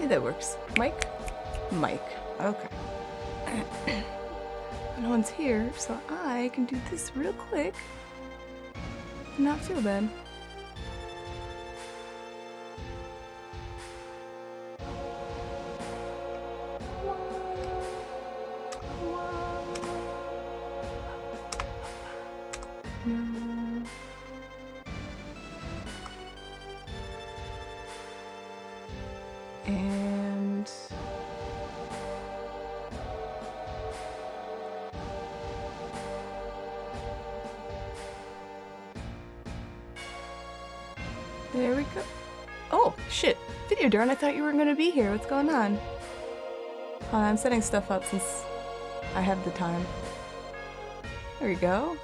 Yeah, that works. Mike? Mike. Okay. No one's here, so I can do this real quick and not feel bad. And there we go. Oh, shit. Video Darn, I thought you were gonna be here. What's going on? I'm setting stuff up since I have the time. There we go.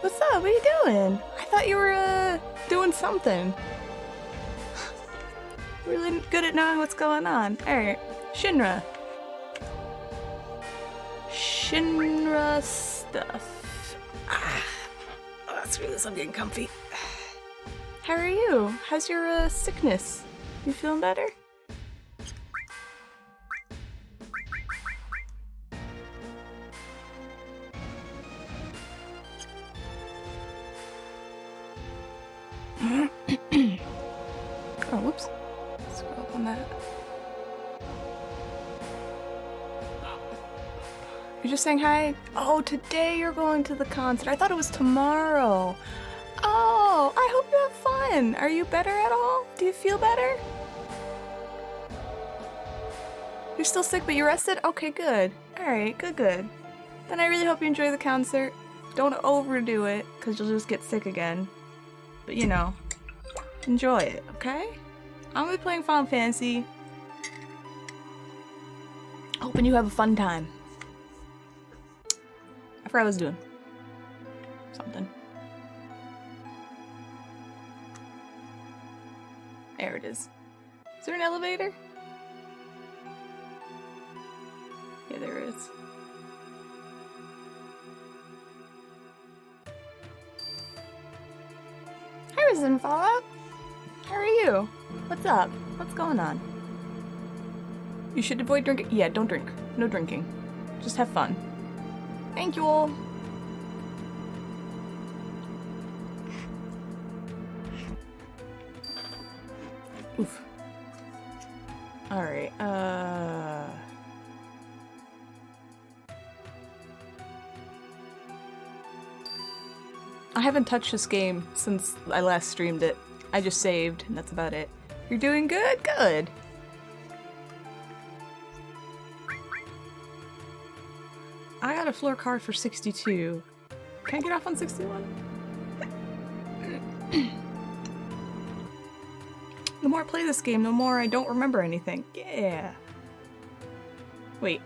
What's up? What are you doing? I thought you were, doing something. Really good at knowing what's going on. Alright. Shinra. Shinra stuff. Oh, screw this. I'm getting comfy. How are you? How's your, sickness? You feeling better? Oh, whoops. Scroll up on that. You're just saying hi? Oh, today you're going to the concert. I thought it was tomorrow. Oh, I hope you have fun. Are you better at all? Do you feel better? You're still sick, but you rested? Okay, good. Alright, good. Then I really hope you enjoy the concert. Don't overdo it, because you'll just get sick again. But you know, enjoy it, okay? I'm gonna be playing Final Fantasy. Hoping you have a fun time. I forgot what I was doing. Something. There it is. Is there an elevator? Yeah, there is. Hi, Resident Fallout. How are you? What's up? What's going on? You should avoid drinking. Yeah, don't drink. No drinking. Just have fun. Thank you all. Oof. Alright, I haven't touched this game since I last streamed it. I just saved, and that's about it. You're doing good? Good! I got a floor card for 62. Can I get off on 61? The more I play this game, the more I don't remember anything. Yeah. Wait.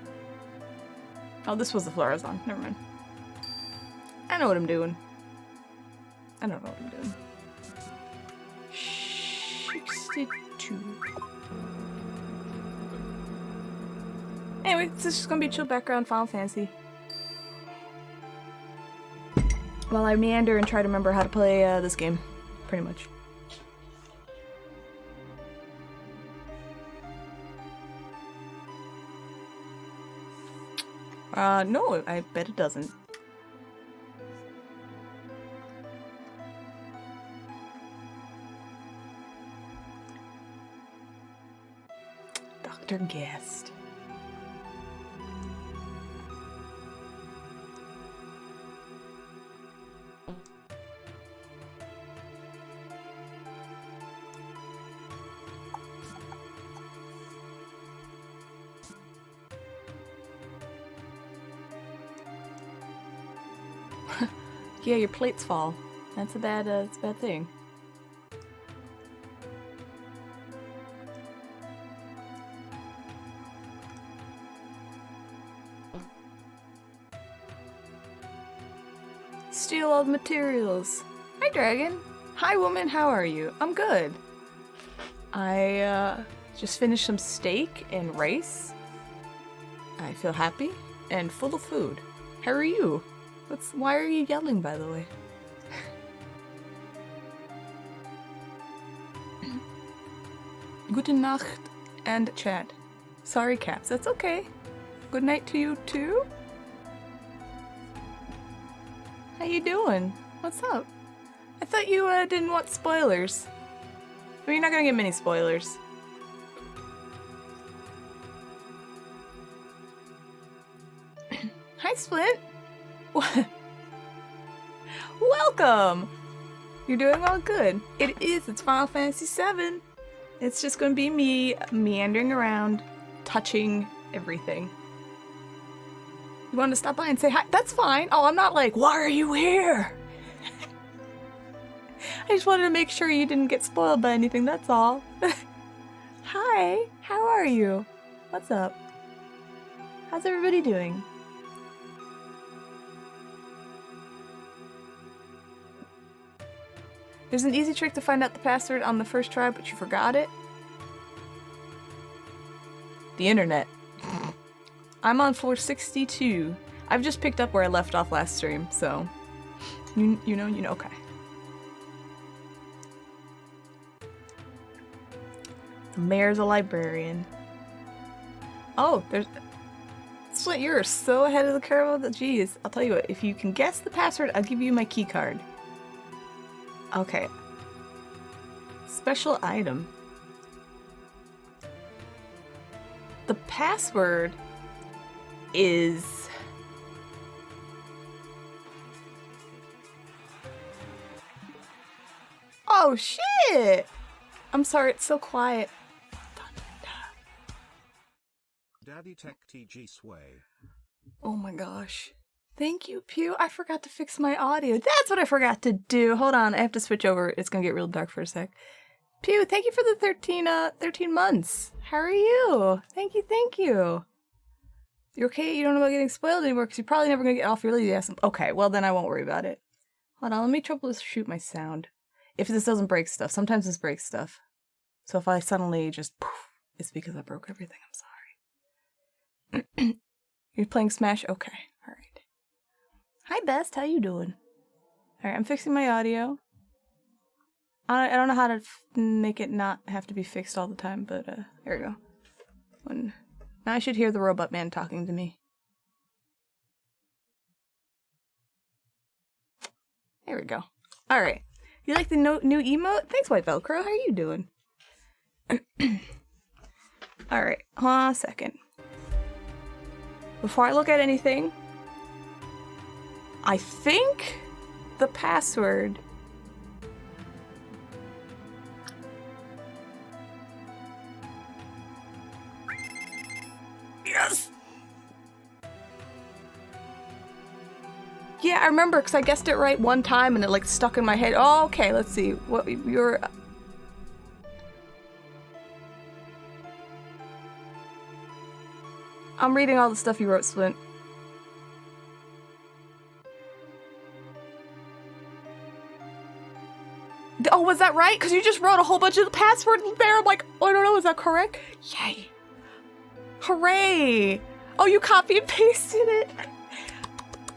Oh, this was the floor I was on. Never mind. I know what I'm doing. I don't know what I'm doing. 62. Anyway, this is just gonna be chill background Final Fantasy. While I meander and try to remember how to play this game. Pretty much. No, I bet it doesn't. Dr. Guest. Yeah, your plates fall. That's a bad thing. Steal all the materials. Hi, Dragon. Hi, woman. How are you? I'm good. I just finished some steak and rice. I feel happy and full of food. How are you? Why are you yelling, by the way? Gute Nacht. and chat. Sorry, Caps. That's okay. Good night to you too. How you doing? What's up? I thought you didn't want spoilers. But you're not gonna get many spoilers. Hi, Splint. Welcome. You're doing all good. It is. It's Final Fantasy VII. It's just gonna be me meandering around, touching everything. You wanted to stop by and say hi? That's fine. Oh, I'm not like, why are you here? I just wanted to make sure you didn't get spoiled by anything, that's all. Hi, how are you? What's up? How's everybody doing? There's an easy trick to find out the password on the first try, but you forgot it. The internet. I'm on floor 62. I've just picked up where I left off last stream, so you know, okay. The mayor's a librarian. Oh, there's... Sweat, you're so ahead of the curve. Jeez, I'll tell you what, if you can guess the password, I'll give you my key card. Okay. Special item. The password is... Oh shit! I'm sorry, it's so quiet. Daddy Tech TG Sway. Oh my gosh. Thank you, Pew. I forgot to fix my audio. That's what I forgot to do. Hold on, I have to switch over. It's gonna get real dark for a sec. Pew, thank you for the 13 months. How are you? Thank you, thank you. You okay? You don't know about getting spoiled anymore because you're probably never gonna get off your lead. Yes. Okay, well then I won't worry about it. Hold on, let me troubleshoot my sound. If this doesn't break stuff. Sometimes this breaks stuff. So if I suddenly just poof, it's because I broke everything. I'm sorry. You're playing Smash? Okay. Alright. Hi Best, how you doing? Alright, I'm fixing my audio. I don't know how to make it not have to be fixed all the time, but there we go. Now I should hear the robot man talking to me. There we go. Alright. You like the new emote? Thanks, White Velcro. How are you doing? Alright, hold on a second. Before I look at anything, I think the password... Yes! Yeah, I remember because I guessed it right one time and it like stuck in my head. Oh, okay, let's see. What you're... I'm reading all the stuff you wrote, Splint. Oh, was that right? Because you just wrote a whole bunch of the passwords there. I'm like, oh, I don't know, is that correct? Yay. Hooray. Oh, you copy and pasted it.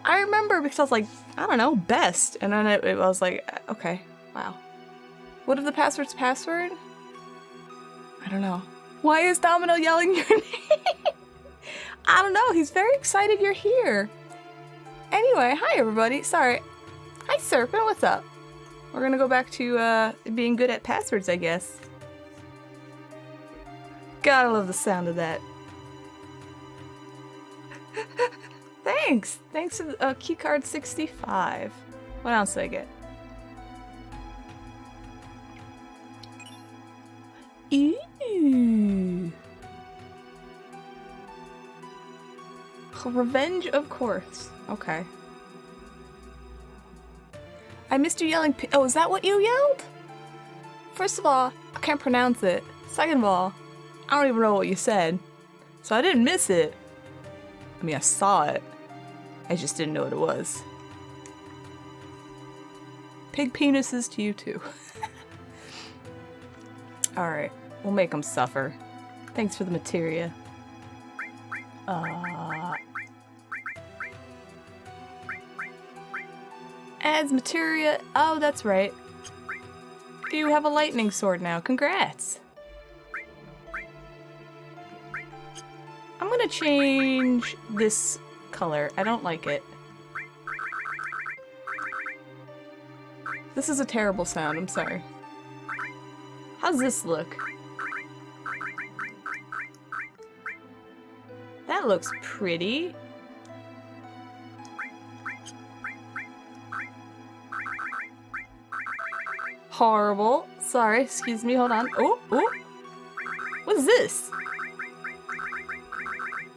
I remember because I was like, I don't know, best. And then I was like, okay, wow. What if the password's password? I don't know. Why is Domino yelling your name? I don't know, he's very excited you're here. Anyway, hi everybody. Sorry. Hi Serpent, what's up? We're gonna go back to being good at passwords, I guess. Gotta love the sound of that. Thanks! Thanks for the keycard 65. What else did I get? Ew. Revenge, of course. Okay. I missed you yelling oh, is that what you yelled? First of all, I can't pronounce it. Second of all, I don't even know what you said. So I didn't miss it. I mean, I saw it. I just didn't know what it was. Pig penises to you too. Alright, we'll make them suffer. Thanks for the materia. Adds materia. Oh, that's right. You have a lightning sword now. Congrats. I'm gonna change this color. I don't like it. This is a terrible sound, I'm sorry. How's this look? That looks pretty. Horrible. Sorry, excuse me, hold on. Oh, oh. What is this?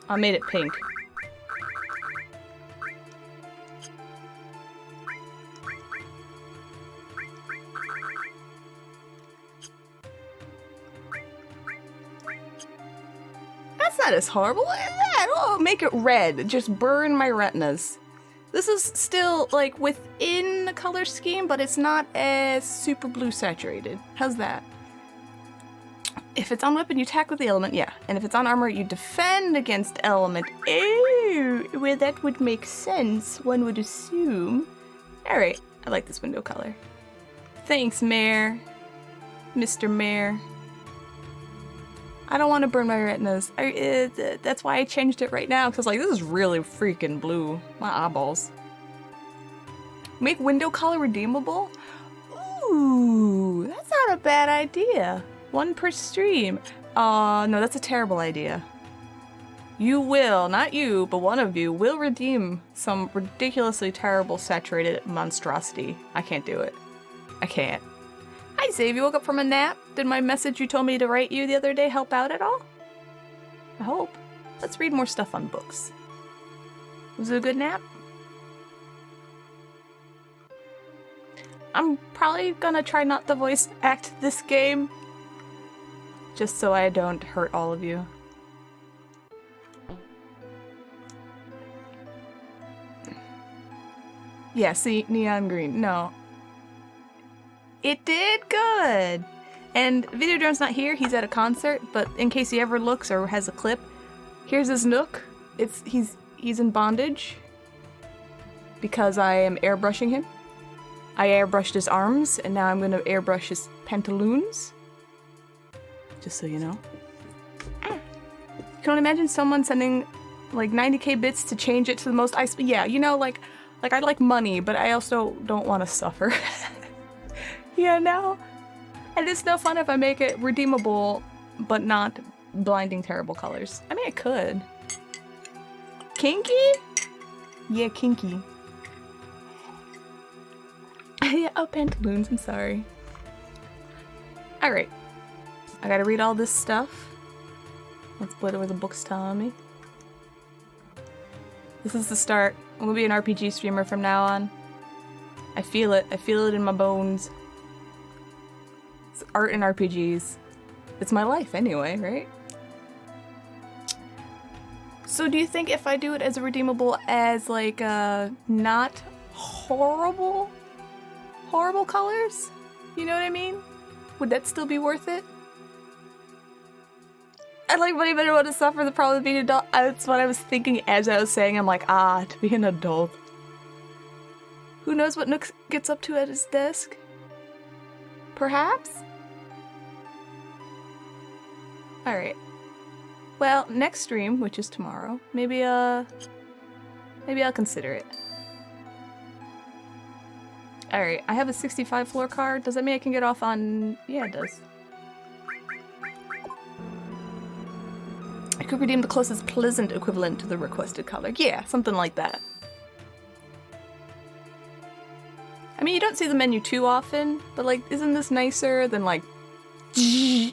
I made it pink. That's not as horrible as that. Oh, make it red. Just burn my retinas. This is still, like, within the color scheme, but it's not as super blue saturated. How's that? If it's on weapon, you attack with the element, yeah. And if it's on armor, you defend against element. Oh, well, that would make sense, one would assume. Alright, I like this window color. Thanks, Mayor. Mr. Mayor. I don't want to burn my retinas. That's why I changed it right now, because like, this is really freaking blue. My eyeballs. Make window color redeemable? Ooh, that's not a bad idea. 1 per stream. No, that's a terrible idea. You will, not you, but one of you will redeem some ridiculously terrible saturated monstrosity. I can't do it. I can't. Hi, Save. You woke up from a nap? Did my message you told me to write you the other day help out at all? I hope. Let's read more stuff on books. Was it a good nap? I'm probably gonna try not to voice act this game, just so I don't hurt all of you. Yeah, see, neon green. No. It did good! And Videodrone's not here, he's at a concert, but in case he ever looks or has a clip, here's his nook. He's in bondage. Because I am airbrushing him. I airbrushed his arms, and now I'm gonna airbrush his pantaloons. Just so you know. You can imagine someone sending like 90k bits to change it to the most ice. Yeah, you know, like I like money, but I also don't want to suffer. Yeah, no. And it's no fun if I make it redeemable, but not blinding terrible colors. I mean, I could. Kinky? Yeah, kinky. Yeah, oh, pantaloons, I'm sorry. Alright. I gotta read all this stuff. Let's split it with the book's telling me. This is the start. I'm gonna be an RPG streamer from now on. I feel it. I feel it in my bones. It's art and RPGs. It's my life anyway, right? So do you think if I do it as a redeemable as like not horrible colors? You know what I mean? Would that still be worth it? I'd like money better want to suffer the problem of being an adult. That's what I was thinking as I was saying. I'm like, to be an adult. Who knows what Nook gets up to at his desk? Perhaps? Alright. Well, next stream, which is tomorrow, maybe I'll consider it. Alright, I have a 65 floor card. Does that mean I can get off on... Yeah, it does. I could redeem the closest pleasant equivalent to the requested color. Yeah, something like that. I mean, you don't see the menu too often, but like, isn't this nicer than like, you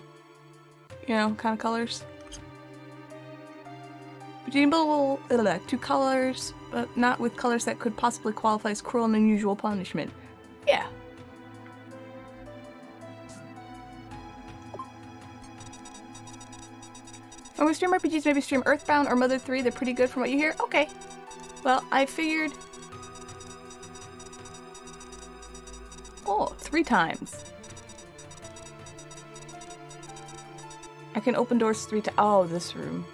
know, kind of colors? Redeemable, 2 colors, but not with colors that could possibly qualify as cruel and unusual punishment. Yeah. When we stream RPGs, maybe stream Earthbound or Mother 3, they're pretty good from what you hear? Okay. Well, I figured... Oh, 3 times. I can open doors 3 times. Oh, this room.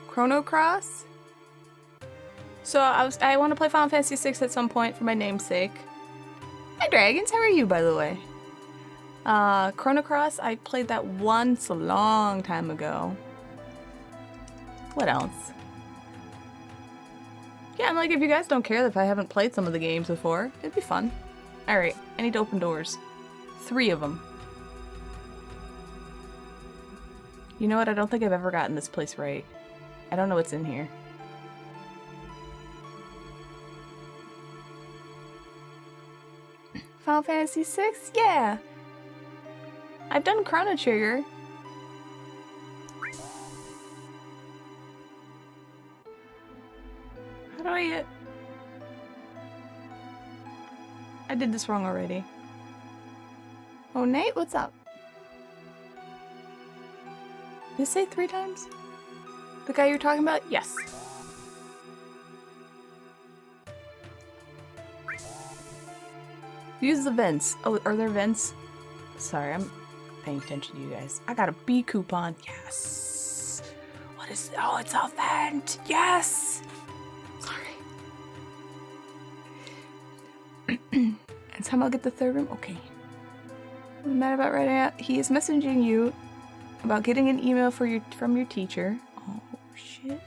Chrono Cross? So I want to play Final Fantasy VI at some point for my namesake. Hi Dragons, how are you by the way? Chrono Cross, I played that once a long time ago. What else? Yeah, and like if you guys don't care if I haven't played some of the games before, it'd be fun. Alright, I need to open doors. 3 of them. You know what? I don't think I've ever gotten this place right. I don't know what's in here. Final Fantasy VI? Yeah! I've done Chrono Trigger. How do I get... I did this wrong already. Oh, Nate, what's up? Did it say 3 times? The guy you're talking about? Yes. Use the vents. Oh, are there vents? Sorry, I'm paying attention to you guys. I got a B coupon. Yes. What is... Oh, it's a vent. Yes. Sorry. And somehow I'll get the 3rd room? Okay. What am I mad about right now? He is messaging you about getting an email from your teacher. Oh, shit.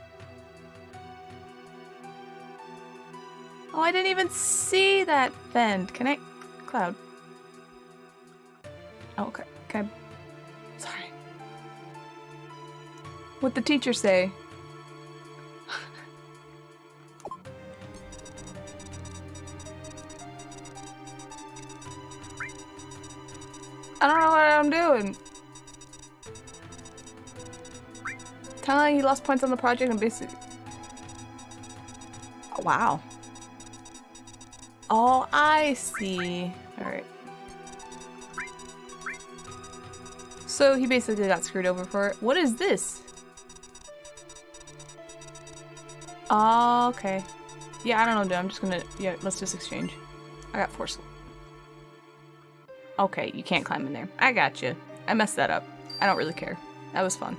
Oh, I didn't even see that vent. Can I... Cloud. Oh, okay. Okay. Sorry. What'd the teacher say? I don't know what I'm doing. Telling he lost points on the project and basically... Oh, wow. Oh, I see. Alright. So he basically got screwed over for it. What is this? Oh, okay. Yeah, I don't know, dude. I'm just gonna... Yeah, let's just exchange. I got force. Okay, you can't climb in there. I got you. I messed that up. I don't really care. That was fun.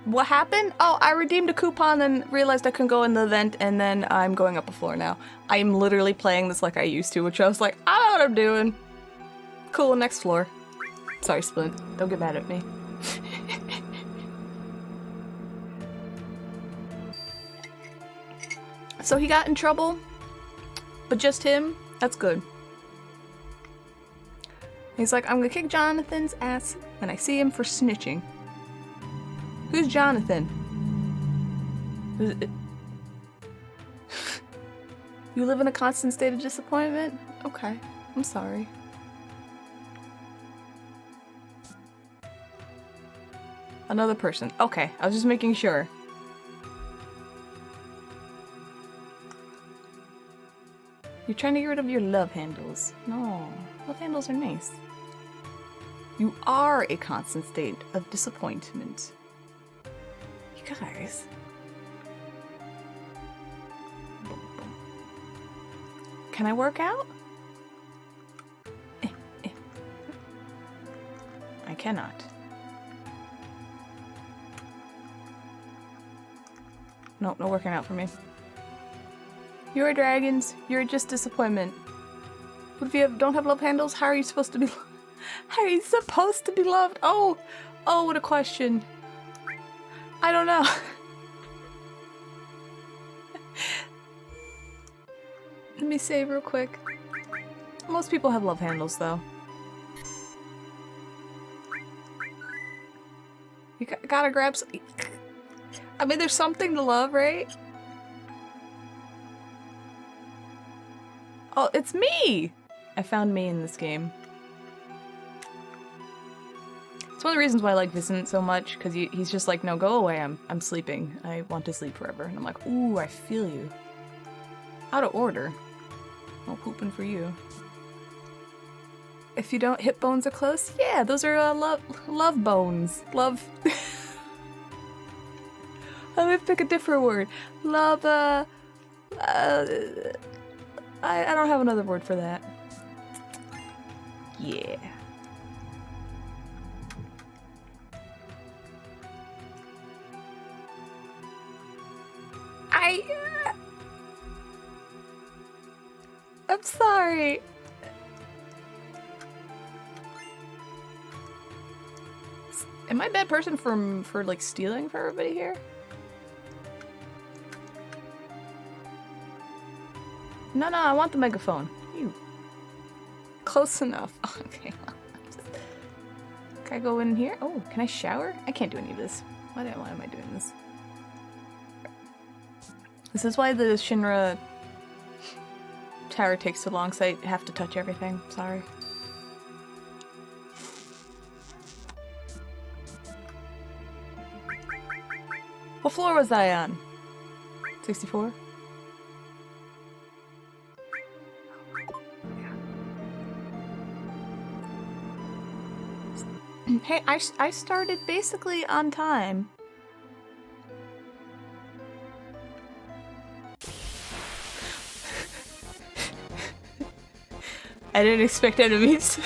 What happened? Oh, I redeemed a coupon and realized I couldn't go in the vent, and then I'm going up a floor now. I am literally playing this like I used to, which I was like, I don't know what I'm doing. Cool, next floor. Sorry, Splint. Don't get mad at me. So he got in trouble, but just him? That's good. He's like, I'm gonna kick Jonathan's ass when I see him for snitching. Who's Jonathan? You live in a constant state of disappointment? Okay, I'm sorry. Another person. Okay, I was just making sure. You're trying to get rid of your love handles. No, love handles are nice. You are a constant state of disappointment. You guys. Can I work out? I cannot. No, no working out for me. You're dragons. You're just disappointment. What if you don't have love handles? How are you supposed to be? How are you supposed to be loved? Oh, oh, what a question. I don't know. Let me save real quick. Most people have love handles, though. You gotta grab some... I mean, there's something to love, right? Oh, it's me! I found me in this game. It's one of the reasons why I like Vincent so much, because he's just like, no, go away, I'm sleeping. I want to sleep forever. And I'm like, ooh, I feel you. Out of order. No pooping for you. If you don't, hip bones are close? Yeah, those are love bones. Love... Let me pick a different word. Love, I don't have another word for that. Yeah. I'm sorry. Am I a bad person for like stealing for everybody here? No, I want the megaphone. You. Close enough. Okay. Can I go in here? Oh, can I shower? I can't do any of this. Why am I doing this? This is why the Shinra tower takes so long, so I have to touch everything. Sorry. What floor was I on? 64? Hey, I started basically on time. I didn't expect enemies.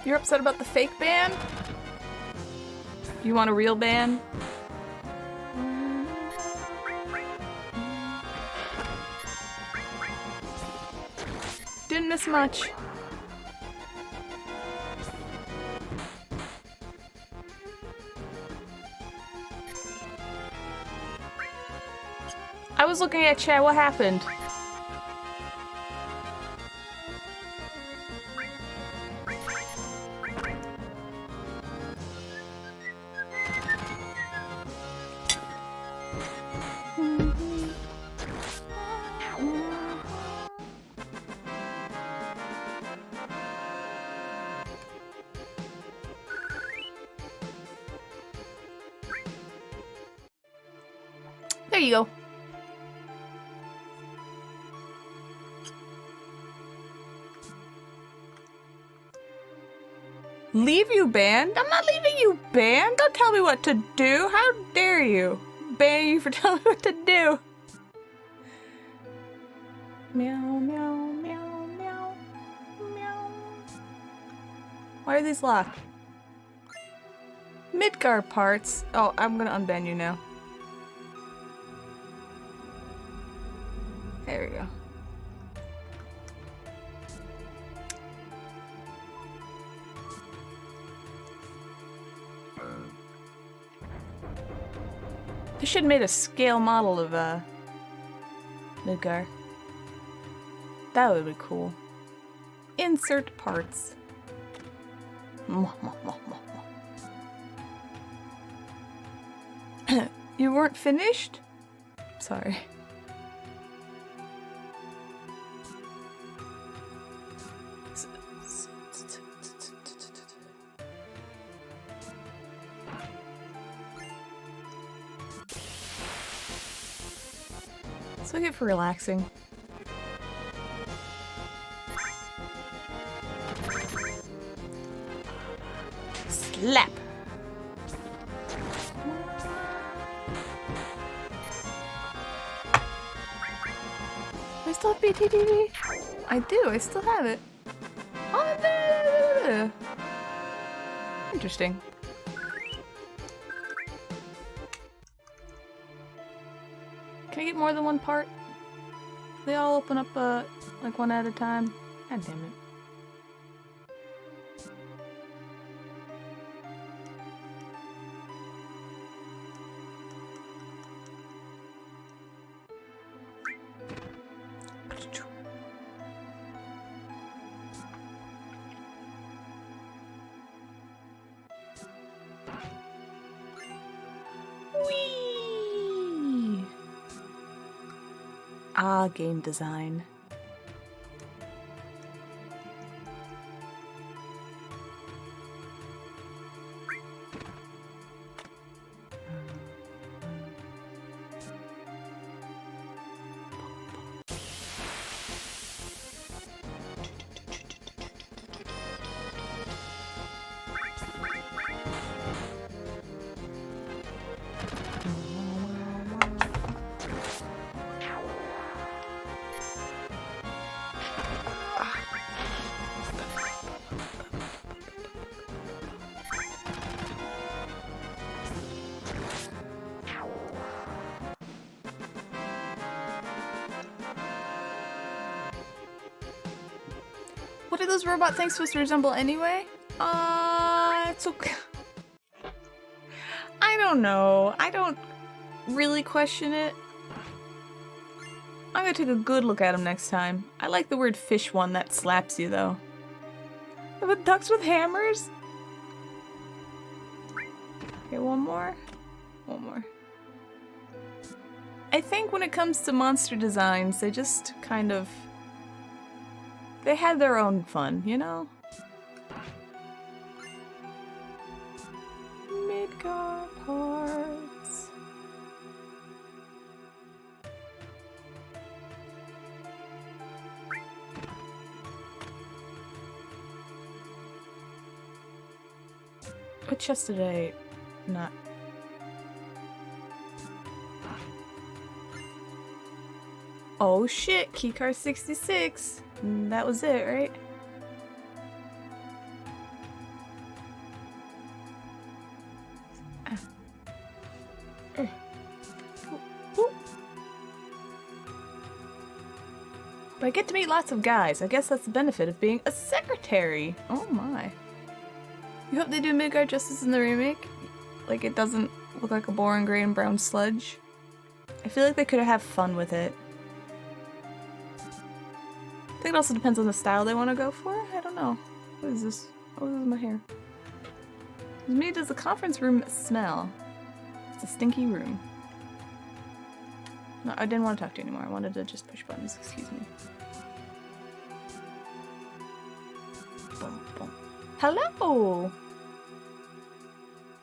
You're upset about the fake ban? You want a real ban? Didn't miss much. I was looking at chat, what happened? There you go. Leave you banned? I'm not leaving you banned. Don't tell me what to do. How dare you? Ban you for telling me what to do. Meow, meow, meow, meow, meow. Why are these locked? Midgar parts. Oh, I'm gonna unban you now. There we go. They should have made a scale model of Midgar. That would be cool. Insert parts. You weren't finished? Sorry. So good for relaxing. Slap! I still have BTTV? I do, I still have it. Oh, interesting. Can I get more than one part? They all open up like one at a time. God damn it. Whee! Ah, game design. What are those robot things supposed to resemble anyway? It's okay. I don't know. I don't really question it. I'm gonna take a good look at them next time. I like the word fish one that slaps you though. But ducks with hammers? Okay, one more. One more. I think when it comes to monster designs, they just kind of... they had their own fun, you know? Midgar parts. What chest did I not... oh shit, keycard 66. That was it, right? But I get to meet lots of guys. I guess that's the benefit of being a secretary. Oh my. You hope they do Midgard justice in the remake? Like it doesn't look like a boring gray and brown sludge? I feel like they could have fun with it. I think it also depends on the style they want to go for. I don't know. What is this? Oh, this is my hair. To me, does the conference room smell? It's a stinky room. No, I didn't want to talk to you anymore. I wanted to just push buttons. Excuse me. Boom, boom. Hello!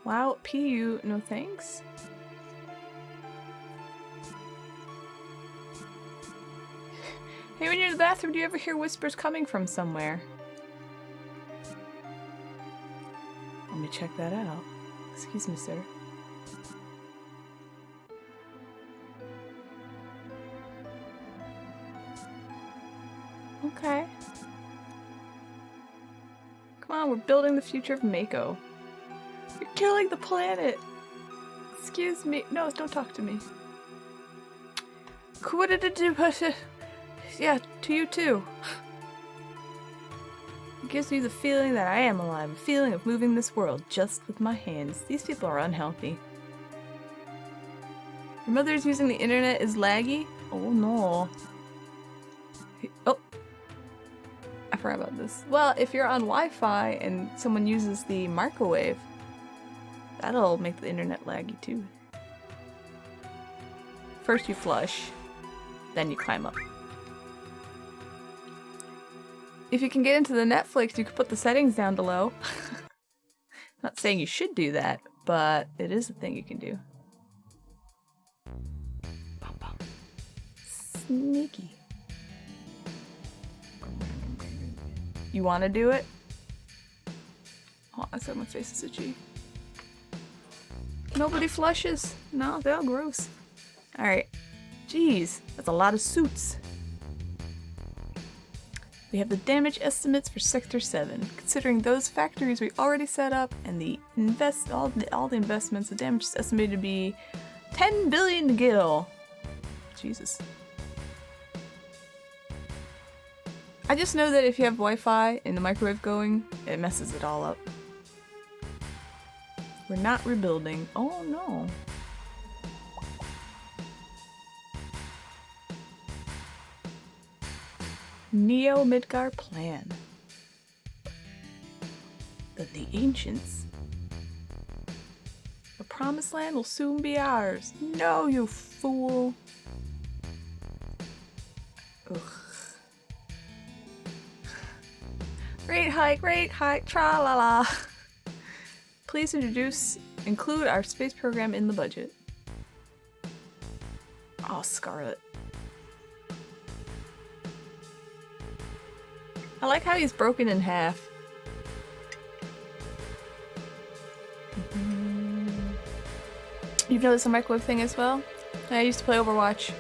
Wow, PU, no thanks. Hey, when you're in the bathroom, do you ever hear whispers coming from somewhere? Let me check that out. Excuse me, sir. Okay. Come on, we're building the future of Mako. You're killing the planet! Excuse me. No, don't talk to me. What did it do? Yeah, to you too. It gives me the feeling that I am alive, a feeling of moving this world just with my hands. These people are unhealthy. Your mother's using the internet is laggy? Oh no. Oh. I forgot about this. Well, if you're on Wi-Fi and someone uses the microwave, that'll make the internet laggy too. First you flush, then you climb up. If you can get into the Netflix, you can put the settings down to low. Not saying you should do that, but it is a thing you can do. Sneaky. You want to do it? Oh, I said my face is itchy. Nobody flushes. No, they're all gross. Alright. Jeez, that's a lot of suits. We have the damage estimates for Sector 7. Considering those factories we already set up and the all the investments, the damage is estimated to be 10 billion gil. Jesus. I just know that if you have Wi-Fi and the microwave going, it messes it all up. We're not rebuilding. Oh no. Neo Midgar plan. The ancients. The promised land will soon be ours. No, you fool. Ugh. Rate hike, tra la la. Please include our space program in the budget. Oh, Scarlet. I like how he's broken in half. You've noticed the microwave thing as well? I used to play Overwatch.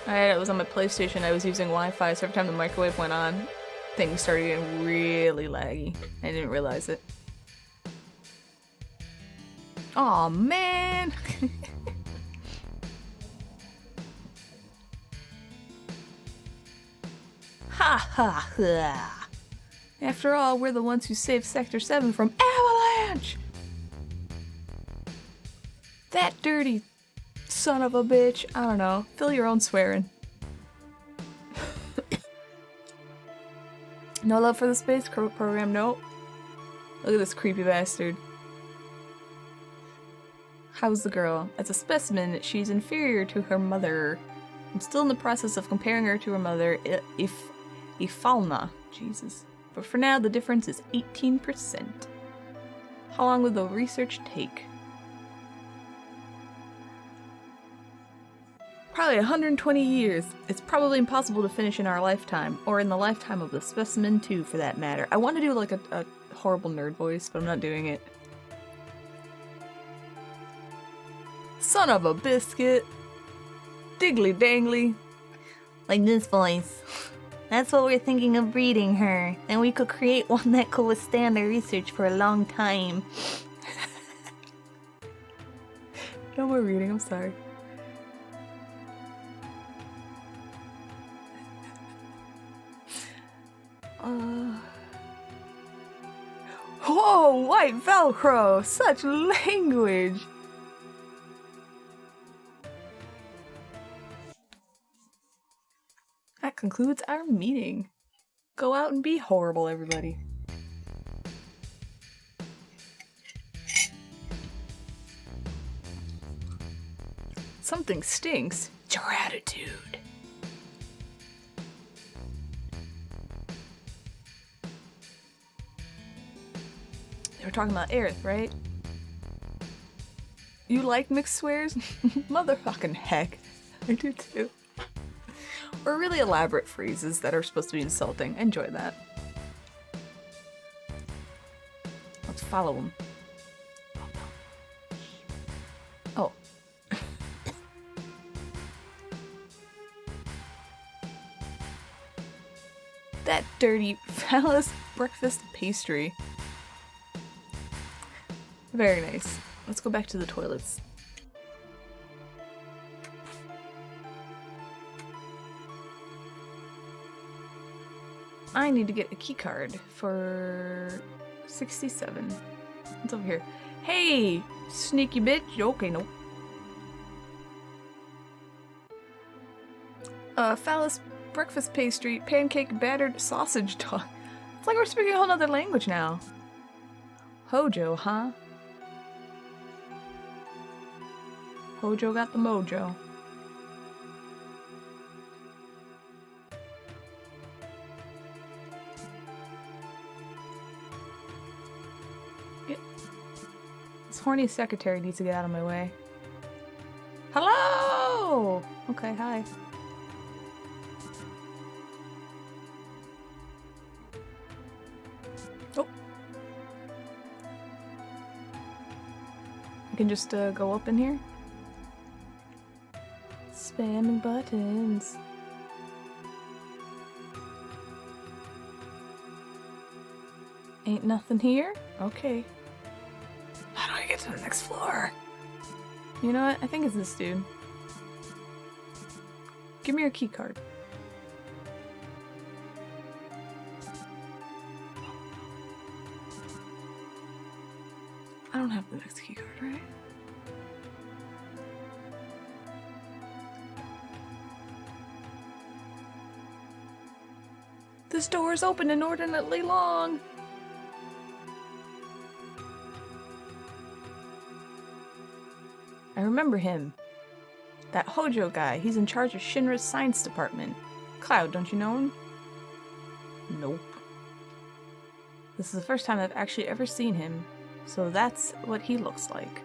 It was on my PlayStation. I was using Wi-Fi, so every time the microwave went on, things started getting really laggy. I didn't realize it. Aw, man! Ha Ha ha ha! After all, we're the ones who saved Sector 7 from avalanche! That dirty son of a bitch. I don't know. Fill your own swearing. No love for the space program, nope. Look at this creepy bastard. How's the girl? As a specimen, she's inferior to her mother. I'm still in the process of comparing her to her mother, Ifalna. Jesus. But for now, the difference is 18%. How long will the research take? Probably 120 years. It's probably impossible to finish in our lifetime, or in the lifetime of the specimen too, for that matter. I want to do like a horrible nerd voice, but I'm not doing it. Son of a biscuit! Diggly dangly! Like this voice. That's what we're thinking of breeding her. And we could create one that could withstand our research for a long time. No more reading, I'm sorry. Whoa, white Velcro! Such language! That concludes our meeting. Go out and be horrible, everybody. Something stinks. It's your attitude. They were talking about Aerith, right? You like mixed swears? Motherfucking heck. I do too. Or really elaborate phrases that are supposed to be insulting. I enjoy that. Let's follow him. Oh. That dirty phallus breakfast pastry. Very nice. Let's go back to the toilets. I need to get a key card for 67. It's over here. Hey, sneaky bitch. Okay, nope. Phallus breakfast pastry, pancake battered sausage dog. It's like we're speaking a whole nother language now. Hojo, huh? Hojo got the mojo. This horny secretary needs to get out of my way. Hello! Okay, hi. Oh. I can just go up in here. Spamming buttons. Ain't nothing here? Okay. How do I get to the next floor? You know what? I think it's this dude. Give me your key card. I don't have the next key card, right? This door is open inordinately long. I remember him. That Hojo guy. He's in charge of Shinra's science department. Cloud, don't you know him? Nope. This is the first time I've actually ever seen him, so that's what he looks like.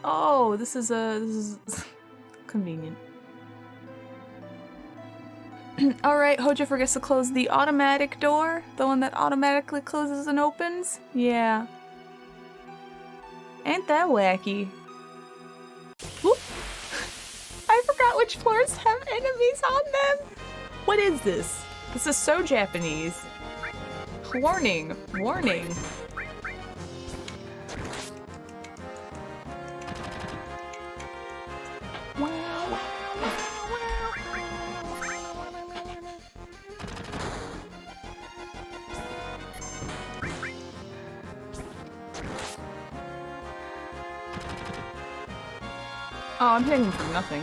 Oh, this is convenient. Alright, Hojo forgets to close the automatic door? The one that automatically closes and opens? Yeah. Ain't that wacky? Whoop. I forgot which floors have enemies on them! What is this? This is so Japanese. Warning! Warning! Oh, I'm hitting him for nothing.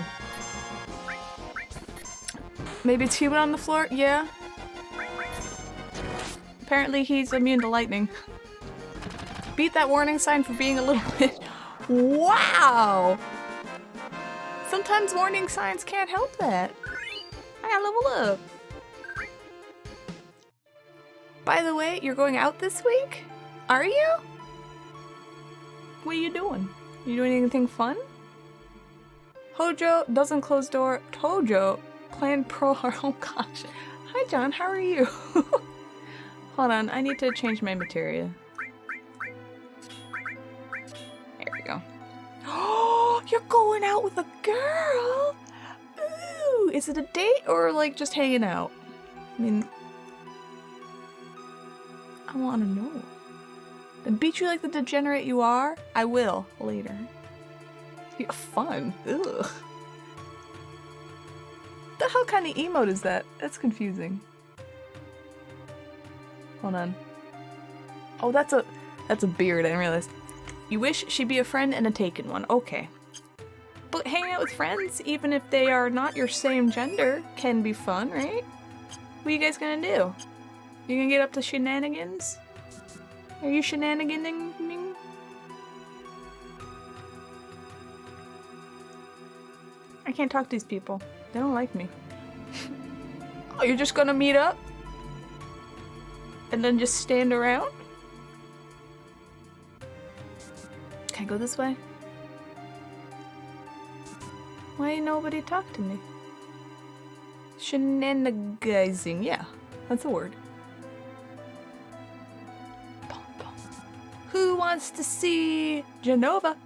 Maybe it's human on the floor? Yeah. Apparently he's immune to lightning. Beat that warning sign for being a little bit... Wow! Sometimes warning signs can't help that. I gotta level up. By the way, you're going out this week? Are you? What are you doing? You doing anything fun? Hojo doesn't close door. Tojo, clan pro. Oh gosh. Hi John, how are you? Hold on, I need to change my materia. There we go. Oh, you're going out with a girl? Ooh, is it a date or like just hanging out? I mean, I want to know. Then beat you like the degenerate you are? I will later. Yeah, fun. Ugh. The hell kind of emote is that? That's confusing. Hold on. Oh, that's a beard. I didn't realize. You wish she'd be a friend and a taken one. Okay. But hanging out with friends, even if they are not your same gender, can be fun, right? What are you guys gonna do? You gonna get up to shenanigans? Are you shenaniganing? I can't talk to these people. They don't like me. Oh, you're just gonna meet up? And then just stand around? Can I go this way? Why ain't nobody talk to me? Shenanigizing, yeah, that's a word. Who wants to see Genova?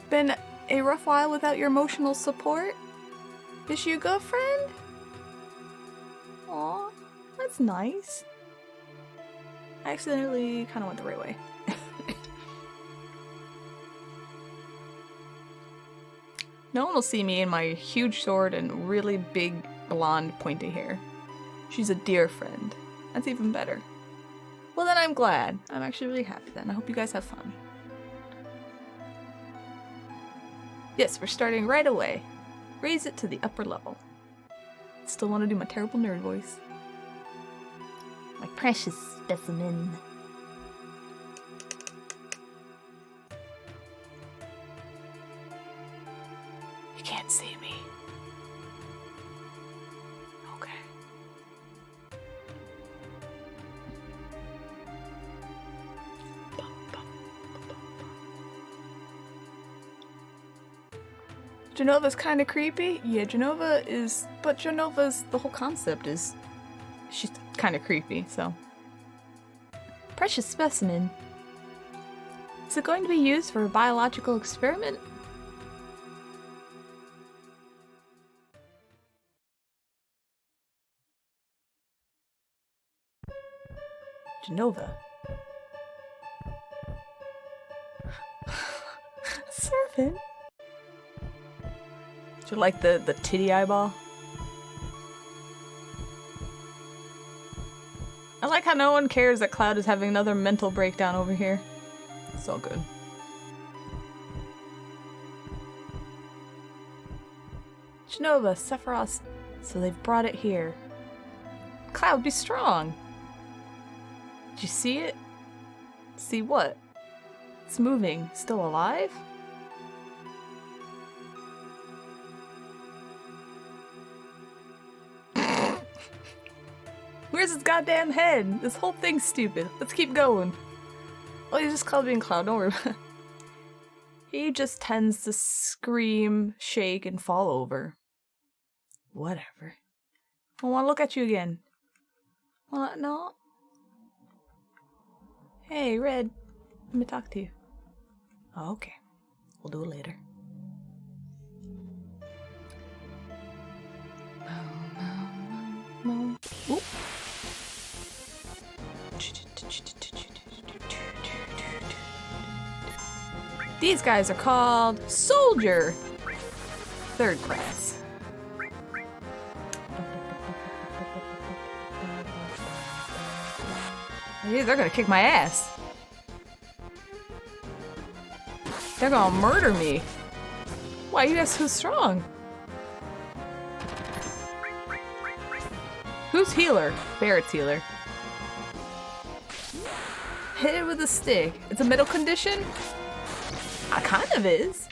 Been a rough while without your emotional support? Is she your girlfriend? Aw, that's nice. I accidentally kind of went the right way. No one will see me in my huge sword and really big blonde pointy hair. She's a dear friend. That's even better. Well then I'm glad. I'm actually really happy then. I hope you guys have fun. Yes, we're starting right away. Raise it to the upper level. Still want to do my terrible nerd voice. My precious specimen. You can't see me. Okay. Genova's kind of creepy. Yeah, Genova is, but Genova's, the whole concept is, she's kind of creepy, so. Precious specimen. Is it going to be used for a biological experiment? Genova. Servant? Do you like the titty eyeball? I like how no one cares that Cloud is having another mental breakdown over here. It's all good. Genova, Sephiroth. So they've brought it here. Cloud, be strong! Did you see it? See what? It's moving. Still alive? Where's his goddamn head? This whole thing's stupid. Let's keep going. Oh, he's just Cloud being Cloud. Don't worry about it. He just tends to scream, shake, and fall over. Whatever. I want to look at you again. What? No? Hey, Red. Let me talk to you. Oh, okay. We'll do it later. Oop. These guys are called Soldier. 3rd class. Hey, they're gonna kick my ass. They're gonna murder me. Why you guys so strong? Who's healer? Barrett's healer. Hit it with a stick. It's a medical condition? I kind of is.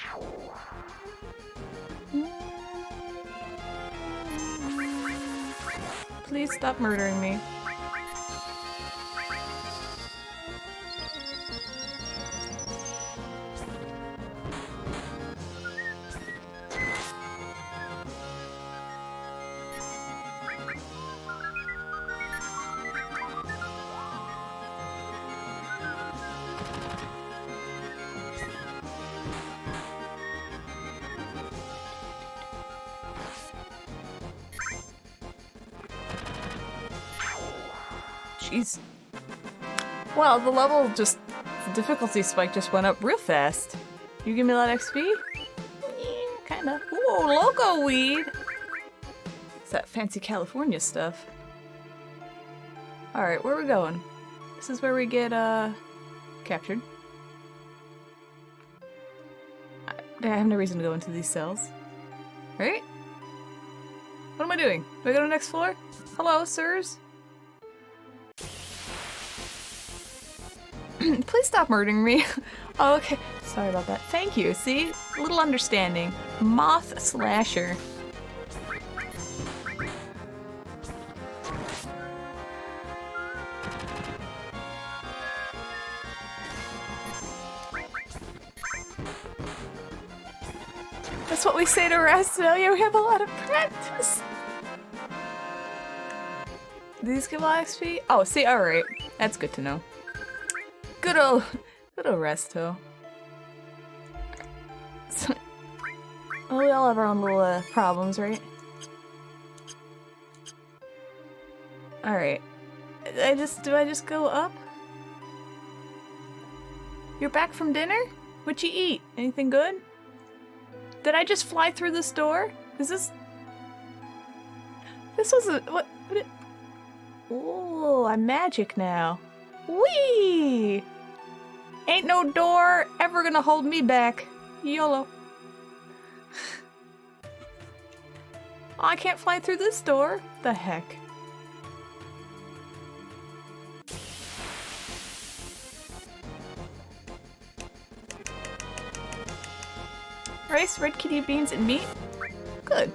Please stop murdering me. Jeez. Well, the level just, the difficulty spike just went up real fast. You give me a lot of XP? Yeah, kinda. Ooh, loco weed! It's that fancy California stuff. Alright, where are we going? This is where we get, captured. I have no reason to go into these cells. Right? What am I doing? Do I go to the next floor? Hello, sirs? Please stop murdering me. Oh, okay. Sorry about that. Thank you. See? A little understanding. Moth slasher. That's what we say to Australia. We have a lot of practice. Do these give a lot of XP? Oh, see, alright. That's good to know. Good old Resto. Well, we all have our own little problems, right? Alright. Do I just go up? You're back from dinner? What'd you eat? Anything good? Did I just fly through this door? Is this... This was a... What it... Ooh, I'm magic now. Whee! Ain't no door ever gonna hold me back. YOLO. Oh, I can't fly through this door. The heck? Rice, red kidney beans, and meat? Good.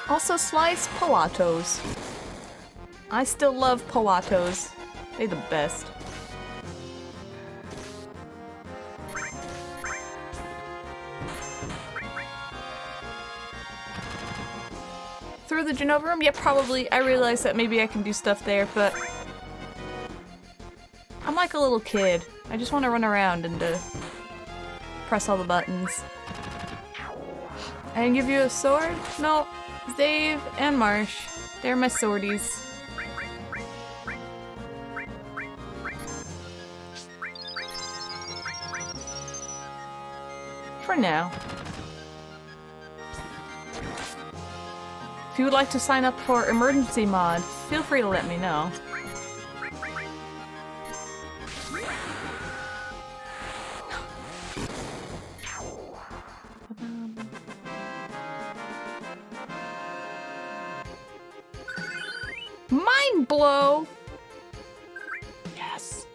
Also sliced pilatos. I still love pilatos. They're the best. Through the Genova room? Yeah, probably. I realize that maybe I can do stuff there, but... I'm like a little kid. I just want to run around and press all the buttons. I didn't give you a sword? No. Dave and Marsh. They're my swordies. For now. If you would like to sign up for emergency mod, feel free to let me know. Mind blow! Yes.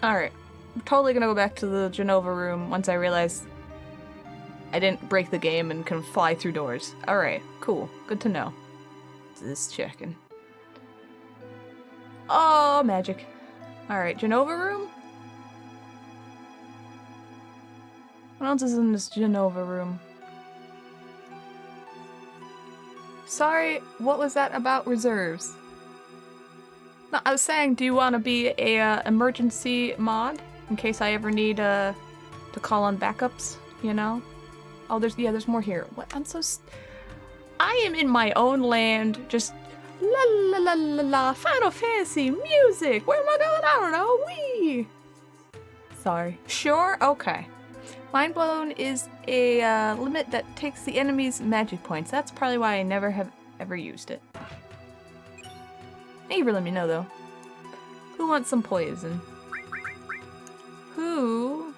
Alright. I'm totally gonna go back to the Genova room once I realize I didn't break the game and can fly through doors. Alright, cool. Good to know. Just checking. Oh, magic. Alright, Genova room? What else is in this Genova room? Sorry, what was that about reserves? No, I was saying, do you want to be a emergency mod in case I ever need to call on backups? You know? Oh, there's more here. What? I am in my own land, just la la la la la. Final Fantasy music. Where am I going? I don't know. Wee. Sorry. Sure. Okay. Mind Blown is a limit that takes the enemy's magic points. That's probably why I never have ever used it. Never let me know though. Who wants some poison? Who?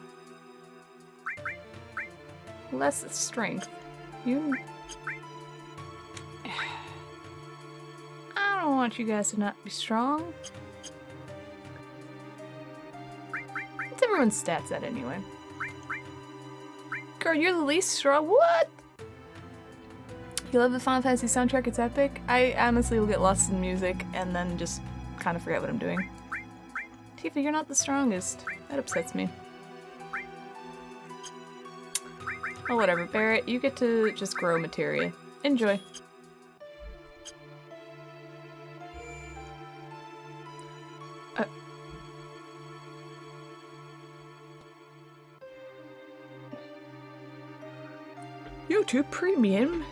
Less strength. You. I don't want you guys to not be strong. What's everyone's stats at anyway? Girl, you're the least strong. What? You love the Final Fantasy soundtrack? It's epic. I honestly will get lost in music and then just kind of forget what I'm doing. Tifa, you're not the strongest. That upsets me. Oh, whatever. Barrett, you get to just grow materia. Enjoy. YouTube Premium.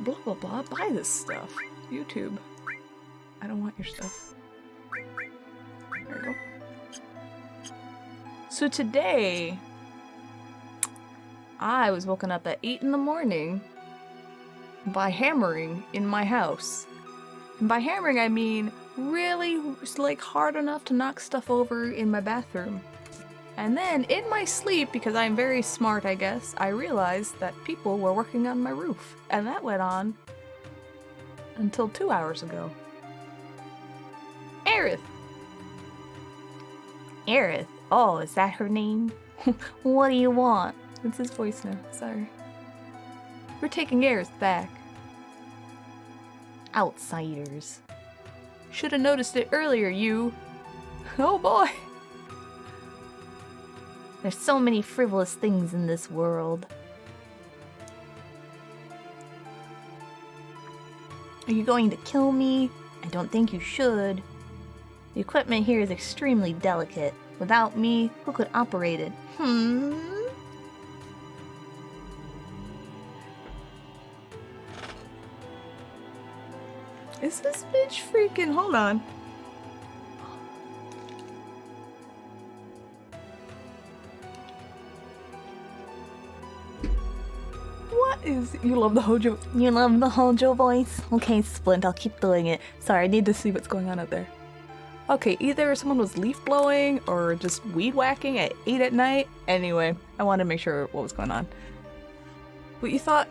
Blah, blah, blah. Buy this stuff. YouTube. I don't want your stuff. There we go. So today, I was woken up at 8 in the morning by hammering in my house. And by hammering, I mean really, like, hard enough to knock stuff over in my bathroom. And then, in my sleep, because I'm very smart, I guess, I realized that people were working on my roof. And that went on until 2 hours ago. Aerith! Aerith? Oh, is that her name? What do you want? It's his voice now, sorry. We're taking Aerith back. Outsiders. Should've noticed it earlier, you. Oh boy! There's so many frivolous things in this world. Are you going to kill me? I don't think you should. The equipment here is extremely delicate. Without me, who could operate it? Is this bitch freaking... Hold on. What is... You love the Hojo... You love the Hojo voice? Okay, Splint, I'll keep doing it. Sorry, I need to see what's going on out there. Okay, either someone was leaf blowing or just weed whacking at 8 at night. Anyway, I wanted to make sure what was going on. What you thought?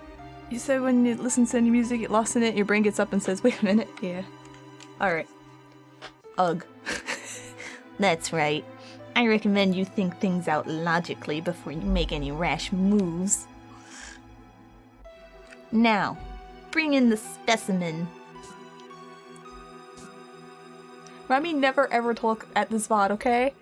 You said when you listen to any music, get lost in it, your brain gets up and says, wait a minute. Yeah. Alright. Ugh. That's right. I recommend you think things out logically before you make any rash moves. Now, bring in the specimen. Rami never ever talk at this VOD, okay?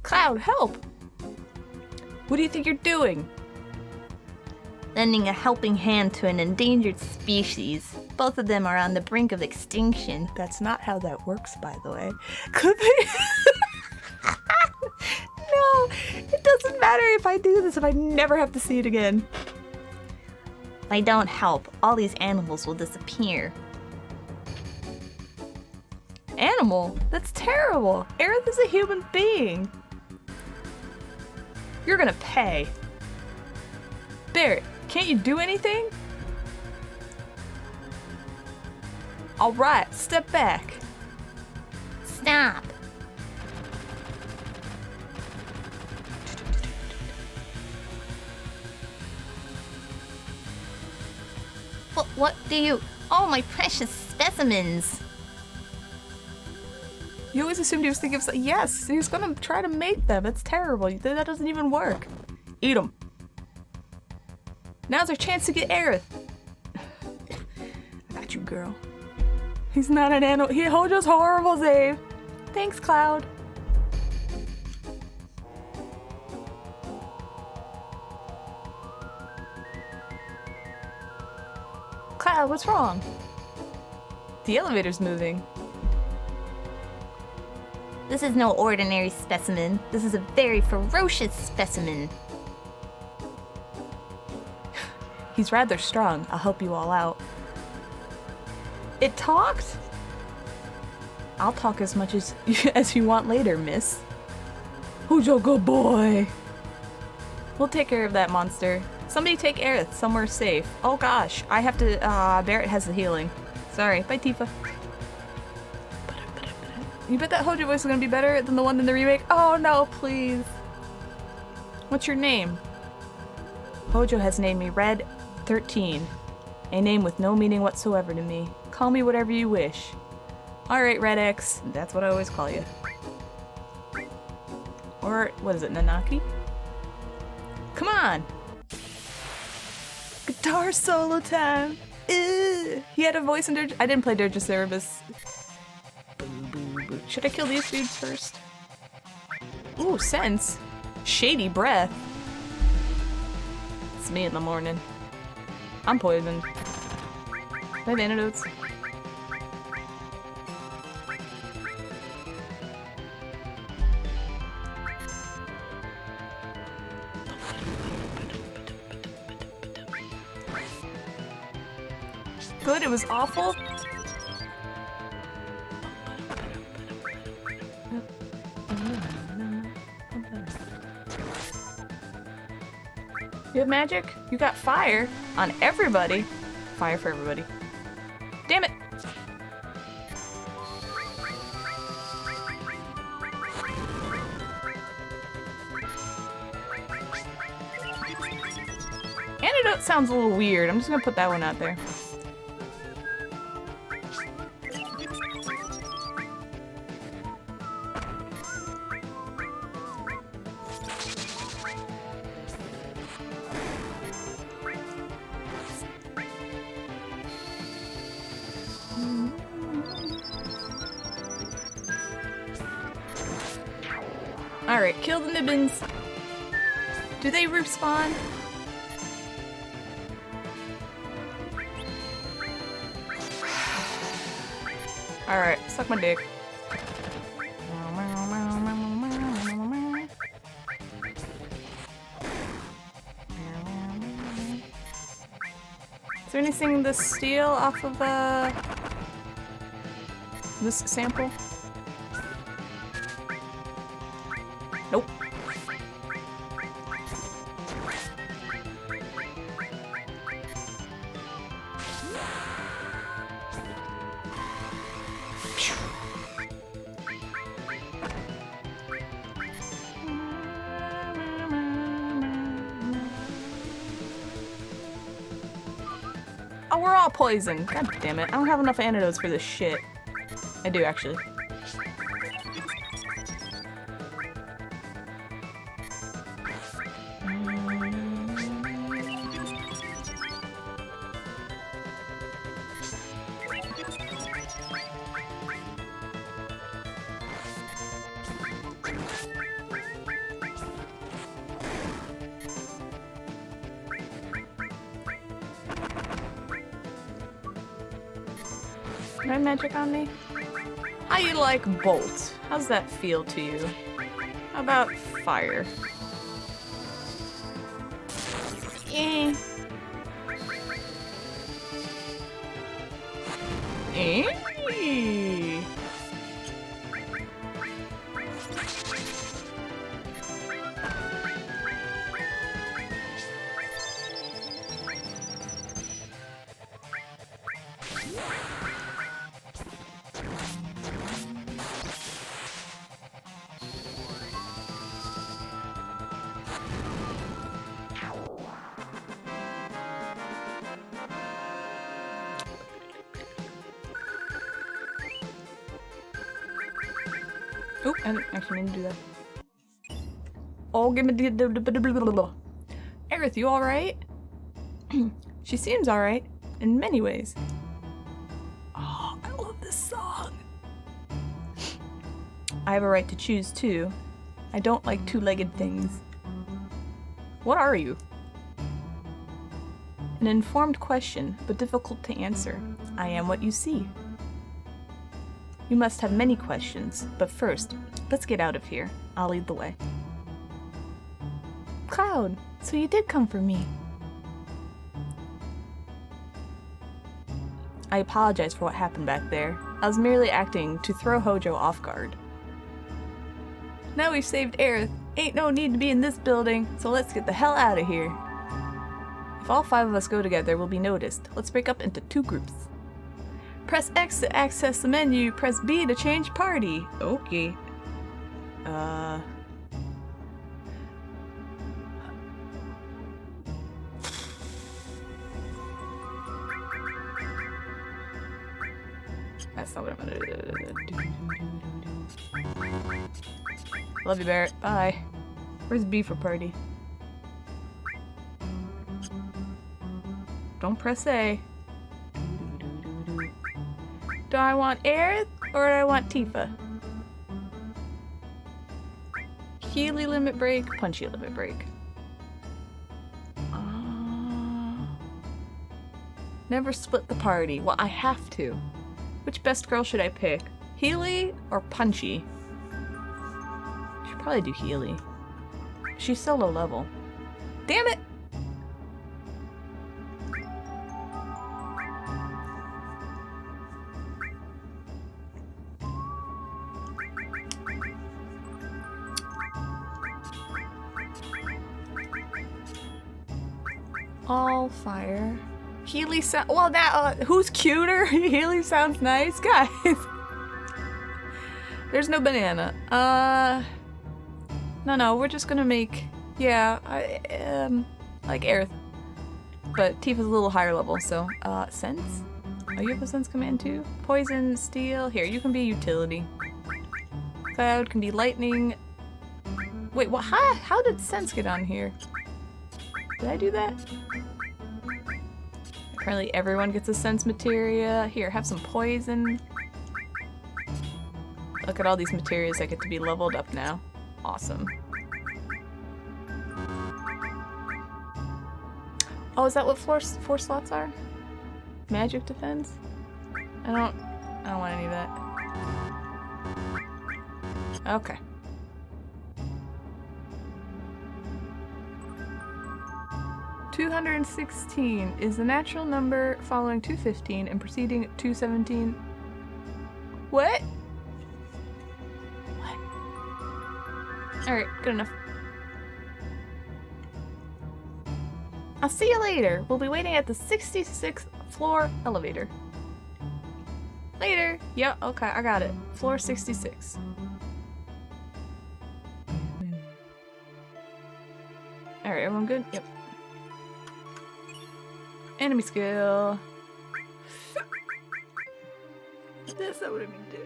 Cloud, help! What do you think you're doing? Lending a helping hand to an endangered species. Both of them are on the brink of extinction. That's not how that works, by the way. Could they? No, it doesn't matter if I do this, if I never have to see it again. If I don't help, all these animals will disappear. Animal? That's terrible. Aerith is a human being. You're gonna pay. Barrett, can't you do anything? Alright, step back. Stop! What do you... Oh, my precious specimens! You always assumed he was thinking of something. Yes, he was gonna try to make them. It's terrible. That doesn't even work. Eat them. Now's our chance to get Aerith. I got you, girl. He's not an animal. Hojo's horrible, Zave. Thanks, Cloud. Cloud, what's wrong? The elevator's moving. This is no ordinary specimen. This is a very ferocious specimen. He's rather strong. I'll help you all out. It talked? I'll talk as much as you want later, miss. Who's your good boy? We'll take care of that monster. Somebody take Aerith somewhere safe. Oh gosh, I have to, Barrett has the healing. Sorry, bye Tifa. You bet that Hojo voice is gonna be better than the one in the remake? Oh no, please. What's your name? Hojo has named me Red 13. A name with no meaning whatsoever to me. Call me whatever you wish. Alright, Red X. That's what I always call you. Or, what is it, Nanaki? Come on! Guitar solo time! Ew. He had a voice in Dirge. I didn't play Dirge of Cerberus. Should I kill these dudes first? Ooh, sense. Shady breath. It's me in the morning. I'm poisoned. I have antidotes. Good, it was awful. You have magic? You got fire on everybody. Fire for everybody. Damn it! Antidote sounds a little weird. I'm just gonna put that one out there. Alright, kill the Nibbins. Do they respawn? Alright, suck my dick. Is there anything to steal off of this sample? Nope. Oh, we're all poisoned. God damn it. I don't have enough antidotes for this shit. I do, actually. Do I have magic on me? How you like bolt? How's that feel to you? How about fire? Eh. Eh. Oh, I didn't actually mean to do that. Oh, give me the Aerith, you alright? She seems alright, in many ways. Oh, I love this song. I have a right to choose too. I don't like two-legged things. What are you? An informed question, but difficult to answer. I am what you see. You must have many questions, but first, let's get out of here. I'll lead the way. Cloud, so you did come for me. I apologize for what happened back there. I was merely acting to throw Hojo off guard. Now we've saved Aerith. Ain't no need to be in this building, so let's get the hell out of here. If all 5 of us go together, we'll be noticed. Let's break up into 2 groups. Press X to access the menu, press B to change party. Okay. That's not what I'm gonna do. Love you, Barrett. Bye. Where's B for party? Don't press A. Do I want Aerith or do I want Tifa? Healy limit break, punchy limit break. Never split the party. Well, I have to. Which best girl should I pick? Healy or Punchy? Should probably do Healy. She's so low level. Damn it! All fire. Healy sound. Well, that who's cuter? Healy sounds nice, guys. There's no banana. No, we're just gonna make. Yeah, like Aerith, but Tifa's a little higher level. So, sense. Oh, you have a sense command too. Poison, steel. Here, you can be utility. Cloud can be lightning. Wait, what? How did sense get on here? Did I do that? Apparently everyone gets a sense materia. Here, have some poison. Look at all these materials that get to be leveled up now. Awesome. Oh, is that what 4 slots are? Magic defense? I don't want any of that. Okay. $216 is the natural number following 215 and preceding 217. What? What? Alright, good enough. I'll see you later. We'll be waiting at the 66th floor elevator. Later. Yep, okay, I got it. Floor 66. Alright, everyone good? Yep. Enemy skill. That's not what I mean to do.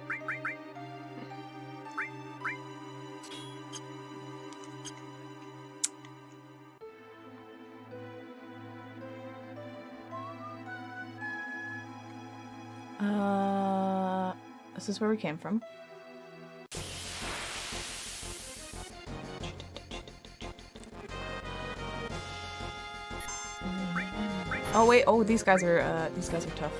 This is where we came from. Oh wait, oh these guys are tough.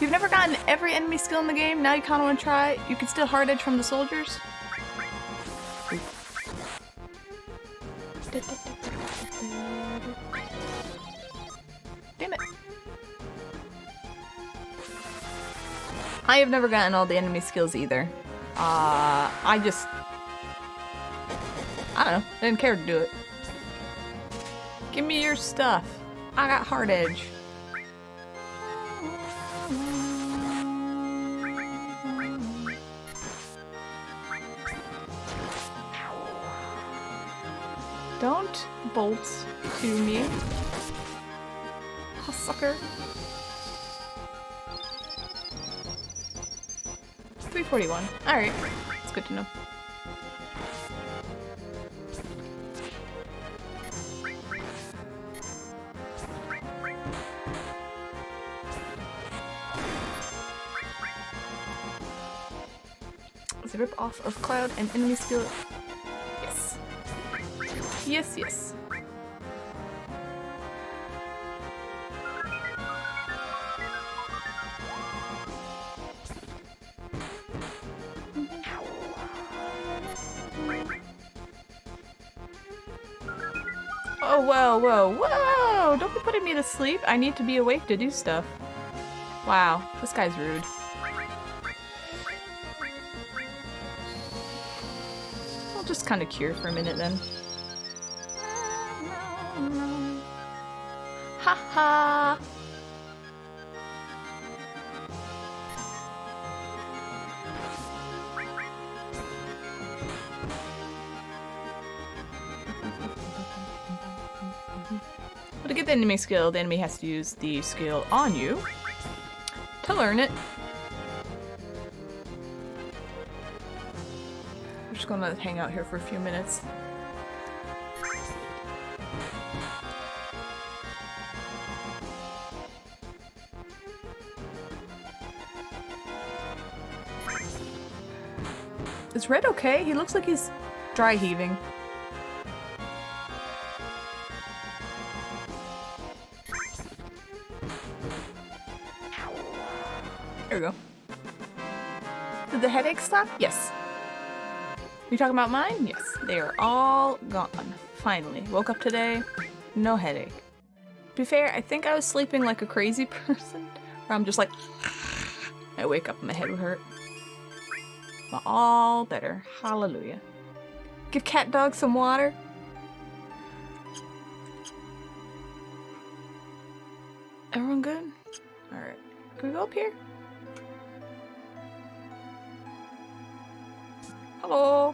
You've never gotten every enemy skill in the game, now you kinda wanna try. You can still hard edge from the soldiers. Damn it. I have never gotten all the enemy skills either. I don't know, I didn't care to do it. Give me your stuff. I got hard edge. Don't bolt to me. Oh, sucker. 341. Alright. It's good to know. Is a rip off of Cloud and enemy skill? Yes. Yes, yes. Oh, whoa, whoa, whoa! Don't be putting me to sleep. I need to be awake to do stuff. Wow, this guy's rude. I'll just kind of cure for a minute then. Ha ha! Well, to get the enemy skill, the enemy has to use the skill on you to learn it. We're just gonna hang out here for a few minutes. Is Red okay? He looks like he's dry heaving. There we go. Did the headache stop? Yes. You talking about mine? Yes. They are all gone. Finally. Woke up today. No headache. To be fair, I think I was sleeping like a crazy person. Where I'm just like... I wake up and my head would hurt. But all better. Hallelujah. Give cat dog some water. Everyone good? Alright. Can we go up here? Hello?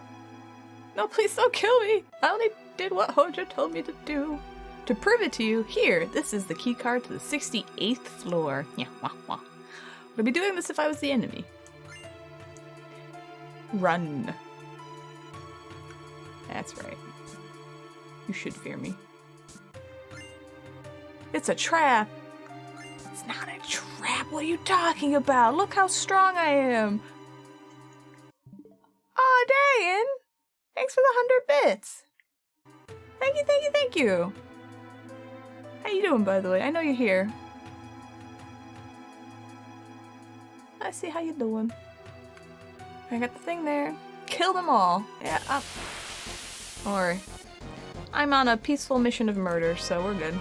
No, please don't kill me! I only did what Hojo told me to do. To prove it to you, here, this is the key card to the 68th floor. Yeah, wah, wah. I'd be doing this if I was the enemy. Run. That's right. You should fear me. It's a trap! It's not a trap! What are you talking about? Look how strong I am! Aw, Dayan! Thanks for the 100 bits! Thank you, thank you, thank you! How you doing, by the way? I know you're here. I see how you doing. I got the thing there. Kill them all! Yeah, up. Don't worry. I'm on a peaceful mission of murder, so we're good.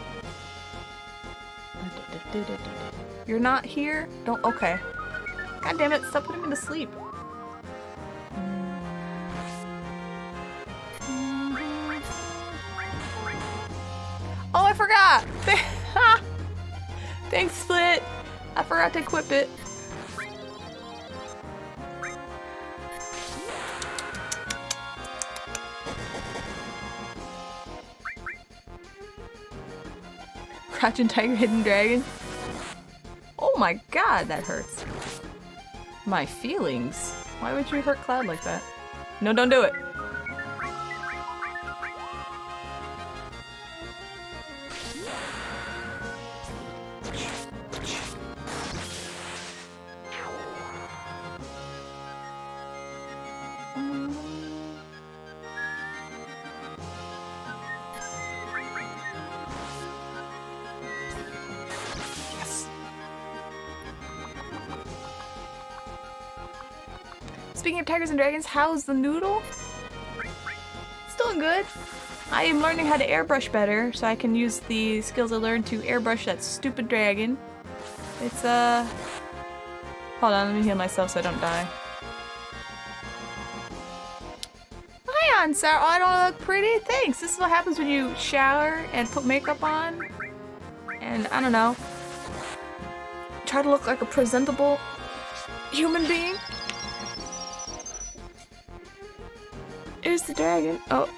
You're not here? Don't- okay. God damn it, stop putting me to sleep. Oh, I forgot! Thanks, Split! I forgot to equip it. Crouching Tiger, Hidden Dragon. Oh my god, that hurts. My feelings? Why would you hurt Cloud like that? No, don't do it! Speaking of tigers and dragons, how's the noodle? It's doing good. I am learning how to airbrush better, so I can use the skills I learned to airbrush that stupid dragon. It's, hold on, let me heal myself so I don't die. Hi, Ansar. Oh, I don't look pretty? Thanks. This is what happens when you shower and put makeup on. And, I don't know, try to look like a presentable human being. Here's the dragon. Oh,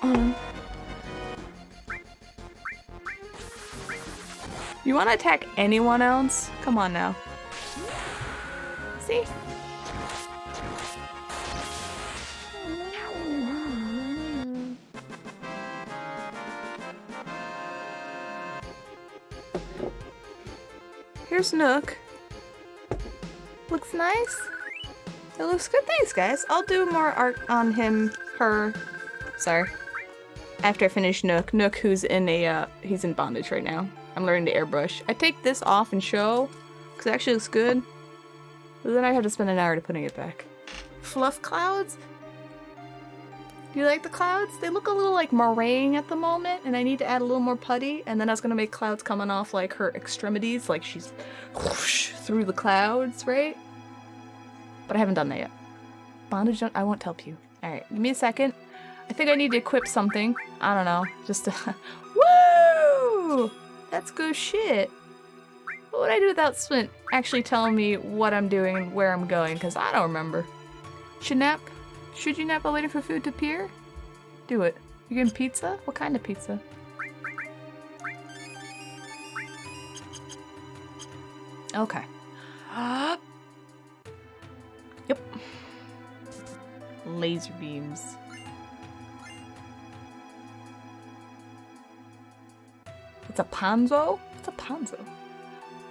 You want to attack anyone else? Come on now. See? Here's Nook. Looks nice. It looks good. Thanks, guys. I'll do more art on him, her. Sorry. After I finish Nook. Nook, who's in a, he's in bondage right now. I'm learning to airbrush. I take this off and show, because it actually looks good. But then I have to spend an hour to putting it back. Fluff clouds? Do you like the clouds? They look a little like meringue at the moment, and I need to add a little more putty, and then I was gonna make clouds coming off like her extremities, like she's whoosh through the clouds, right? But I haven't done that yet. Bondage, I won't help you. Alright, give me a second. I think I need to equip something. I don't know. Just to... Woo! That's good shit. What would I do without Splint actually telling me what I'm doing and where I'm going? Because I don't remember. Should you nap while waiting for food to appear? Do it. You getting pizza? What kind of pizza? Okay. Yep. Laser beams. It's a Panzo? It's a Panzo.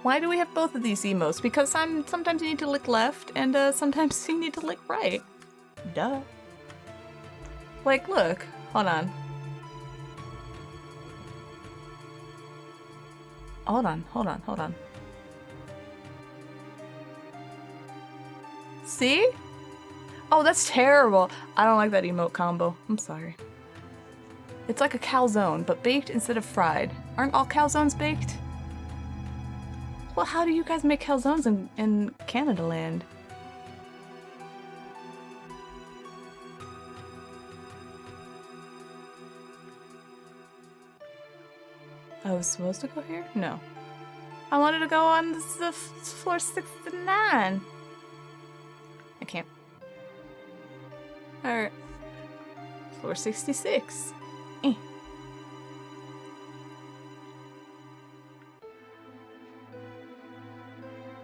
Why do we have both of these emotes? Because sometimes you need to lick left, and sometimes you need to lick right. Duh. Like, look. Hold on. Hold on. See? Oh, that's terrible. I don't like that emote combo. I'm sorry. It's like a calzone, but baked instead of fried. Aren't all calzones baked? Well, how do you guys make calzones in Canada land? I was supposed to go here? No. I wanted to go on the floor 69. I can't. Alright. Floor 66.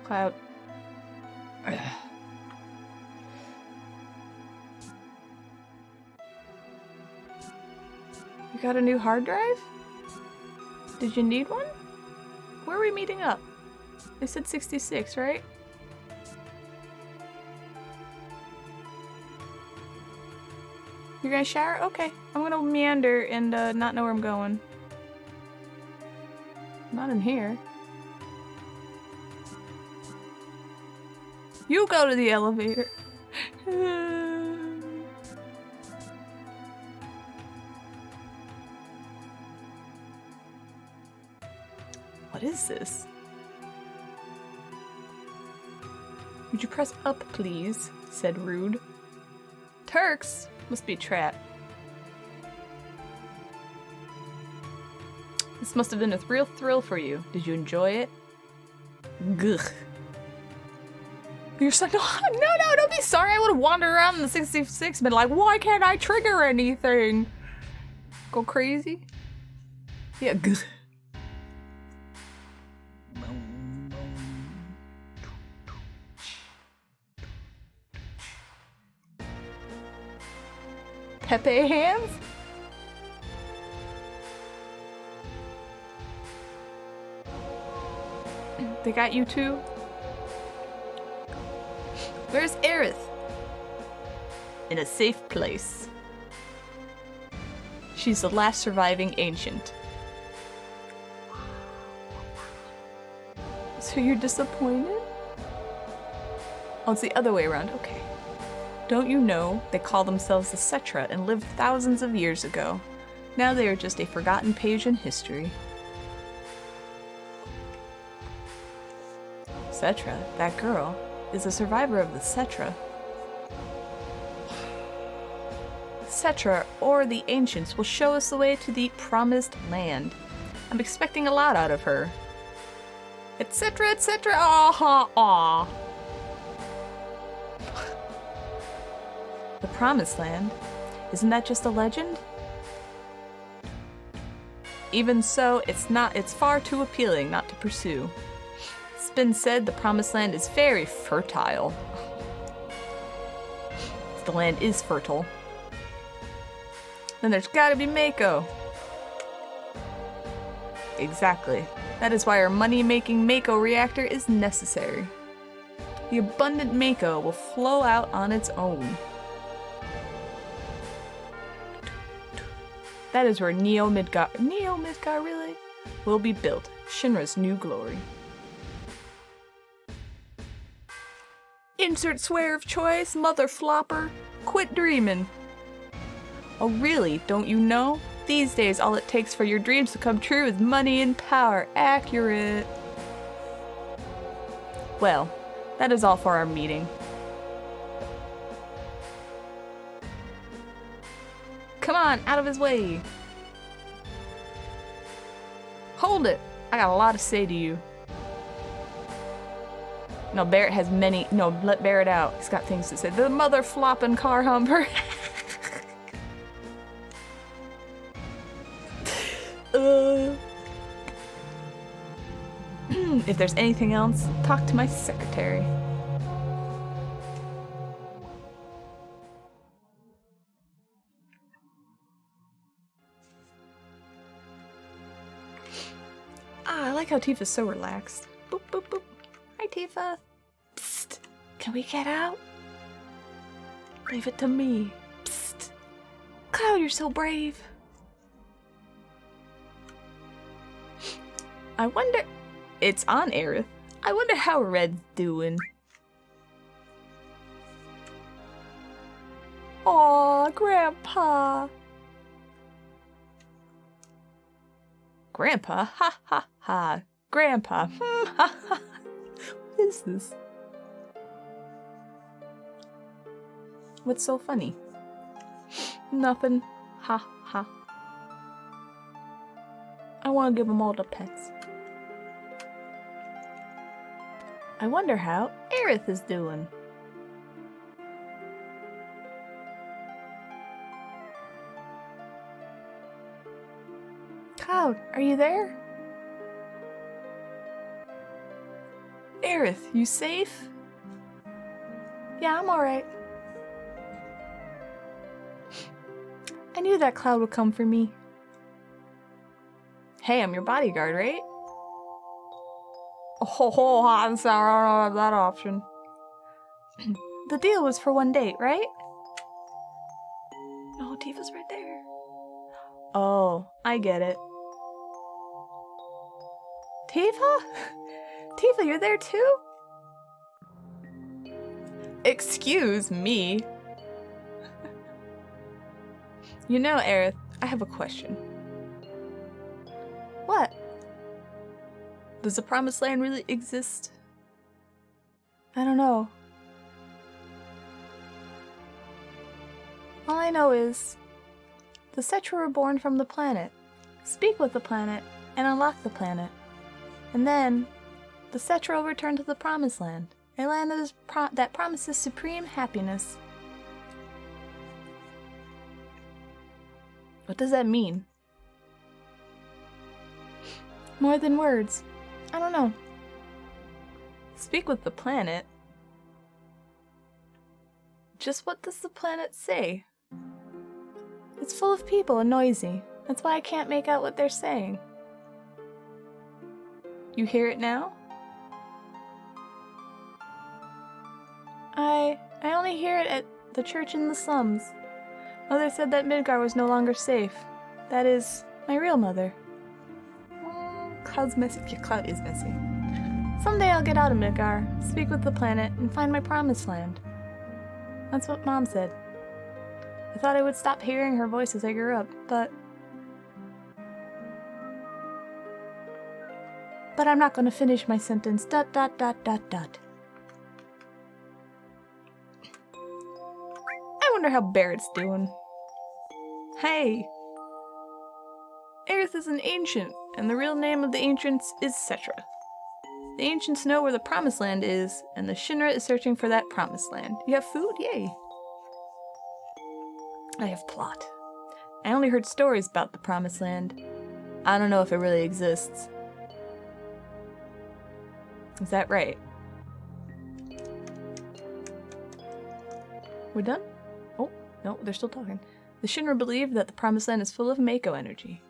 Cloud. Ugh. You got a new hard drive? Did you need one? Where are we meeting up? They said 66, right? You're gonna shower? Okay. I'm gonna meander and not know where I'm going. Not in here. You go to the elevator. What is this? Would you press up, please? Said Rude. Turks! Must be a trap. This must have been a real thrill for you. Did you enjoy it? Gugh. You're so- no, don't be sorry. I would have wandered around in the 66 and been like, why can't I trigger anything? Go crazy? Yeah, gugh. Pepe hands? They got you too? Where's Aerith? In a safe place. She's the last surviving ancient. So you're disappointed? Oh, it's the other way around. Okay. Don't you know they call themselves the Cetra and lived thousands of years ago? Now they are just a forgotten page in history. Cetra, that girl, is a survivor of the Cetra. Cetra, or the Ancients, will show us the way to the Promised Land. I'm expecting a lot out of her. Etc., etc., ah. The Promised Land? Isn't that just a legend? Even so, it's far too appealing not to pursue. It's been said the Promised Land is very fertile. If the land is fertile, then there's gotta be Mako. Exactly. That is why our money-making Mako reactor is necessary. The abundant Mako will flow out on its own. That is where Neo Midgar really? Will be built. Shinra's new glory. Insert swear of choice, mother flopper. Quit dreaming. Oh really? Don't you know? These days, all it takes for your dreams to come true is money and power. Accurate. Well, that is all for our meeting. Come on, out of his way. Hold it. I got a lot to say to you. No, Barrett has many. No, let Barrett out. He's got things to say. The mother flopping car humper. If there's anything else, talk to my secretary. Ah, I like how Tifa's so relaxed. Boop, boop, boop. Hi, Tifa. Psst. Can we get out? Leave it to me. Psst. Cloud, you're so brave. I wonder... It's on Aerith. I wonder how Red's doing. Aw, Grandpa. Grandpa? Ha ha ha. Grandpa. Ha ha. What is this? What's so funny? Nothing. Ha ha. I want to give them all the pets. I wonder how Aerith is doing. Cloud, are you there? Aerith, you safe? Yeah, I'm alright. I knew that Cloud would come for me. Hey, I'm your bodyguard, right? Oh, I'm sorry, I don't have that option. The deal was for one date, right? Oh, Tifa's right there. Oh, I get it. Tifa? Tifa, you're there too? Excuse me. You know, Aerith, I have a question. What? Does the Promised Land really exist? I don't know. All I know is the Cetra were born from the planet, speak with the planet, and unlock the planet. And then the Cetra will return to the Promised Land, a land that promises supreme happiness. What does that mean? More than words. I don't know. Speak with the planet? Just what does the planet say? It's full of people and noisy. That's why I can't make out what they're saying. You hear it now? I only hear it at the church in the slums. Mother said that Midgar was no longer safe. That is, my real mother. Cloud's messy. Yeah, Cloud is messy. Someday I'll get out of Midgar, speak with the planet, and find my Promised Land. That's what Mom said. I thought I would stop hearing her voice as I grew up, but I'm not gonna finish my sentence. ... I wonder how Barrett's doing. Hey! Aerith is an ancient, and the real name of the ancients is Cetra. The ancients know where the Promised Land is, and the Shinra is searching for that Promised Land. You have food? Yay! I have plot. I only heard stories about the Promised Land. I don't know if it really exists. Is that right? We're done? Oh, no, they're still talking. The Shinra believe that the Promised Land is full of Mako energy.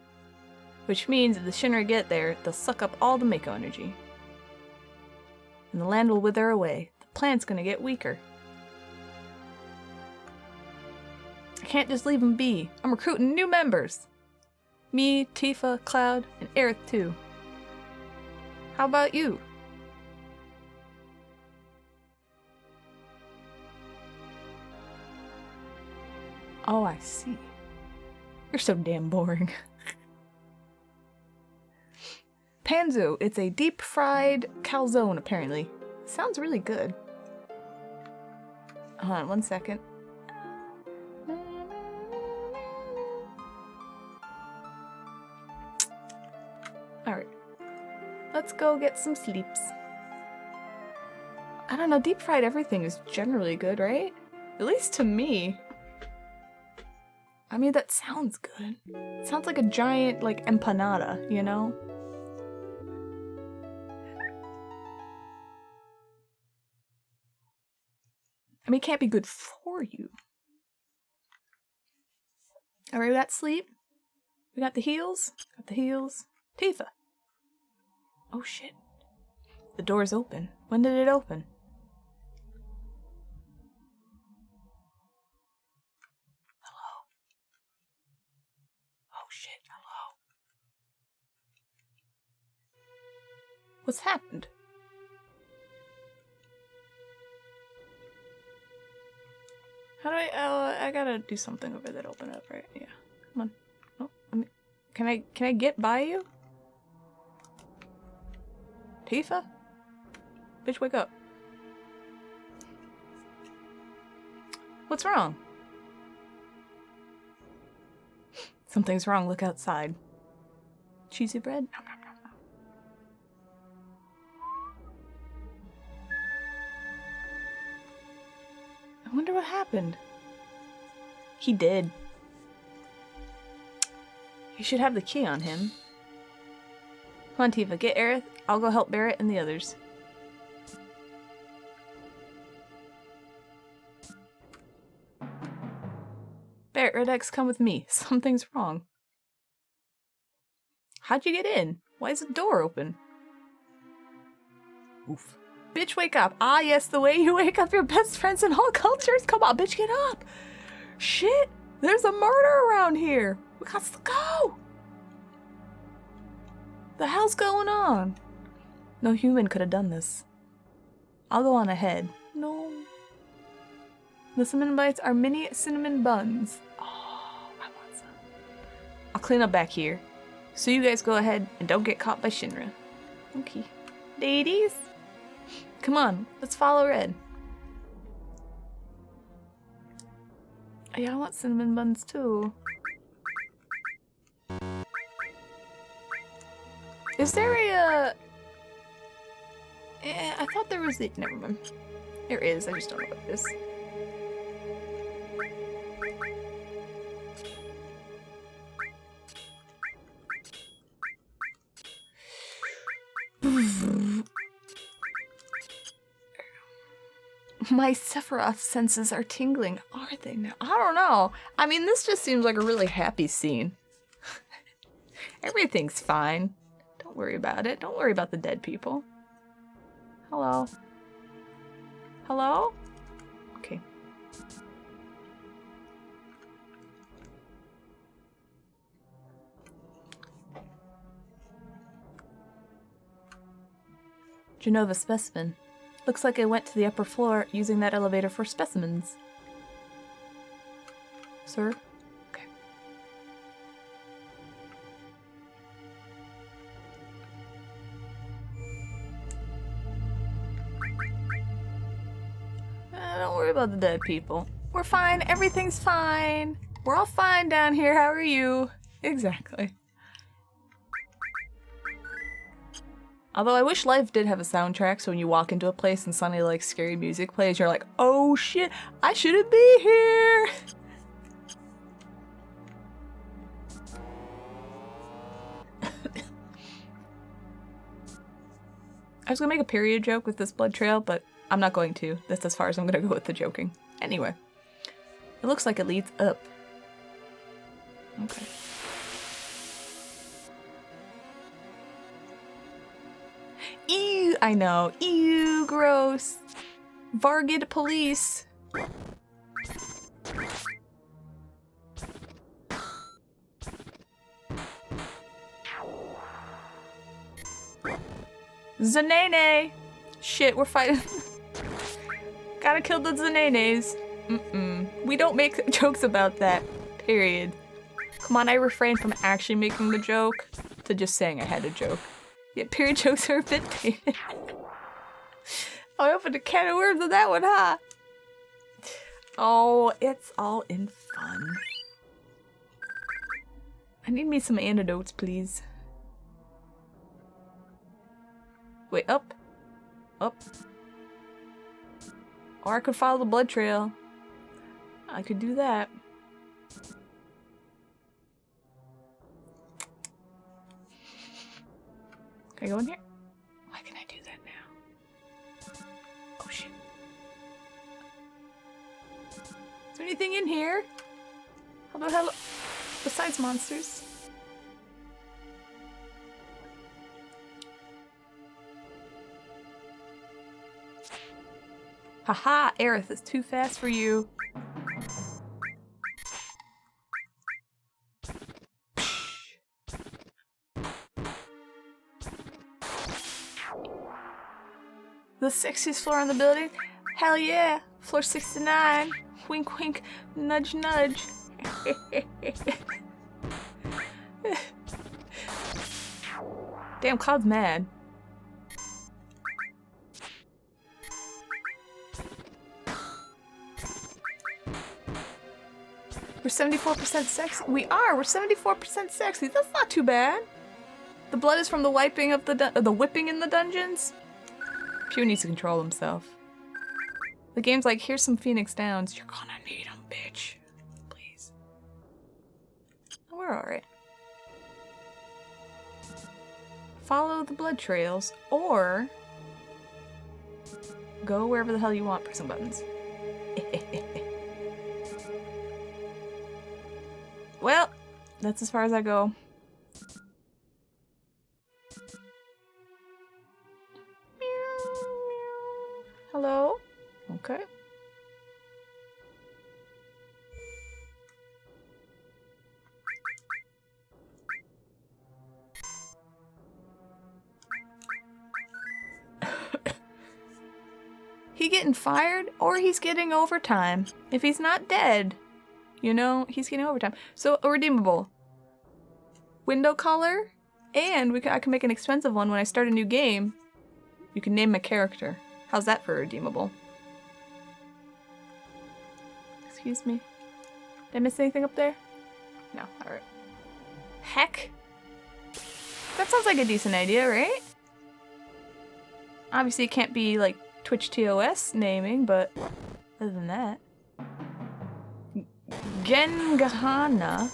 Which means if the Shinra get there, they'll suck up all the Mako energy. And the land will wither away. The plant's gonna get weaker. I can't just leave them be. I'm recruiting new members. Me, Tifa, Cloud, and Aerith too. How about you? Oh, I see. You're so damn boring. Panzu. It's a deep-fried calzone, apparently. Sounds really good. Hold on 1 second. Alright. Let's go get some sleeps. I don't know, deep-fried everything is generally good, right? At least to me. I mean, that sounds good. It sounds like a giant, like, empanada, you know? I mean, it can't be good for you. Alright, we got sleep. We got the heels. Got the heels. Tifa. Oh shit. The door's open. When did it open? Hello? Oh shit, hello. What's happened? How do I gotta do something over that open up, right? Yeah. Come on. Oh, can I get by you? Tifa? Bitch, wake up. What's wrong? Something's wrong, look outside. Cheesy bread? Nom, nom, nom, nom. I wonder what happened. He did. He should have the key on him. Come on, Tifa, get Aerith. I'll go help Barrett and the others. Barrett, Red X, come with me. Something's wrong. How'd you get in? Why is the door open? Oof. Bitch, wake up. Ah, yes, the way you wake up your best friends in all cultures. Come on, bitch, get up. Shit, there's a murder around here. We got to go. The hell's going on? No human could have done this. I'll go on ahead. No. The cinnamon bites are mini cinnamon buns. Oh, I want some. I'll clean up back here. So you guys go ahead and don't get caught by Shinra. Okay. Ladies? Come on, let's follow Red. Yeah, I want cinnamon buns too. Is there a I thought there was never mind. There is, I just don't know what it is. My Sephiroth senses are tingling. Are they now? I don't know. I mean, this just seems like a really happy scene. Everything's fine. Don't worry about it. Don't worry about the dead people. Hello? Hello? Okay. Genova specimen. Looks like I went to the upper floor using that elevator for specimens. Sir? Okay. Don't worry about the dead people. We're fine. Everything's fine. We're all fine down here. How are you? Exactly. Although I wish life did have a soundtrack, so when you walk into a place and suddenly like scary music plays, you're like, oh shit, I shouldn't be here! I was gonna make a period joke with this blood trail, but I'm not going to. That's as far as I'm gonna go with the joking. Anyway. It looks like it leads up. Okay. Ew, I know. Ew, gross. Vargid police. Zanene! Shit, we're fighting. Gotta kill the Zanenes. We don't make jokes about that. Period. Come on, I refrained from actually making the joke to just saying I had a joke. Yeah, period jokes are a bit dated. I opened a can of worms on that one, huh? Oh, it's all in fun. I need me some antidotes, please. Wait, up. Up. Or I could follow the blood trail. I could do that. Can I go in here? Why can I do that now? Oh shit. Is there anything in here? How the hell? Besides monsters? Haha, Aerith is too fast for you. The 60th floor in the building? Hell yeah! Floor 69. Wink wink, nudge nudge. Damn, Cloud's mad. We're 74% sexy. We are! We're 74% sexy. That's not too bad. The blood is from the wiping of the whipping in the dungeons. Pew needs to control himself. The game's like, here's some Phoenix Downs. You're gonna need them, bitch. Please. We're alright. Follow the blood trails, or go wherever the hell you want, pressing buttons. Well, that's as far as I go. Hello? Okay. He getting fired or he's getting overtime. If he's not dead, you know, he's getting overtime. So, a redeemable. Window color, and I can make an expensive one when I start a new game. You can name my character. How's that for redeemable? Excuse me. Did I miss anything up there? No, alright. Heck. That sounds like a decent idea, right? Obviously it can't be like Twitch TOS naming, but other than that. Gengahana.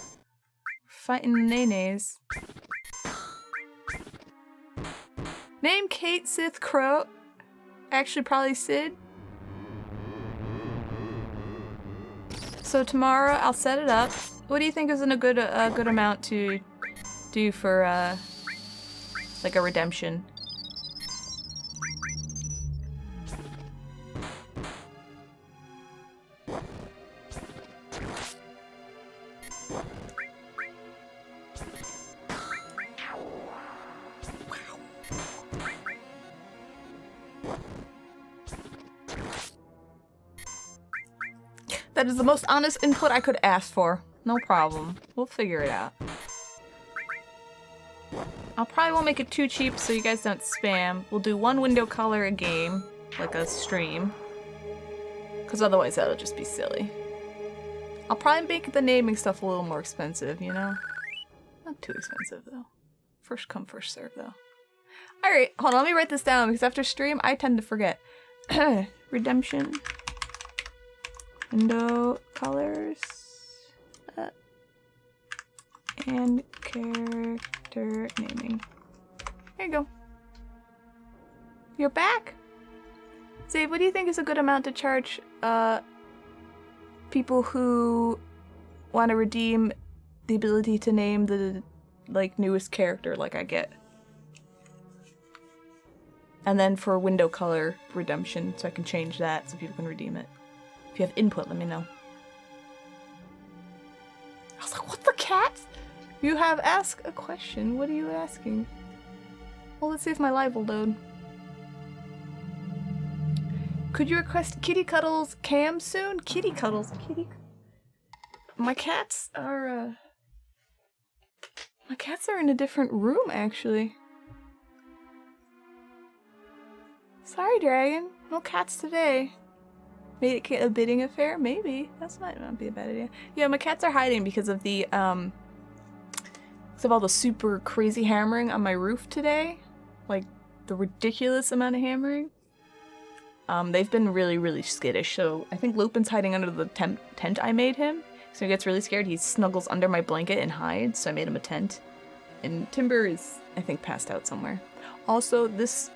Fighting Nenes. Name Kate Sith Crow. Actually, probably Sid. So tomorrow I'll set it up. What do you think is a good amount to do for like a redemption? That is the most honest input I could ask for. No problem. We'll figure it out. I'll probably won't make it too cheap so you guys don't spam. We'll do one window color a game, like a stream. Because otherwise that'll just be silly. I'll probably make the naming stuff a little more expensive, you know? Not too expensive though. First come, first serve though. Alright, hold on, let me write this down because after stream I tend to forget. Redemption. Window colors and character naming. There you go. You're back. Zave, what do you think is a good amount to charge people who want to redeem the ability to name the like newest character like I get? And then for window color redemption so I can change that so people can redeem it. If you have input, let me know. I was like, what the cat? You have asked a question. What are you asking? Well, let's see if my live will load. Could you request Kitty Cuddles cam soon? Kitty Cuddles? Kitty... My cats are, My cats are in a different room, actually. Sorry, Dragon. No cats today. Made it a bidding affair? Maybe. That might not be a bad idea. Yeah, my cats are hiding because of the, because of all the super crazy hammering on my roof today. Like, the ridiculous amount of hammering. They've been really, really skittish, so I think Lupin's hiding under the tent I made him. So he gets really scared, he snuggles under my blanket and hides, so I made him a tent. And Timber is, I think, passed out somewhere. Also, this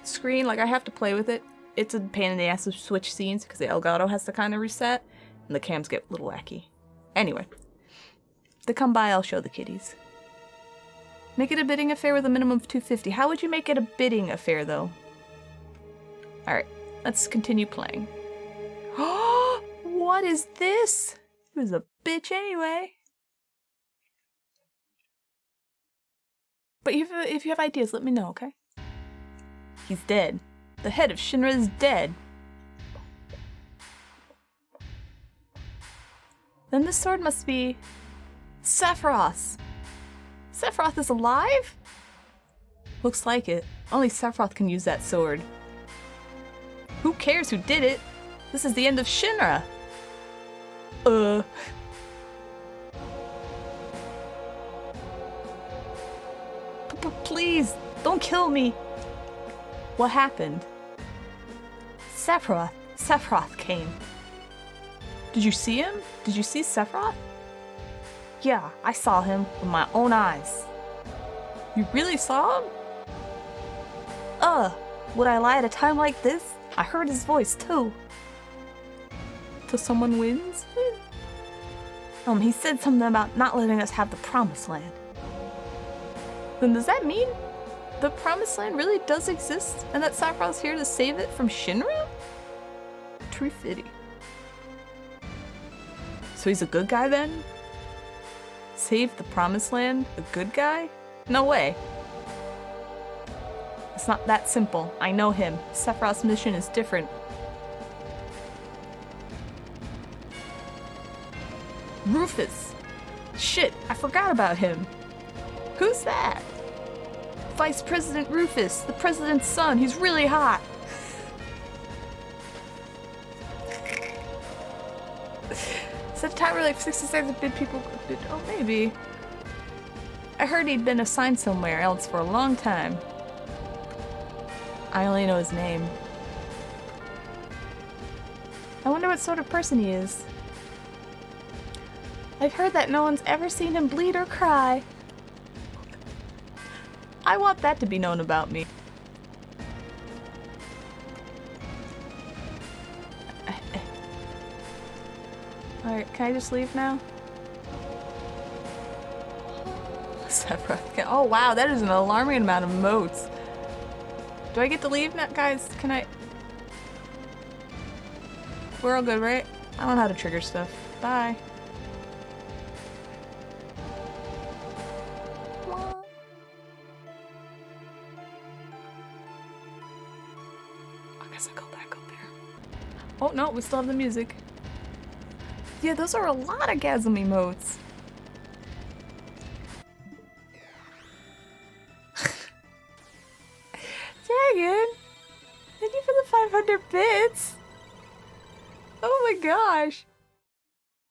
screen, like, I have to play with it. It's a pain in the ass to switch scenes because the Elgato has to kind of reset, and the cams get a little wacky. Anyway, if they come by, I'll show the kitties. Make it a bidding affair with a minimum of 250. How would you make it a bidding affair, though? Alright, let's continue playing. Oh, what is this? He was a bitch anyway. But if you have ideas, let me know, okay? He's dead. The head of Shinra is dead. Then this sword must be Sephiroth's. Sephiroth is alive? Looks like it. Only Sephiroth can use that sword. Who cares who did it? This is the end of Shinra. Please, don't kill me. What happened? Sephiroth came. Did you see him? Did you see Sephiroth? Yeah, I saw him with my own eyes. You really saw him? Would I lie at a time like this? I heard his voice too. Till someone wins? He said something about not letting us have the Promised Land. Then does that mean the Promised Land really does exist and that Sephiroth's here to save it from Shinra? True fitty. So he's a good guy then? Save the Promised Land? A good guy? No way. It's not that simple. I know him. Sephiroth's mission is different. Rufus! Shit, I forgot about him. Who's that? Vice President Rufus, the president's son. He's really hot. Set a timer like 60 seconds to bid people. Oh, maybe. I heard he'd been assigned somewhere else for a long time. I only know his name. I wonder what sort of person he is. I've heard that no one's ever seen him bleed or cry. I want that to be known about me. Alright, can I just leave now? Sephiroth. Oh wow, that is an alarming amount of motes. Do I get to leave now? Guys, can I? We're all good, right? I don't know how to trigger stuff. Bye. I guess I go back up there. Oh no, we still have the music. Yeah, those are a lot of Gasm emotes. Dragon! Thank you for the 500 bits! Oh my gosh!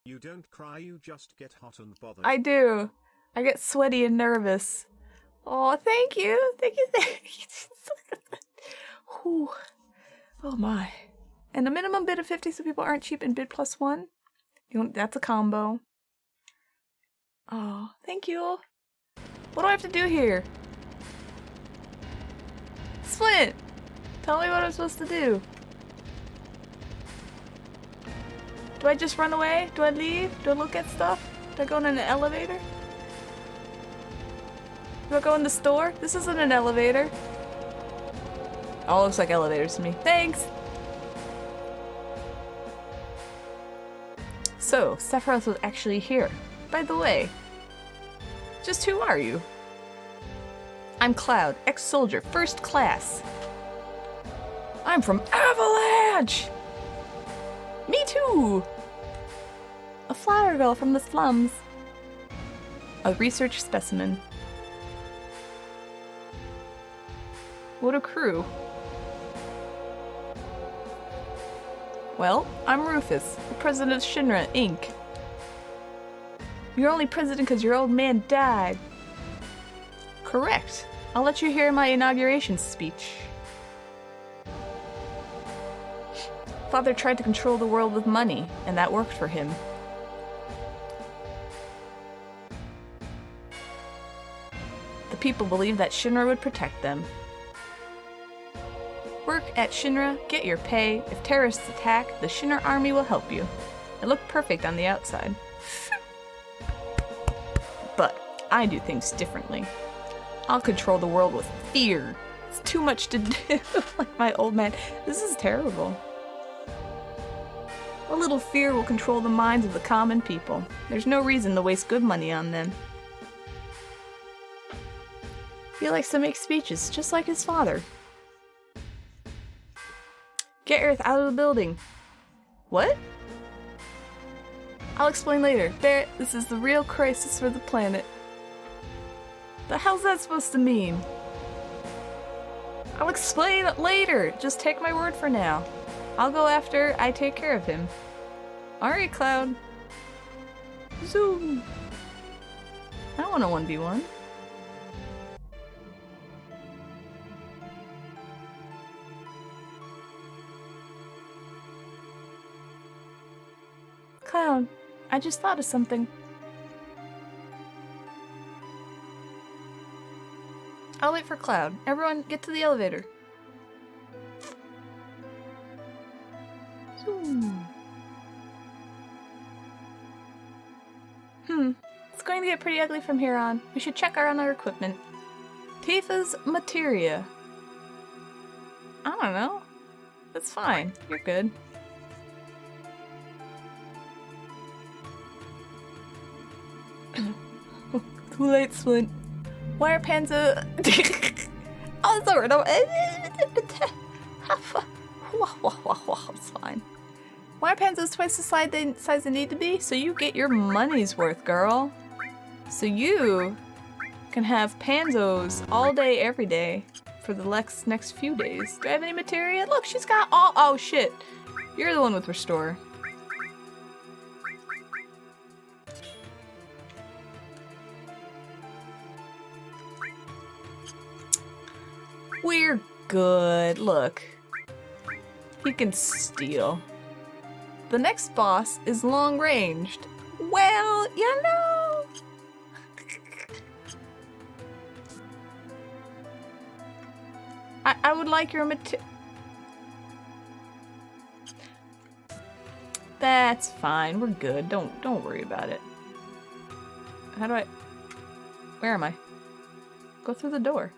You don't cry, you just get hot and bothered. I do. I get sweaty and nervous. Oh, thank you! Thank you, thank you! Whew. Oh my. And a minimum bid of 50 so people aren't cheap and bid plus 1. That's a combo. Oh, thank you. What do I have to do here? Splint! Tell me what I'm supposed to do. Do I just run away? Do I leave? Do I look at stuff? Do I go in an elevator? Do I go in the store? This isn't an elevator. All looks like elevators to me. Thanks! So, Sephiroth was actually here. By the way, just who are you? I'm Cloud, ex-soldier, first class. I'm from Avalanche! Me too! A flower girl from the slums. A research specimen. What a crew. Well, I'm Rufus, the president of Shinra, Inc. You're only president because your old man died. Correct. I'll let you hear my inauguration speech. Father tried to control the world with money, and that worked for him. The people believed that Shinra would protect them. Work at Shinra, get your pay. If terrorists attack, the Shinra army will help you. It looked perfect on the outside. But I do things differently. I'll control the world with fear. It's too much to do. Like my old man. This is terrible. A little fear will control the minds of the common people. There's no reason to waste good money on them. He likes to make speeches, just like his father. Get Earth out of the building. What? I'll explain later. Barrett, this is the real crisis for the planet. The hell's that supposed to mean? I'll explain it later. Just take my word for now. I'll go after I take care of him. Alright, Cloud. Zoom. I don't want a 1v1. Cloud, I just thought of something. I'll wait for Cloud. Everyone, get to the elevator. It's going to get pretty ugly from here on. We should check on our equipment. Tifa's materia. I don't know. That's fine. You're good. Too late, Splint. Wire Panzer. Oh, it's over. No. It's fine. Wire Panzer's twice the size they need to be, so you get your money's worth, girl. So you can have Panzos all day, every day for the next few days. Do I have any materia? Look, she's got all. Oh shit! You're the one with restore. We're good. Look. He can steal. The next boss is long-ranged. Well, you know. I would like your That's fine. We're good. Don't worry about it. How do I... Where am I? Go through the door.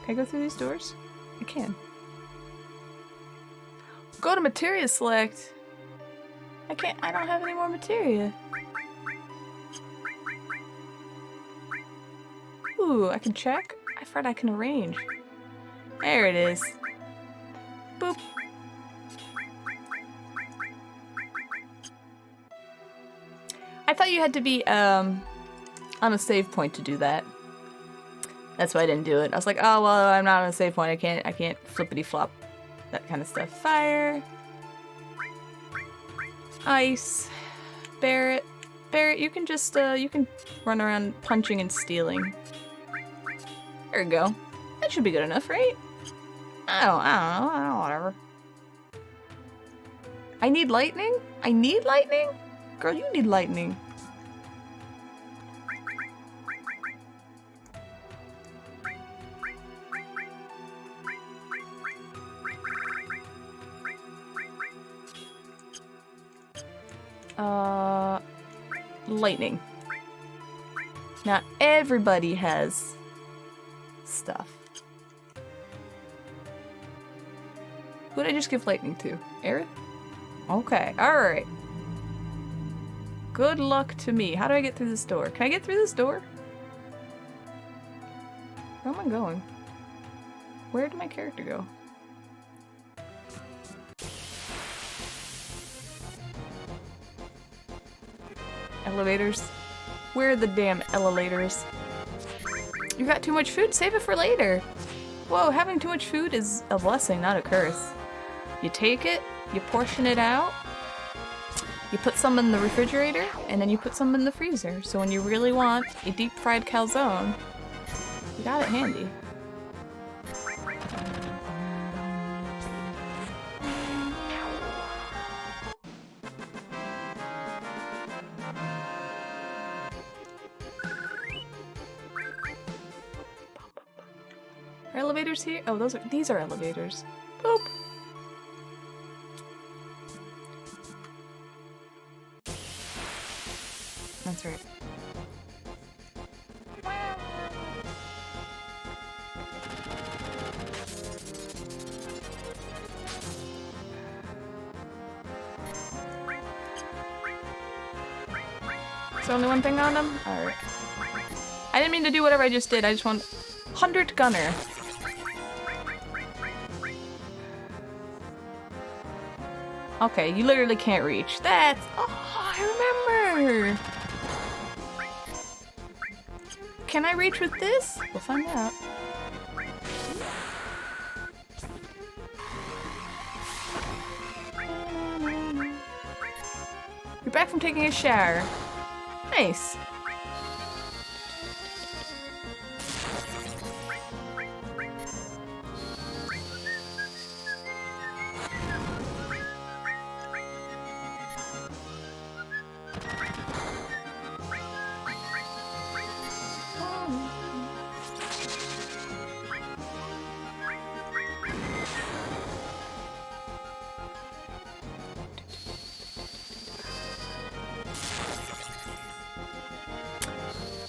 Can I go through these doors? I can. Go to materia select. I can't. I don't have any more materia. Ooh, I can check. I thought I can arrange. There it is. Boop. I thought you had to be on a save point to do that. That's why I didn't do it. I was like, oh well, I'm not on a save point. I can't flippity flop. That kind of stuff. Fire. Ice. Barrett. Barrett, you can just you can run around punching and stealing. There we go. That should be good enough, right? I don't know, whatever. I need lightning? I need lightning? Girl, you need lightning. Lightning. Not everybody has stuff. Who did I just give lightning to? Aerith? Okay, alright. Good luck to me. How do I get through this door? Can I get through this door? Where am I going? Where did my character go? Elevators. Where are the damn elevators? You got too much food? Save it for later. Whoa, having too much food is a blessing, not a curse. You take it, you portion it out, you put some in the refrigerator, and then you put some in the freezer. So when you really want a deep fried calzone, you got it handy. Are elevators here? Oh, these are elevators. Boop. That's right. Is there only one thing on them? Alright. I didn't mean to do whatever I just did. I just want 100 gunner. Okay, you literally can't reach. That's... Oh, I remember! Can I reach with this? We'll find out. You're back from taking a shower. Nice.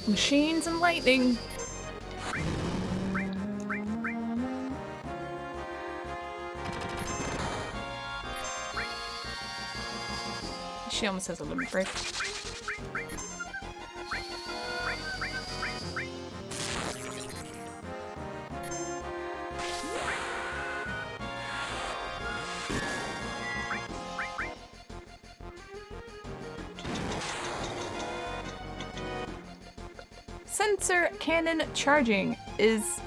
Machines and lightning. She almost has a limit break. Sensor cannon charging is...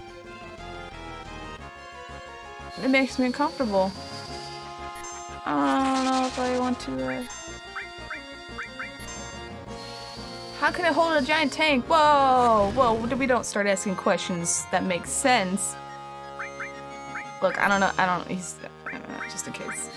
It makes me uncomfortable. I don't know if I want to... How can it hold a giant tank? Whoa! Whoa, we don't start asking questions that make sense. Look, I don't know, he's... just in case.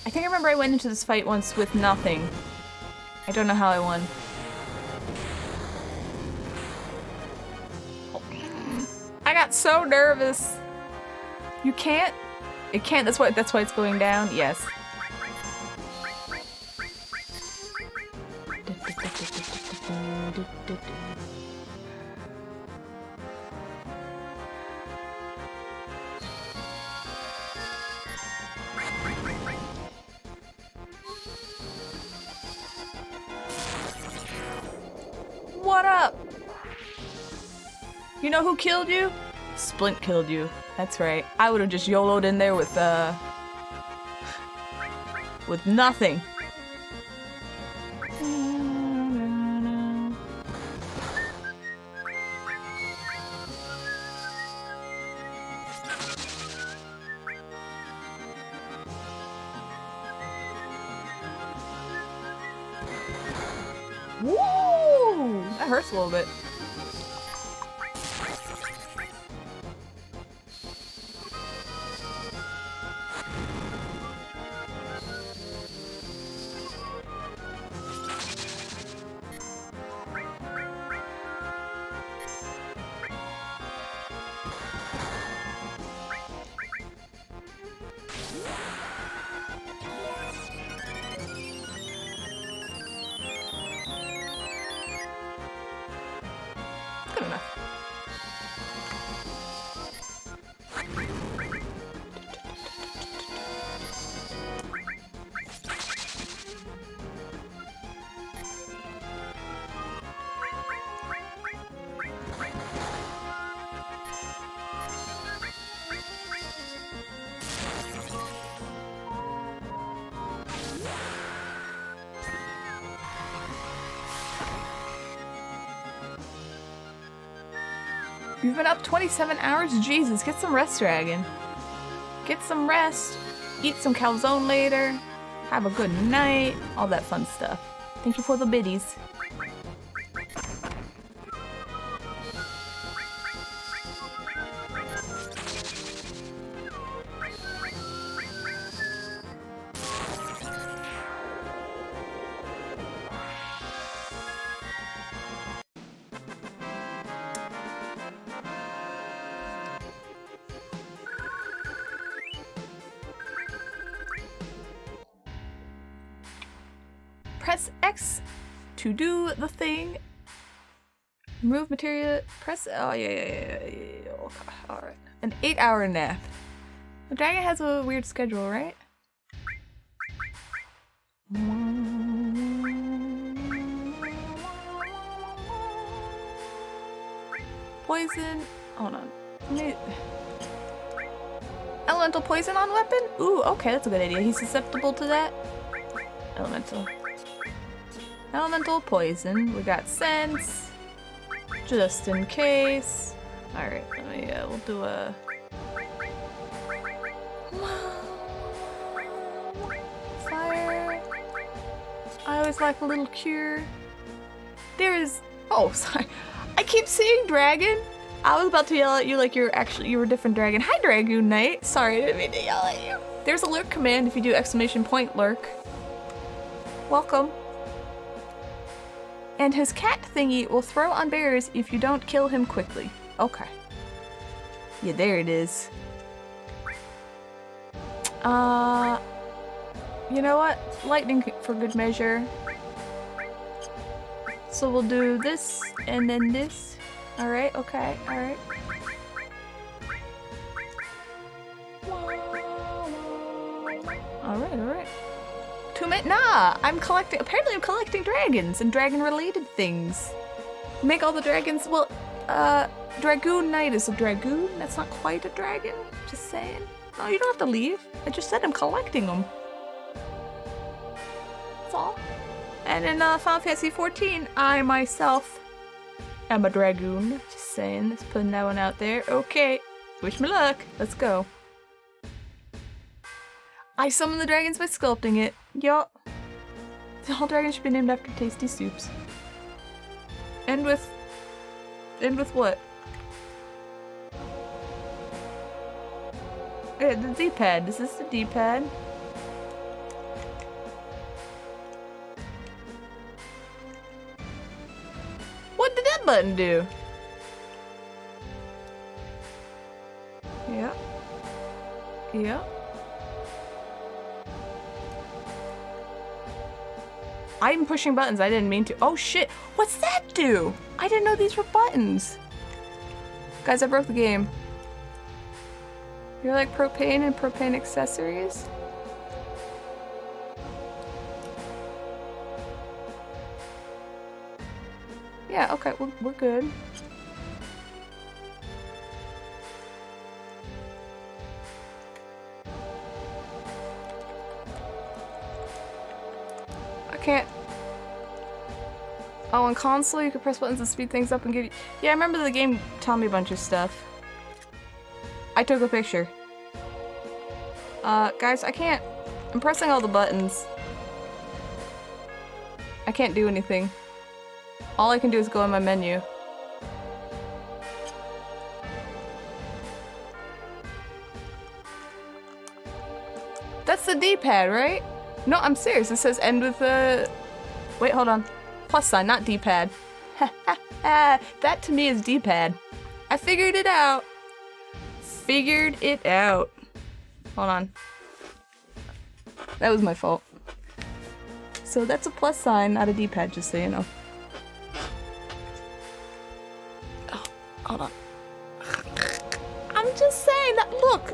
I think I remember I went into this fight once with nothing. I don't know how I won. I got so nervous. You can't? It can't, that's why it's going down? Yes. What up? You know who killed you? Splint killed you. That's right. I would have just YOLO'd in there with nothing. Woo! That hurts a little bit. You've been up 27 hours? Jesus, get some rest, Dragon. Get some rest. Eat some calzone later. Have a good night. All that fun stuff. Thank you for the biddies. Press X to do the thing. Remove material. Press. Oh, yeah. Okay, alright. An 8-hour nap. The dragon has a weird schedule, right? Poison. Hold on. Elemental poison on weapon? Ooh, okay, that's a good idea. He's susceptible to that. Elemental poison. We got sense. Just in case. Alright, we'll do a... Fire. I always like a little cure. There is... Oh, sorry. I keep seeing dragon. I was about to yell at you like you were a different dragon. Hi, Dragoon Knight. Sorry, I didn't mean to yell at you. There's a lurk command if you do exclamation point lurk. Welcome. And his cat thingy will throw on bears if you don't kill him quickly. Okay. Yeah, there it is. You know what? Lightning for good measure. So we'll do this and then this. Alright, okay, alright. Alright. Nah, apparently I'm collecting dragons and dragon-related things. Make all the dragons, well, Dragoon Knight is a dragoon? That's not quite a dragon, just saying. No, you don't have to leave. I just said I'm collecting them. That's all. And in Final Fantasy XIV, I myself am a dragoon. Just saying, just putting that one out there. Okay, wish me luck. Let's go. I summon the dragons by sculpting it. Yup. All dragons should be named after tasty soups. End with what? Yeah, the D-pad. Is this the D-pad? What did that button do? Yeah. I'm pushing buttons. I didn't mean to. Oh shit! What's that do? I didn't know these were buttons. Guys, I broke the game. You're like propane and propane accessories? Yeah, okay, we're good. Can't. Oh, on console you can press buttons to speed things up and give you... Yeah, I remember the game telling me a bunch of stuff. I took a picture. Guys, I can't... I'm pressing all the buttons. I can't do anything. All I can do is go in my menu. That's the D-pad, right? No, I'm serious. It says end with a... Wait, hold on. Plus sign, not D-pad. That to me is D-pad. I figured it out. Hold on. That was my fault. So that's a plus sign, not a D-pad, just so you know. Oh, hold on. I'm just saying that, look.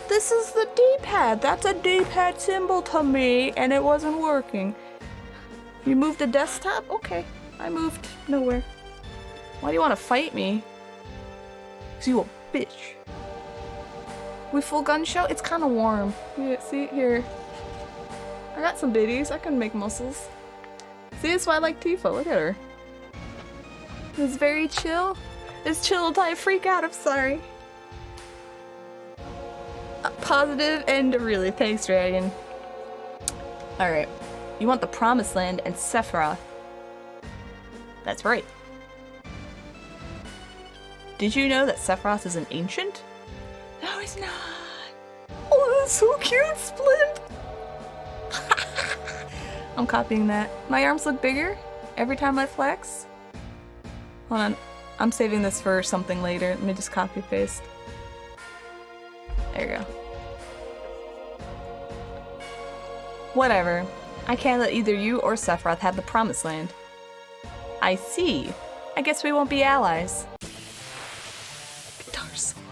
This is the D-pad. That's a D-pad symbol to me, and it wasn't working. You moved the desktop? Okay. I moved nowhere. Why do you want to fight me? 'Cause you a bitch. We full gun show? It's kind of warm. Yeah, see? Here. I got some biddies. I can make muscles. See, that's why I like Tifa. Look at her. It's very chill. It's chill until I freak out, I'm sorry. Positive and really, thanks, Dragon. Alright. You want the Promised Land and Sephiroth. That's right. Did you know that Sephiroth is an ancient? No, he's not. Oh, that's so cute, Splint! I'm copying that. My arms look bigger every time I flex. Hold on. I'm saving this for something later. Let me just copy paste. There you go. Whatever. I can't let either you or Sephiroth have the Promised Land. I see. I guess we won't be allies. Guitar solo.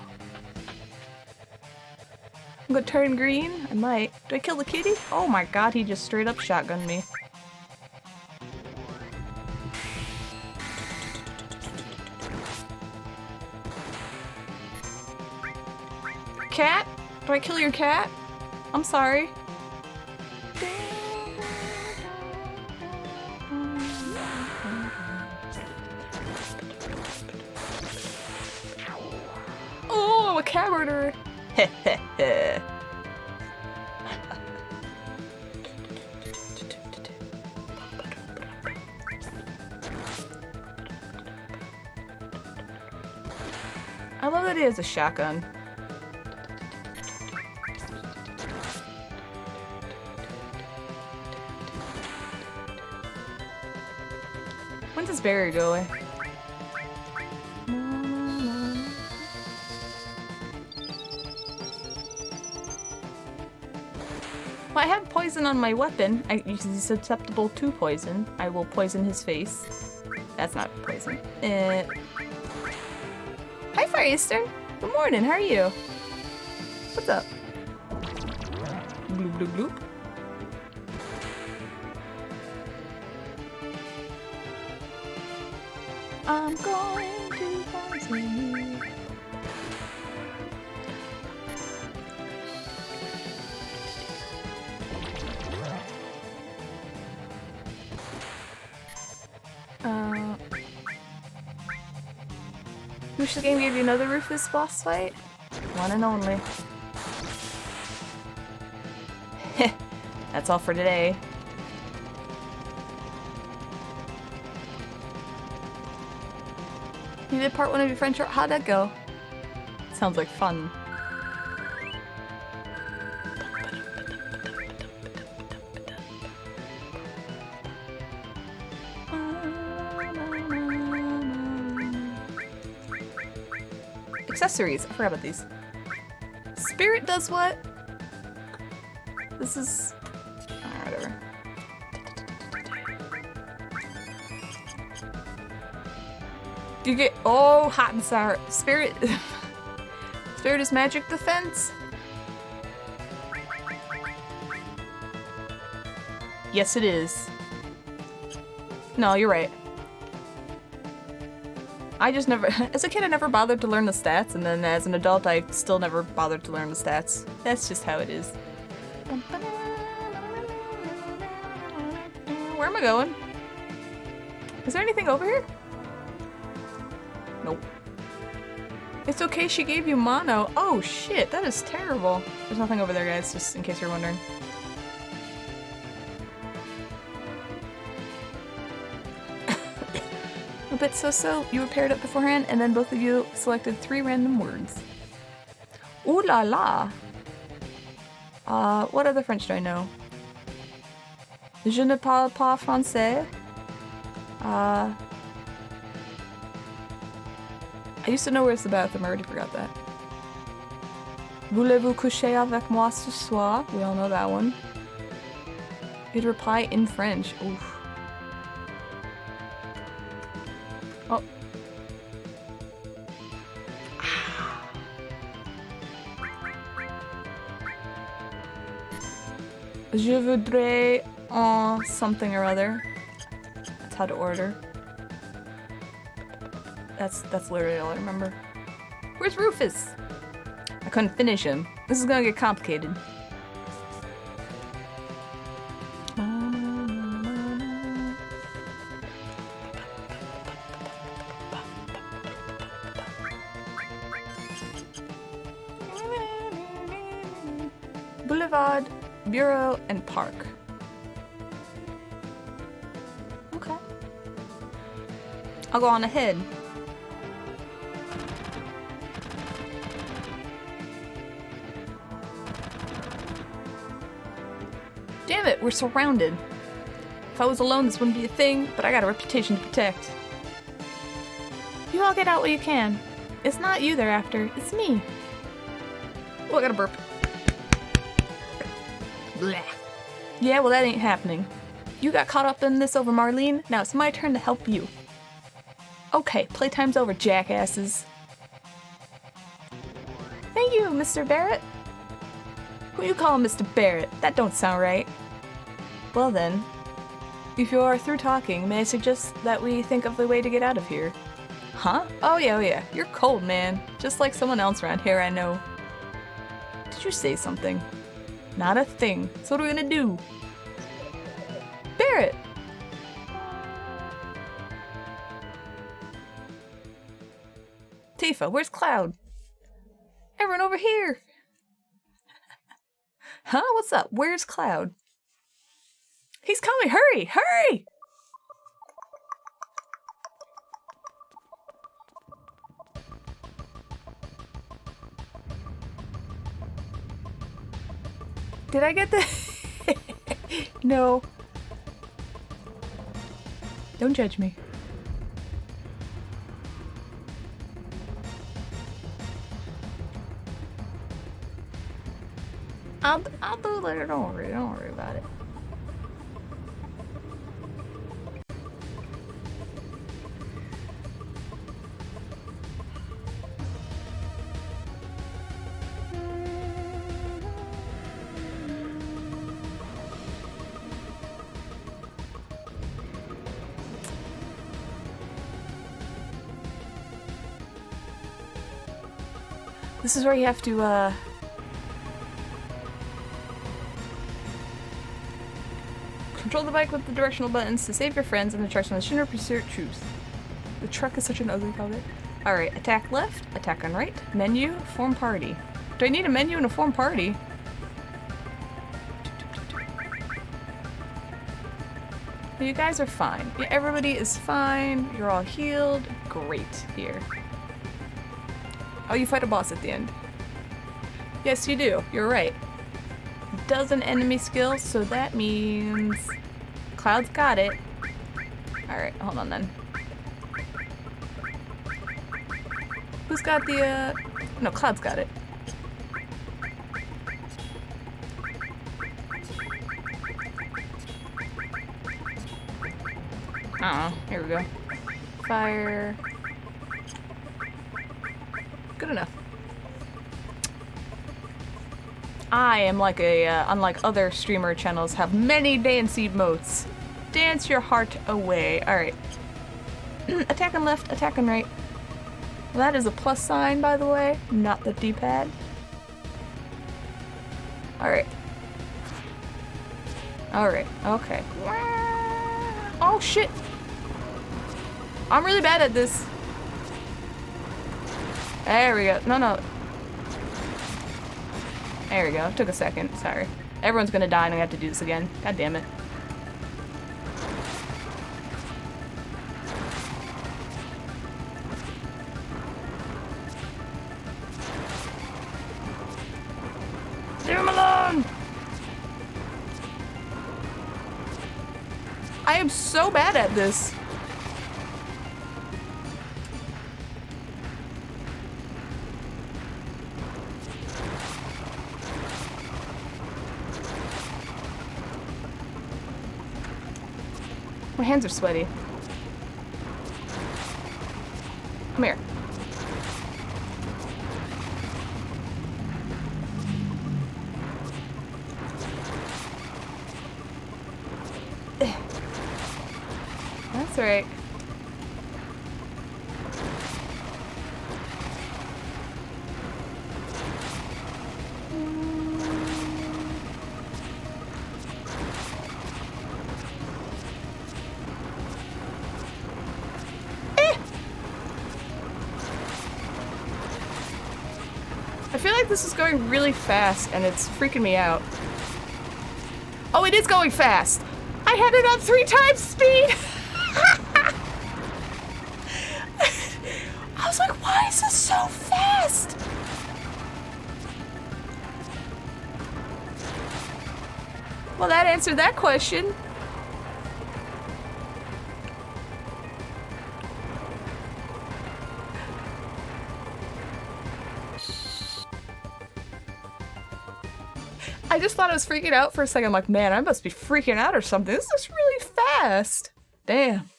I'm gonna turn green? I might. Do I kill the kitty? Oh my god, he just straight up shotgunned me. Cat? Do I kill your cat? I'm sorry. Oh, a cat murderer. Heh. I love that he has a shotgun. When does Barry go away? Well, I have poison on my weapon. He's susceptible to poison. I will poison his face. That's not poison. Hi, Fire Eastern. Good morning. How are you? What's up? Bloop, bloop, bloop. I'm going to poison you. Wish the game gave you another Rufus boss fight? One and only. Heh. That's all for today. You did part 1 of your friend short. How'd that go? Sounds like fun. Accessories. I forgot about these. Spirit does what? This is... whatever. You get... oh, hot and sour. Spirit... Spirit is magic defense? Yes, it is. No, you're right. I just never... as a kid, I never bothered to learn the stats, and then as an adult, I still never bothered to learn the stats. That's just how it is. Where am I going? Is there anything over here? Nope. It's okay, she gave you mono. Oh shit, that is terrible. There's nothing over there, guys, just in case you're wondering. A bit so-so, you were paired up beforehand, and then both of you selected 3 random words. Ooh la la! What other French do I know? Je ne parle pas français. I used to know where it's the bathroom, I already forgot that. Voulez-vous coucher avec moi ce soir? We all know that one. You'd reply in French. Oof. Oh. Je voudrais en something or other. That's how to order. That's literally all I remember. Where's Rufus? I couldn't finish him. This is gonna get complicated. Boulevard, Bureau, and Park. Okay. I'll go on ahead. Damn it, we're surrounded. If I was alone, this wouldn't be a thing, but I got a reputation to protect. You all get out what you can. It's not you they're after, it's me. Oh, I got a burp. Blah. Yeah, well that ain't happening. You got caught up in this over Marlene, now it's my turn to help you. Okay, playtime's over, jackasses. Thank you, Mr. Barrett. Who you call Mr. Barrett? That don't sound right. Well then, if you are through talking, may I suggest that we think of the way to get out of here? Huh? Oh yeah. You're cold, man. Just like someone else around here I know. Did you say something? Not a thing. So what are we gonna do? Barrett! Tifa, where's Cloud? Everyone over here! Huh? What's up? Where's Cloud? He's coming! Hurry! Hurry! Did I get the... No. Don't judge me. I'll do later, don't worry about it. This is where you have to, control the bike with the directional buttons to save your friends and the trucks on the Shinra Pursuit Truce. The truck is such an ugly color. Alright, attack left, attack on right, menu, form party. Do I need a menu and a form party? You guys are fine. Yeah, everybody is fine. You're all healed. Great here. Oh, you fight a boss at the end. Yes, you do. You're right. Dozen enemy skills, so that means Cloud's got it. Alright, hold on then. Who's got the, no, Cloud's got it. Oh, here we go. Fire. Good enough. I am like a, unlike other streamer channels, have many dance emotes. Dance your heart away. Alright. Attack on left, attack on right. Well, that is a plus sign, by the way, not the D-pad. Alright. Alright, okay. Oh shit! I'm really bad at this. There we go. No. There we go. Took a second. Sorry. Everyone's gonna die and I have to do this again. God damn it. Leave him alone! I am so bad at this. My hands are sweaty. Come here. That's right. feel like this is going really fast and it's freaking me out. Oh, it is going fast! I had it on 3 times speed! I was like, why is this so fast? Well, that answered that question. I just thought I was freaking out for a second. I'm like, man, I must be freaking out or something. This is really fast. Damn.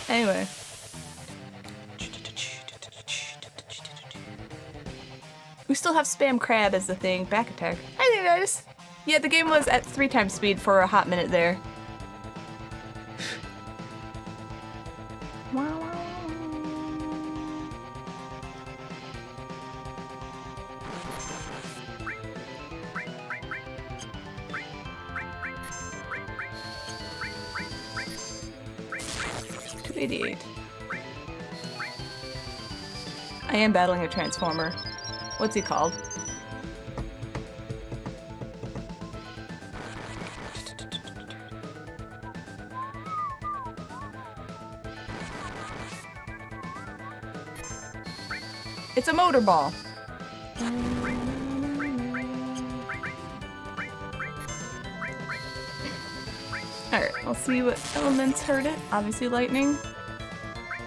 Anyway. We still have spam crab as the thing. Back attack. Hi there, guys. Yeah, the game was at 3 times speed for a hot minute there. Wow. 288. I am battling a transformer. What's he called? It's a motor ball. Alright, we'll see what elements hurt it. Obviously lightning.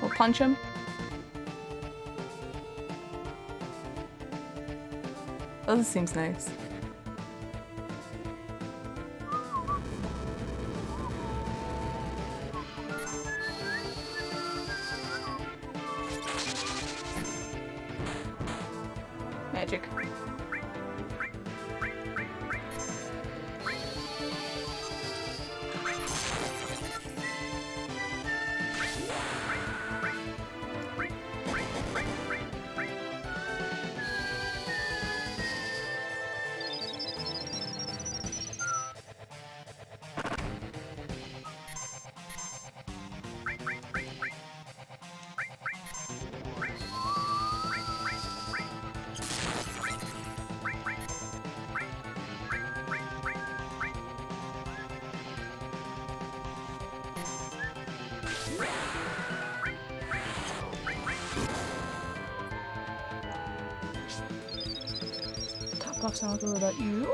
We'll punch him. Oh, this seems nice. Magic. Sounds all about you.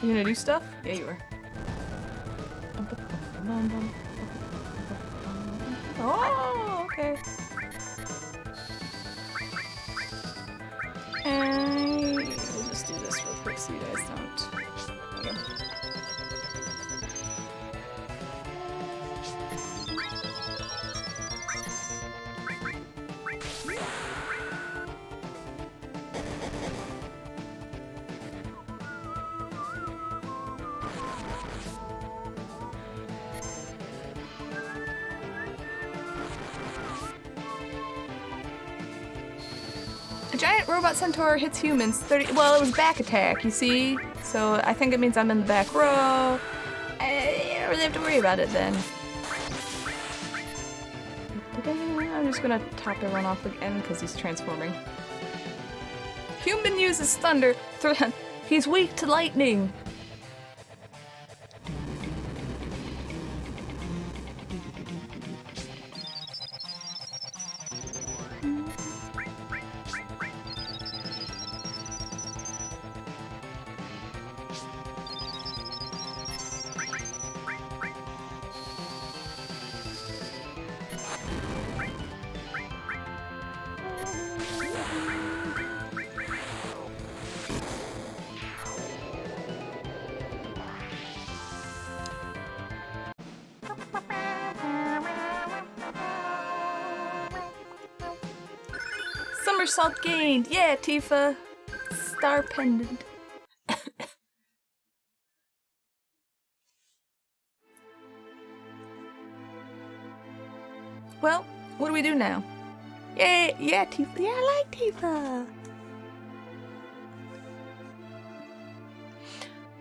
You gonna do stuff? Yeah, you are. Oh, okay. And we'll just do this real quick so you guys don't. Okay. Giant robot centaur hits humans 30. Well, it was back attack, you see? So I think it means I'm in the back row. I don't really have to worry about it then. I'm just gonna top everyone off again because he's transforming. Human uses thunder. He's weak to lightning. Somersault gained! Yeah, Tifa! Star pendant. Well, what do we do now? Yeah, Tifa. Yeah, I like Tifa!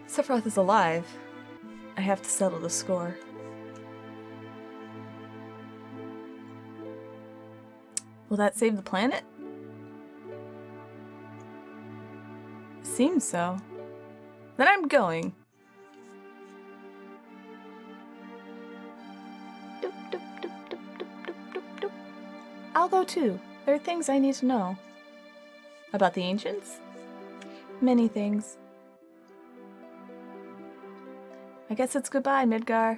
Sephiroth is alive. I have to settle the score. Will that save the planet? Seems so. Then I'm going. Doop, doop, doop, doop, doop, doop, doop, doop. I'll go too. There are things I need to know. About the ancients? Many things. I guess it's goodbye, Midgar.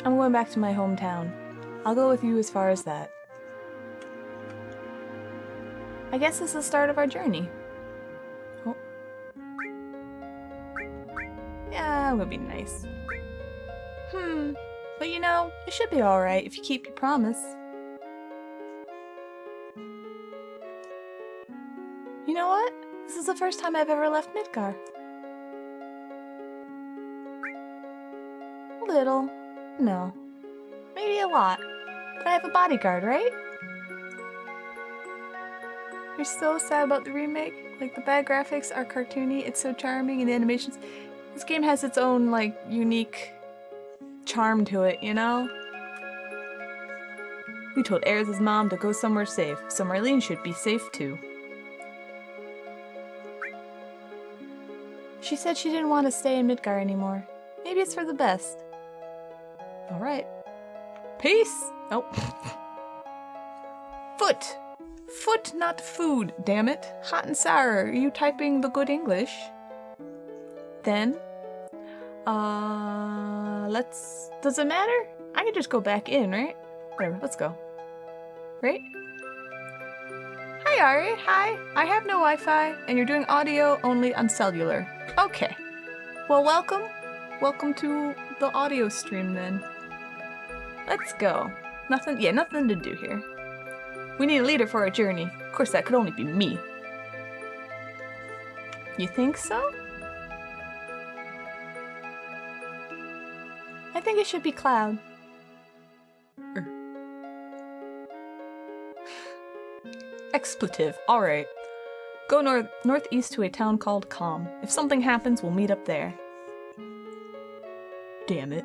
I'm going back to my hometown. I'll go with you as far as that. I guess this is the start of our journey. Oh. Yeah, it would be nice. But you know, it should be alright if you keep your promise. You know what? This is the first time I've ever left Midgar. A little. No. Maybe a lot. But I have a bodyguard, right? You're so sad about the remake. Like, the bad graphics are cartoony, it's so charming, and the animations... This game has its own, like, unique charm to it, you know? We told Aerith's mom to go somewhere safe, so Marlene should be safe too. She said she didn't want to stay in Midgar anymore. Maybe it's for the best. Alright. Peace! Oh. Foot! Foot, not food, damn it. Hot and sour, are you typing the good English? Then, does it matter? I can just go back in, right? Whatever, let's go. Right? Hi, Ari, hi. I have no Wi-Fi, and you're doing audio only on cellular. Okay. Well, welcome. Welcome to the audio stream, then. Let's go. Nothing to do here. We need a leader for our journey. Of course, that could only be me. You think so? I think it should be Cloud. Expletive. Alright. Go northeast to a town called Calm. If something happens, we'll meet up there. Damn it.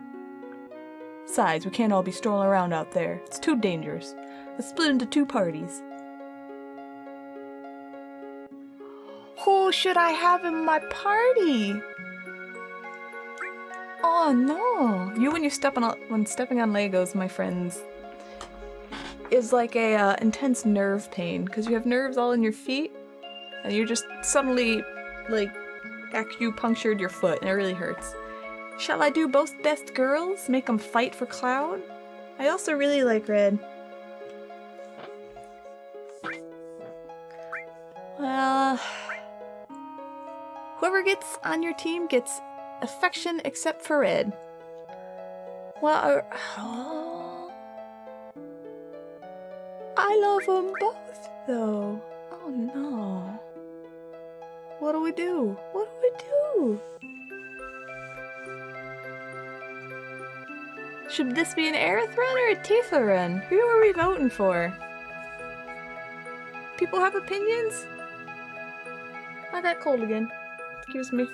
Besides, we can't all be strolling around out there. It's too dangerous. Let's split into two parties. Who should I have in my party? Oh no! You when stepping on Legos, my friends, is like a intense nerve pain because you have nerves all in your feet, and you're just suddenly like acupunctured your foot, and it really hurts. Shall I do both best girls? Make them fight for Cloud? I also really like Red. Well, whoever gets on your team gets affection except for Red. Well, I love them both, though. Oh no. What do we do? What do we do? Should this be an Aerith run or a Tifa run? Who are we voting for? People have opinions? I got cold again. Excuse me.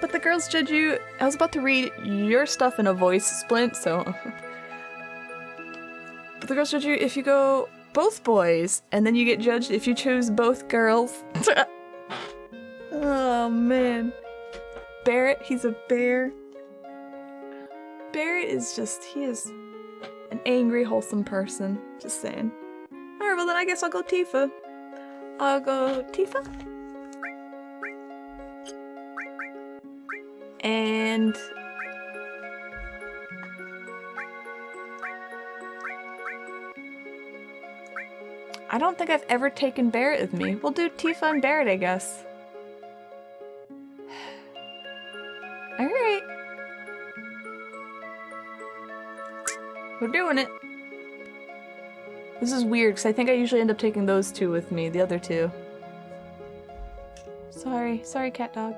But the girls judge you. I was about to read your stuff in a voice splint, so. But the girls judge you if you go both boys, and then you get judged if you choose both girls. Oh man. Barrett, he's a bear. Barrett is just, he is an angry, wholesome person. Just saying. Alright, well then I guess I'll go Tifa. I'll go Tifa. And I don't think I've ever taken Barrett with me. We'll do Tifa and Barrett, I guess. Alright. We're doing it. This is weird, because I think I usually end up taking those two with me, the other two. Sorry, cat dog.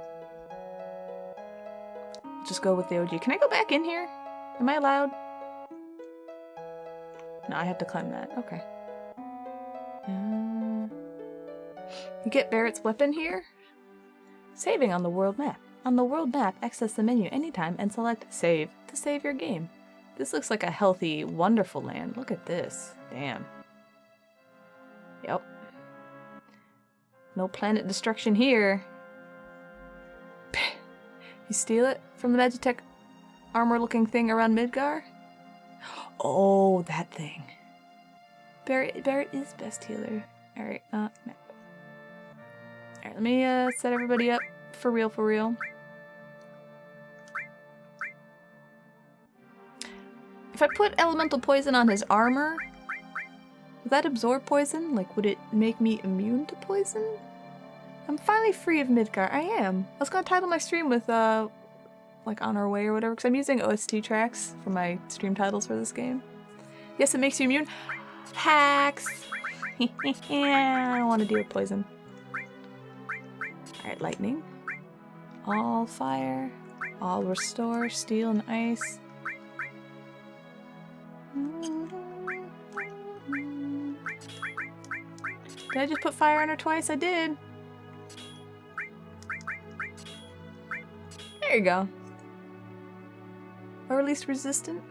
Just go with the OG. Can I go back in here? Am I allowed? No, I have to climb that. Okay. You get Barrett's weapon here? Saving on the world map. On the world map, access the menu anytime and select Save to save your game. This looks like a healthy, wonderful land. Look at this. Damn. Yep. No planet destruction here. You steal it from the Magitech armor-looking thing around Midgar? Oh, that thing. Barrett is best healer. Alright, map. Alright, let me set everybody up for real, for real. If I put elemental poison on his armor, would that absorb poison? Like, would it make me immune to poison? I'm finally free of Midgar. I am. I was gonna title my stream with, like, On Our Way or whatever, because I'm using OST tracks for my stream titles for this game. Yes, it makes you immune. Hacks! I don't want to deal with poison. Alright, lightning. All fire. All restore. Steel and ice. Did I just put fire on her twice? I did. There you go. Or at least resistant.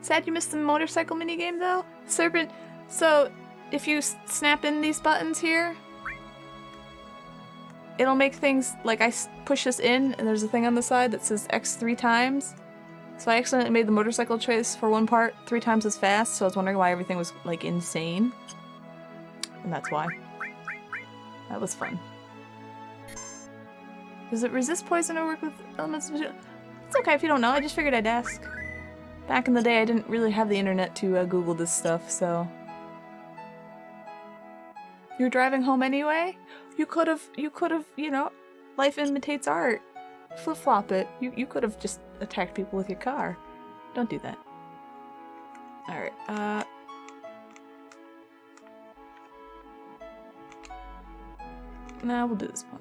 Sad you missed the motorcycle minigame though. Serpent. So if you snap in these buttons here, it'll make things like I push this in and there's a thing on the side that says X 3 times. So I accidentally made the motorcycle choice for one part 3 times as fast, so I was wondering why everything was like insane. And that's why. That was fun. Does it resist poison or work with elements? It's okay if you don't know, I just figured I'd ask. Back in the day I didn't really have the internet to Google this stuff, so... You're driving home anyway? You could've, you know, life imitates art. Flip-flop it. You could've just attacked people with your car. Don't do that. Alright, now we'll do this one.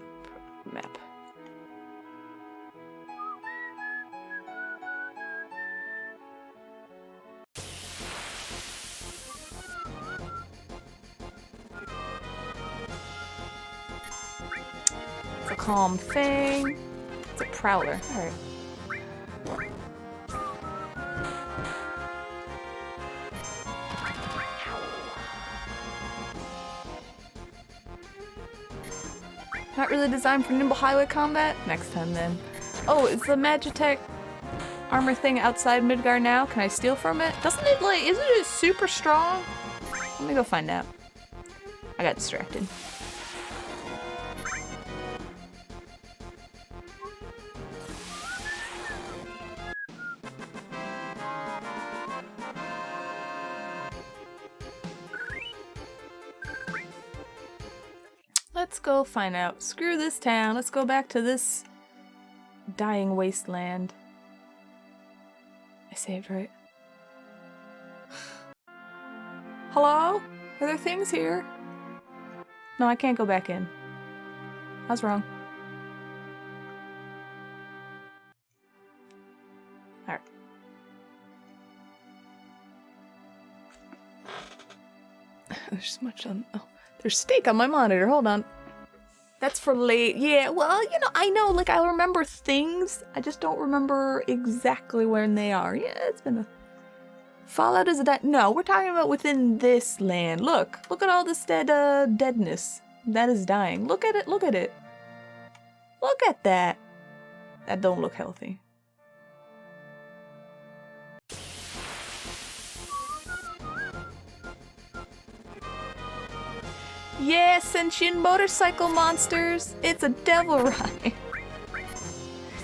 Map. It's a calm thing. It's a prowler. Alright. Not really designed for nimble highway combat? Next time then. Oh, is the Magitech armor thing outside Midgar now? Can I steal from it? Doesn't it like, isn't it super strong? Let me go find out. I got distracted. Let's go find out. Screw this town. Let's go back to this dying wasteland. I saved, right? Hello? Are there things here? No, I can't go back in. I was wrong. Alright. There's so much on... Oh. There's steak on my monitor. Hold on. That's for late. Yeah, well, you know, I know, like, I remember things. I just don't remember exactly when they are. Yeah, it's been a... Fallout is a... No, we're talking about within this land. Look. Look at all this deadness. That is dying. Look at it. Look at it. Look at that. That don't look healthy. Yeah, sentient motorcycle monsters! It's a devil ride!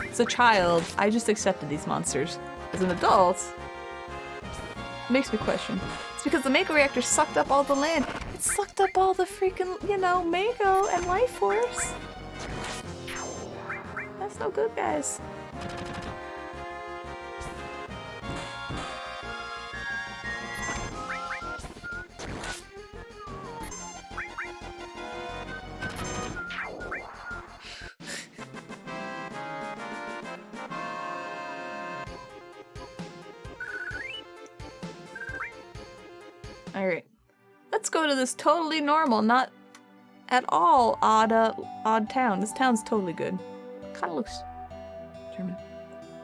As a child, I just accepted these monsters. As an adult, it makes me question. It's because the Mako reactor sucked up all the land. It sucked up all the freaking, you know, Mako and life force. That's no good, guys. Alright. Let's go to this totally normal, not at all odd town. This town's totally good. Kinda looks German.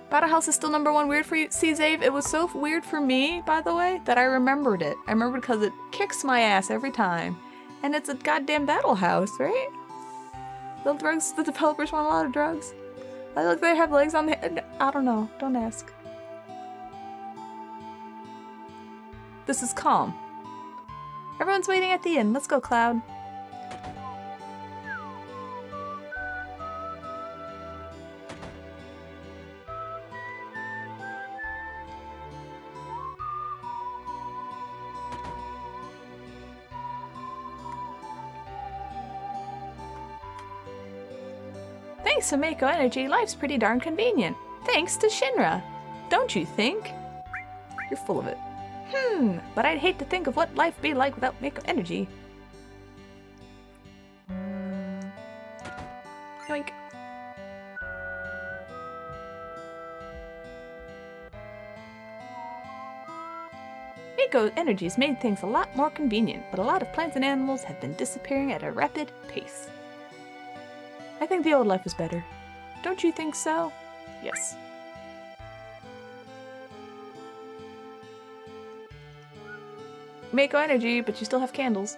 Battle House is still #1 weird for you. See, Zave, it was so weird for me, by the way, that I remembered it. I remembered because it kicks my ass every time. And it's a goddamn Battle House, right? The drugs, the developers want a lot of drugs. I look, they have legs on the head. I don't know. Don't ask. This is calm. Everyone's waiting at the inn. Let's go, Cloud. Thanks to Mako Energy, life's pretty darn convenient. Thanks to Shinra. Don't you think? You're full of it. But I'd hate to think of what life'd be like without Mako Energy. Yoink. Mako Energy's made things a lot more convenient, but a lot of plants and animals have been disappearing at a rapid pace. I think the old life was better. Don't you think so? Yes. Mako Energy, but you still have candles.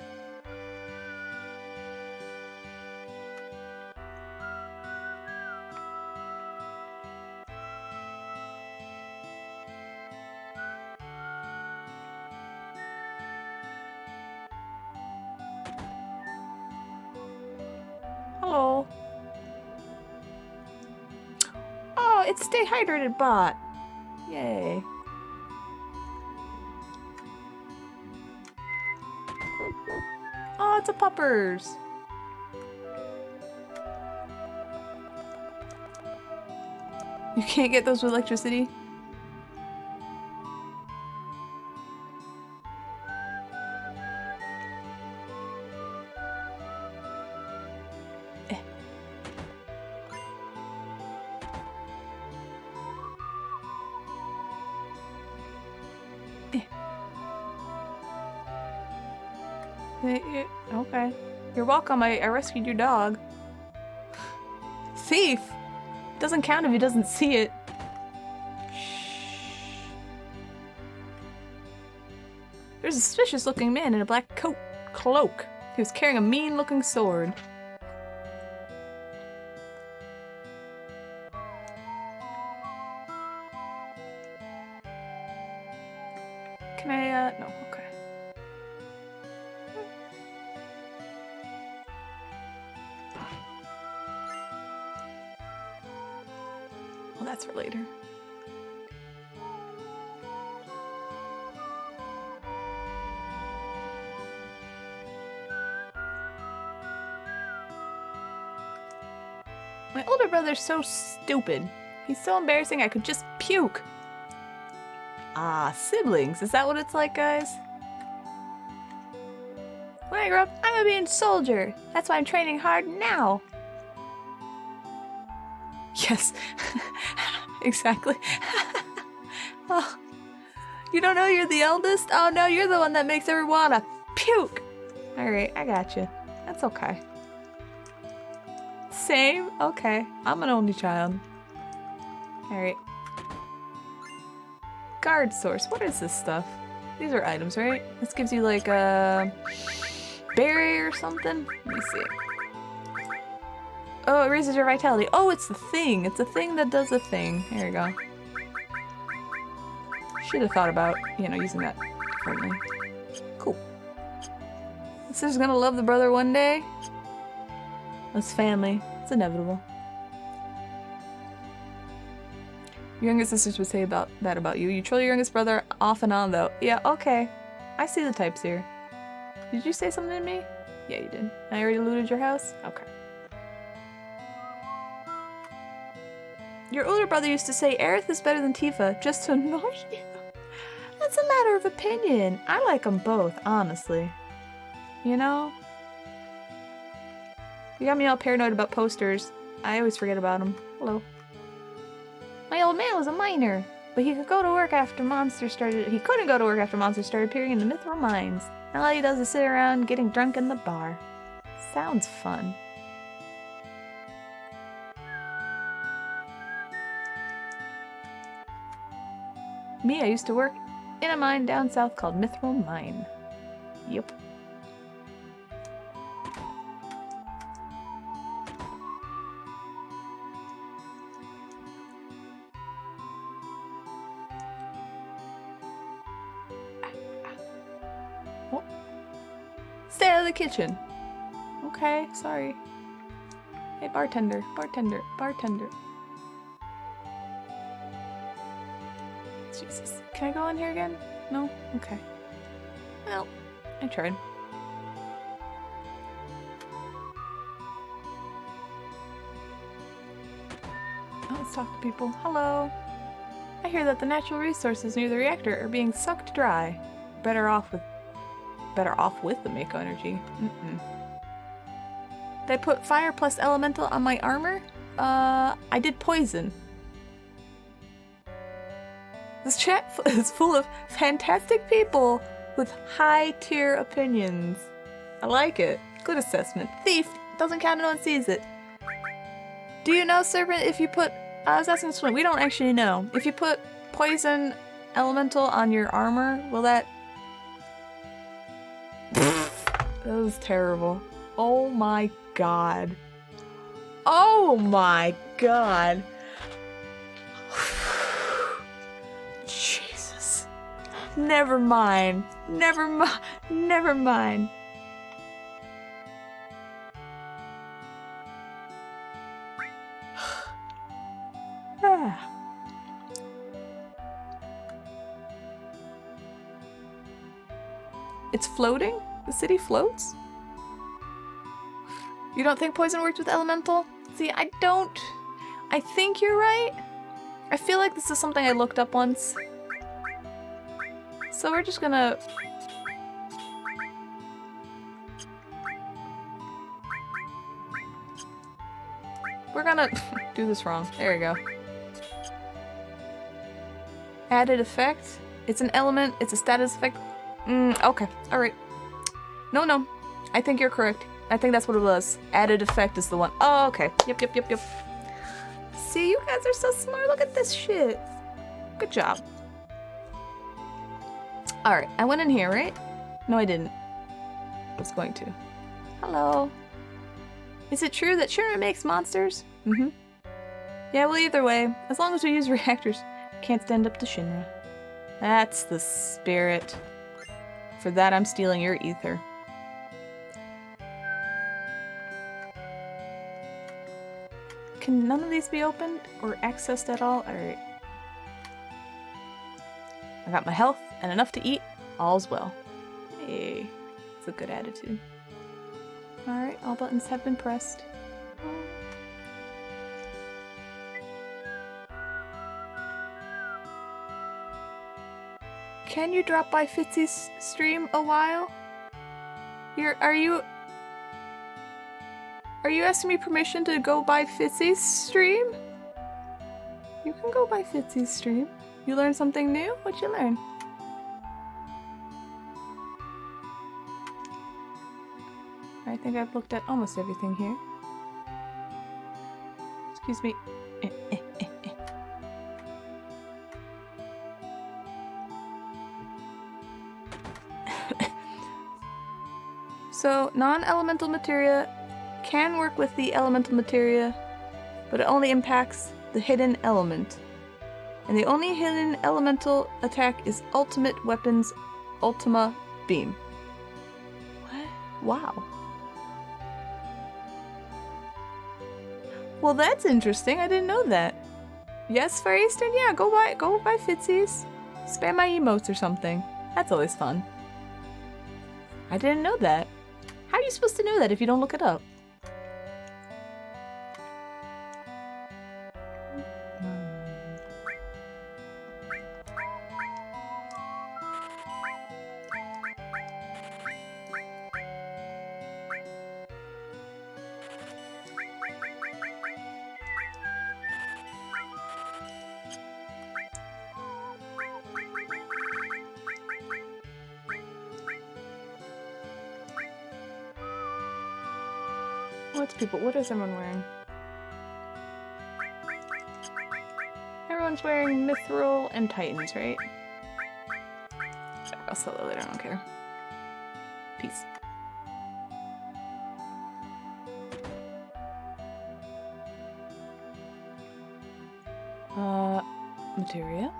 Hello. Oh, it's Stay Hydrated bot. Yay. Oh, it's a puppers. You can't get those with electricity? Okay. You're welcome. I rescued your dog. Thief! Doesn't count if he doesn't see it. Shh. There's a suspicious looking man in a black cloak. He was carrying a mean looking sword. Can I, no, okay. Well, that's for later. My older brother's so stupid. He's so embarrassing I could just puke. Ah, siblings. Is that what it's like, guys? When I grow up, I'm gonna be a soldier. That's why I'm training hard now. Yes. Exactly. Oh, you don't know you're the eldest? Oh no, you're the one that makes everyone wanna puke. Alright, I got you. That's okay. Same? Okay. I'm an only child. Alright. Guard source. What is this stuff? These are items, right? This gives you like a berry or something. Let me see. Oh, it raises your vitality. Oh, it's the thing. It's a thing that does a thing. Here we go. Should have thought about, you know, using that differently. Cool. Sister's gonna love the brother one day. That's family. It's inevitable. Your youngest sisters would say about that about you. You troll your youngest brother off and on, though. Yeah, okay. I see the types here. Did you say something to me? Yeah, you did. I already looted your house? Okay. Your older brother used to say Aerith is better than Tifa, just to annoy you. That's a matter of opinion. I like them both, honestly. You know? You got me all paranoid about posters. I always forget about them. Hello. My old man was a miner. But he could go to work after monsters started. He couldn't go to work after monsters started appearing in the mithril mines. And all he does is sit around getting drunk in the bar. Sounds fun. Me, I used to work in a mine down south called Mithril Mine. Yep. Oh. Stay out of the kitchen. Okay, sorry. Hey, bartender, bartender, bartender. Jesus. Can I go in here again? No? Okay. Well, I tried. Oh, let's talk to people. Hello. I hear that the natural resources near the reactor are being sucked dry. Better off with the Mako energy. Did I put fire plus elemental on my armor? I did poison. This chat is full of fantastic people with high-tier opinions. I like it. Good assessment. Thief! Doesn't count if no one sees it. Do you know, Serpent, if you put... I was asking this one. We don't actually know. If you put poison elemental on your armor, will that... That was terrible. Oh my god. Oh my god. Jesus. Never mind. Never mind. Never mind. It's floating? The city floats? You don't think poison worked with elemental? See, I don't... I think you're right. I feel like this is something I looked up once. So we're just gonna... We're gonna do this wrong. There we go. Added effect. It's an element. It's a status effect. Okay. Alright. No. I think you're correct. I think that's what it was. Added effect is the one. Oh, okay. Yep. See, you guys are so smart. Look at this shit. Good job. Alright, I went in here, right? No, I didn't. I was going to. Hello. Is it true that Shinra makes monsters? Mm-hmm. Yeah, well, either way, as long as we use reactors, we can't stand up to Shinra. That's the spirit. For that, I'm stealing your ether. Can none of these be opened or accessed at all? Alright. I got my health and enough to eat. All's well. Hey, it's a good attitude. Alright, all buttons have been pressed. Can you drop by Fitzy's stream a while? Are you asking me permission to go by Fitzy's stream? You can go by Fitzy's stream. You learn something new? What'd you learn? I think I've looked at almost everything here. Excuse me. So, non-elemental materia can work with the elemental materia, but it only impacts the hidden element. And the only hidden elemental attack is Ultimate Weapons Ultima Beam. What? Wow. Well, that's interesting. I didn't know that. Yes, Far Eastern? Yeah, go by Fitzy's. Spam my emotes or something. That's always fun. I didn't know that. How are you supposed to know that if you don't look it up? What's people? What is everyone wearing? Everyone's wearing Mithril and Titans, right? I'll sell it later, I don't care. Peace. Materia?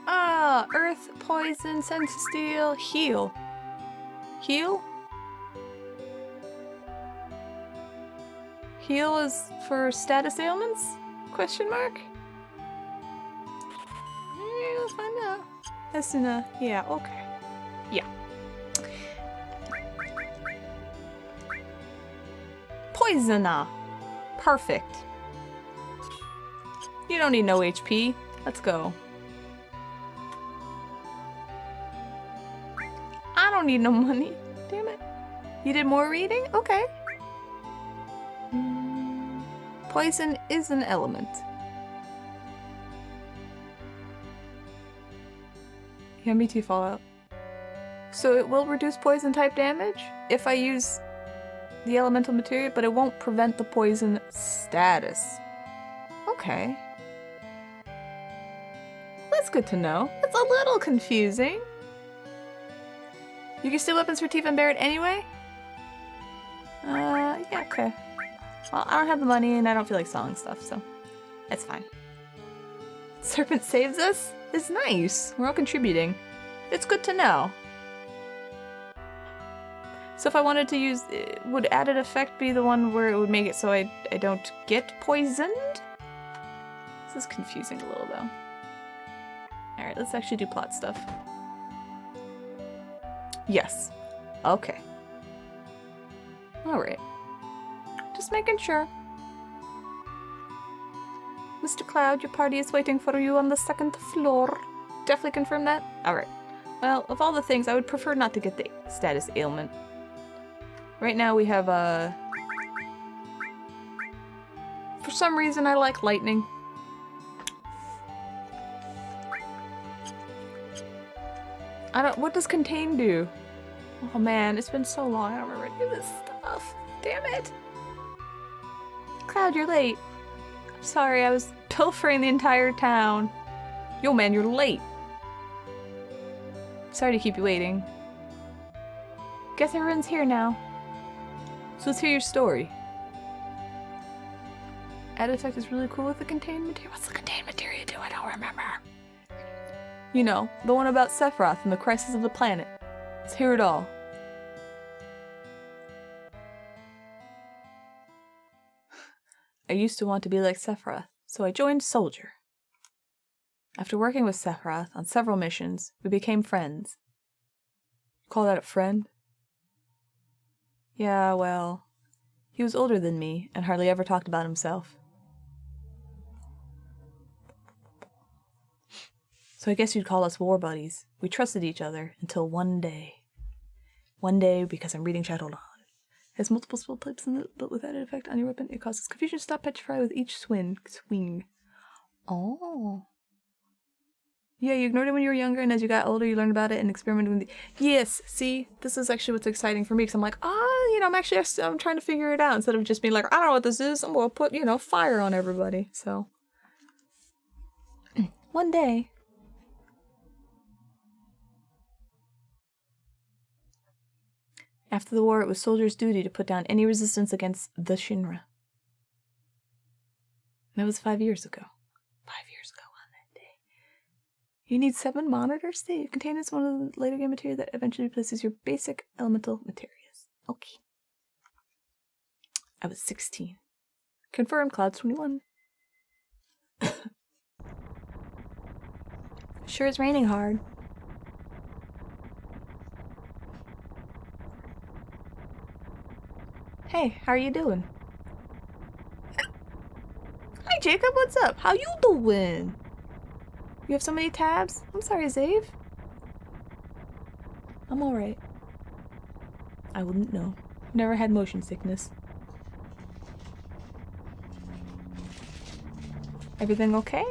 Ah, earth, poison, sense steel, heal. Heal? Heal is for status ailments? Question mark? Let's find out. Esuna, yeah, okay. Yeah. Poisona. Perfect. You don't need no HP. Let's go. I don't need no money. Damn it. You did more reading? Okay. Poison is an element. Yeah, me too, Fallout. So it will reduce poison type damage if I use the elemental material, but it won't prevent the poison status. Okay. That's good to know. It's a little confusing. You can steal weapons for Tifa and Barrett anyway? Yeah, okay. Well, I don't have the money and I don't feel like selling stuff, so that's fine. Serpent saves us? It's nice. We're all contributing. It's good to know. So if I wanted to use, would added effect be the one where it would make it so I don't get poisoned? This is confusing a little though. Alright, let's actually do plot stuff. Yes. Okay. Alright. Just making sure. Mr. Cloud, your party is waiting for you on the second floor. Definitely confirm that? Alright. Well, of all the things, I would prefer not to get the status ailment. Right now we have, for some reason I like lightning. What does contain do? Oh man, it's been so long, I don't remember any of this stuff. Damn it! Cloud, you're late. I'm sorry, I was pilfering the entire town. Yo man, you're late. Sorry to keep you waiting. Guess everyone's here now. So let's hear your story. Added effect is really cool with the contained material. What's the contained material do? I don't remember. You know, the one about Sephiroth and the crisis of the planet. Let's hear it all. I used to want to be like Sephiroth, so I joined Soldier. After working with Sephiroth on several missions, we became friends. Call that a friend? Yeah, well, he was older than me and hardly ever talked about himself. So I guess you'd call us war buddies. We trusted each other until one day. One day, because I'm reading Shadowed On. It has multiple spell types in it, but with added effect on your weapon, it causes confusion to stop petrify with each swing. Oh. Yeah, you ignored it when you were younger, and as you got older, you learned about it and experimented with it. Yes, see? This is actually what's exciting for me, because I'm like, I'm trying to figure it out, instead of just being like, I don't know what this is, I'm gonna put, fire on everybody, so. One day. After the war, it was soldiers' duty to put down any resistance against the Shinra. That was 5 years ago. 5 years ago on that day. You need 7 monitors? They contain as one of the later game material that eventually replaces your basic elemental materials. Okay. I was 16. Confirmed, Cloud's 21. Sure is raining hard. Hey, how are you doing? Hi, Jacob, what's up? How you doing? You have so many tabs? I'm sorry, Zave. I'm alright. I wouldn't know. Never had motion sickness. Everything okay?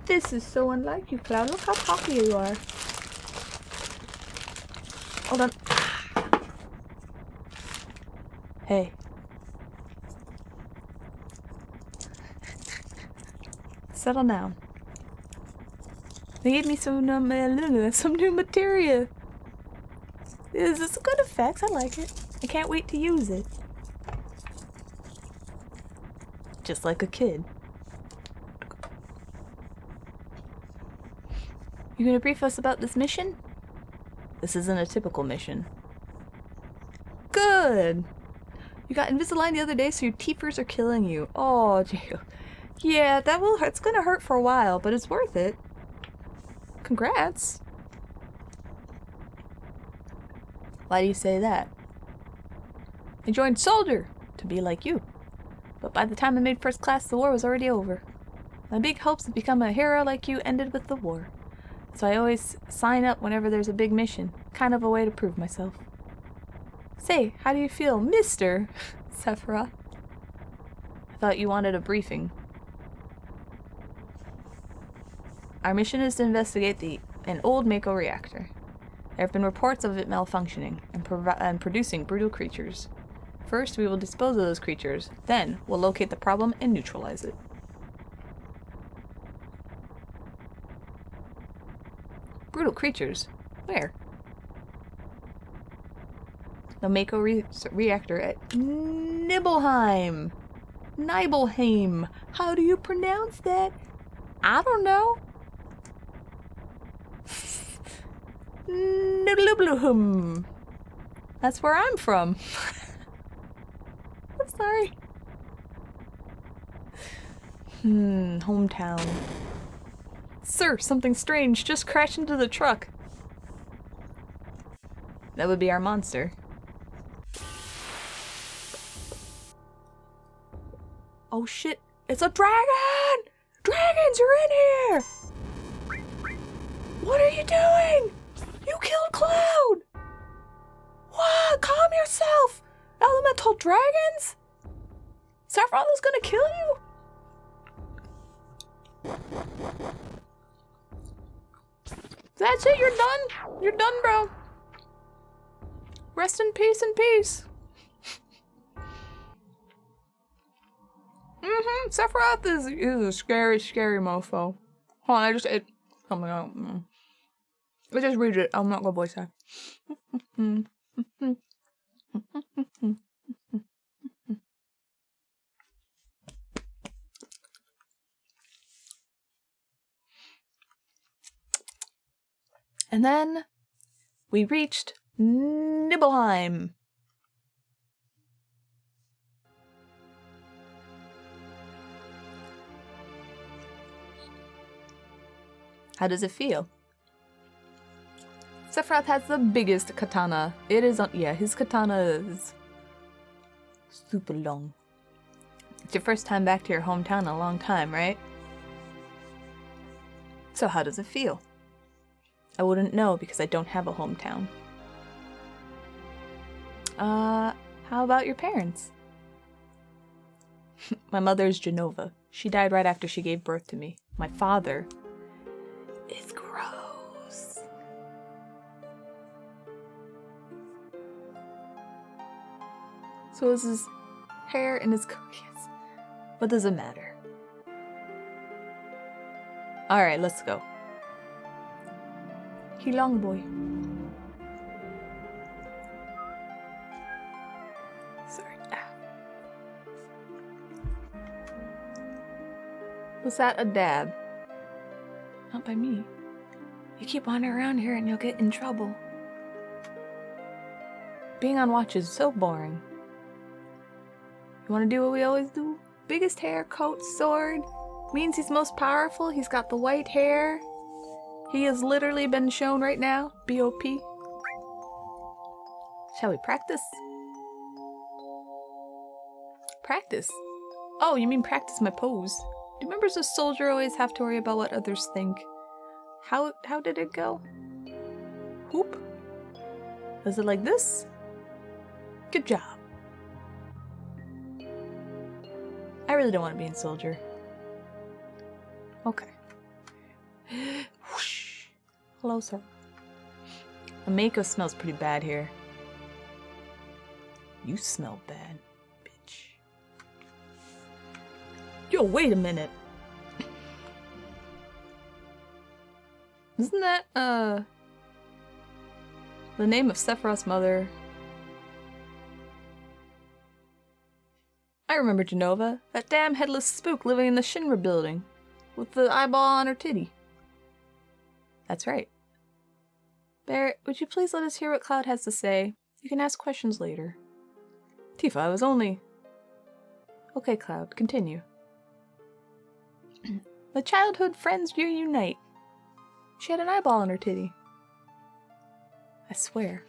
This is so unlike you, Cloud. Look how cocky you are. Hold on. Hey. Settle down. They gave me some new materia. This is good effects. I like it. I can't wait to use it. Just like a kid. You gonna brief us about this mission? This isn't a typical mission. Good! You got Invisalign the other day, so your teethers are killing you. Oh, yeah, that will hurt. It's gonna hurt for a while, but it's worth it. Congrats. Why do you say that? I joined Soldier to be like you. But by the time I made first class, the war was already over. My big hopes of becoming a hero like you ended with the war. So I always sign up whenever there's a big mission. Kind of a way to prove myself. Say, how do you feel, Mr. Sephiroth? I thought you wanted a briefing. Our mission is to investigate an old Mako reactor. There have been reports of it malfunctioning and producing brutal creatures. First, we will dispose of those creatures. Then, we'll locate the problem and neutralize it. Brutal creatures? Where? The Mako reactor at Nibelheim. Nibelheim. How do you pronounce that? I don't know. Nibelheim. That's where I'm from. I'm sorry. Hometown. Sir, something strange just crashed into the truck. That would be our monster. Oh shit, it's a dragon! Dragons are in here! What are you doing? You killed Cloud! What? Calm yourself! Elemental dragons? Sephiroth is gonna kill you? That's it, you're done? You're done, bro. Rest in peace and peace. Sephiroth is a scary, scary mofo. Hold on, I just ate something out. I just read it. I'm not gonna voice that. And then we reached Nibelheim. How does it feel? Sephiroth has the biggest katana. It is on, yeah, his katana is super long. It's your first time back to your hometown in a long time, right? So how does it feel? I wouldn't know because I don't have a hometown. How about your parents? My mother's Genova. She died right after she gave birth to me. My father is gross. So is his hair and his yes. What does it matter? Alright, let's go. He long boy. Sorry. Was that a dab? Not by me. You keep wandering around here and you'll get in trouble. Being on watch is so boring. You want to do what we always do? Biggest hair, coat, sword. Means he's most powerful. He's got the white hair. He has literally been shown right now. B.O.P. Shall we practice? Practice? Oh, you mean practice my pose. Do members of Soldier always have to worry about what others think? How did it go? Whoop? Was it like this? Good job. I really don't want to be in Soldier. Okay. Whoosh. Hello, sir. The Mako smells pretty bad here. You smell bad, bitch. Yo, wait a minute. Isn't that, the name of Sephiroth's mother? I remember Genova. That damn headless spook living in the Shinra building. With the eyeball on her titty. That's right. Barrett, would you please let us hear what Cloud has to say? You can ask questions later. Tifa, I was only... Okay, Cloud, continue. The childhood friends reunite. She had an eyeball on her titty. I swear.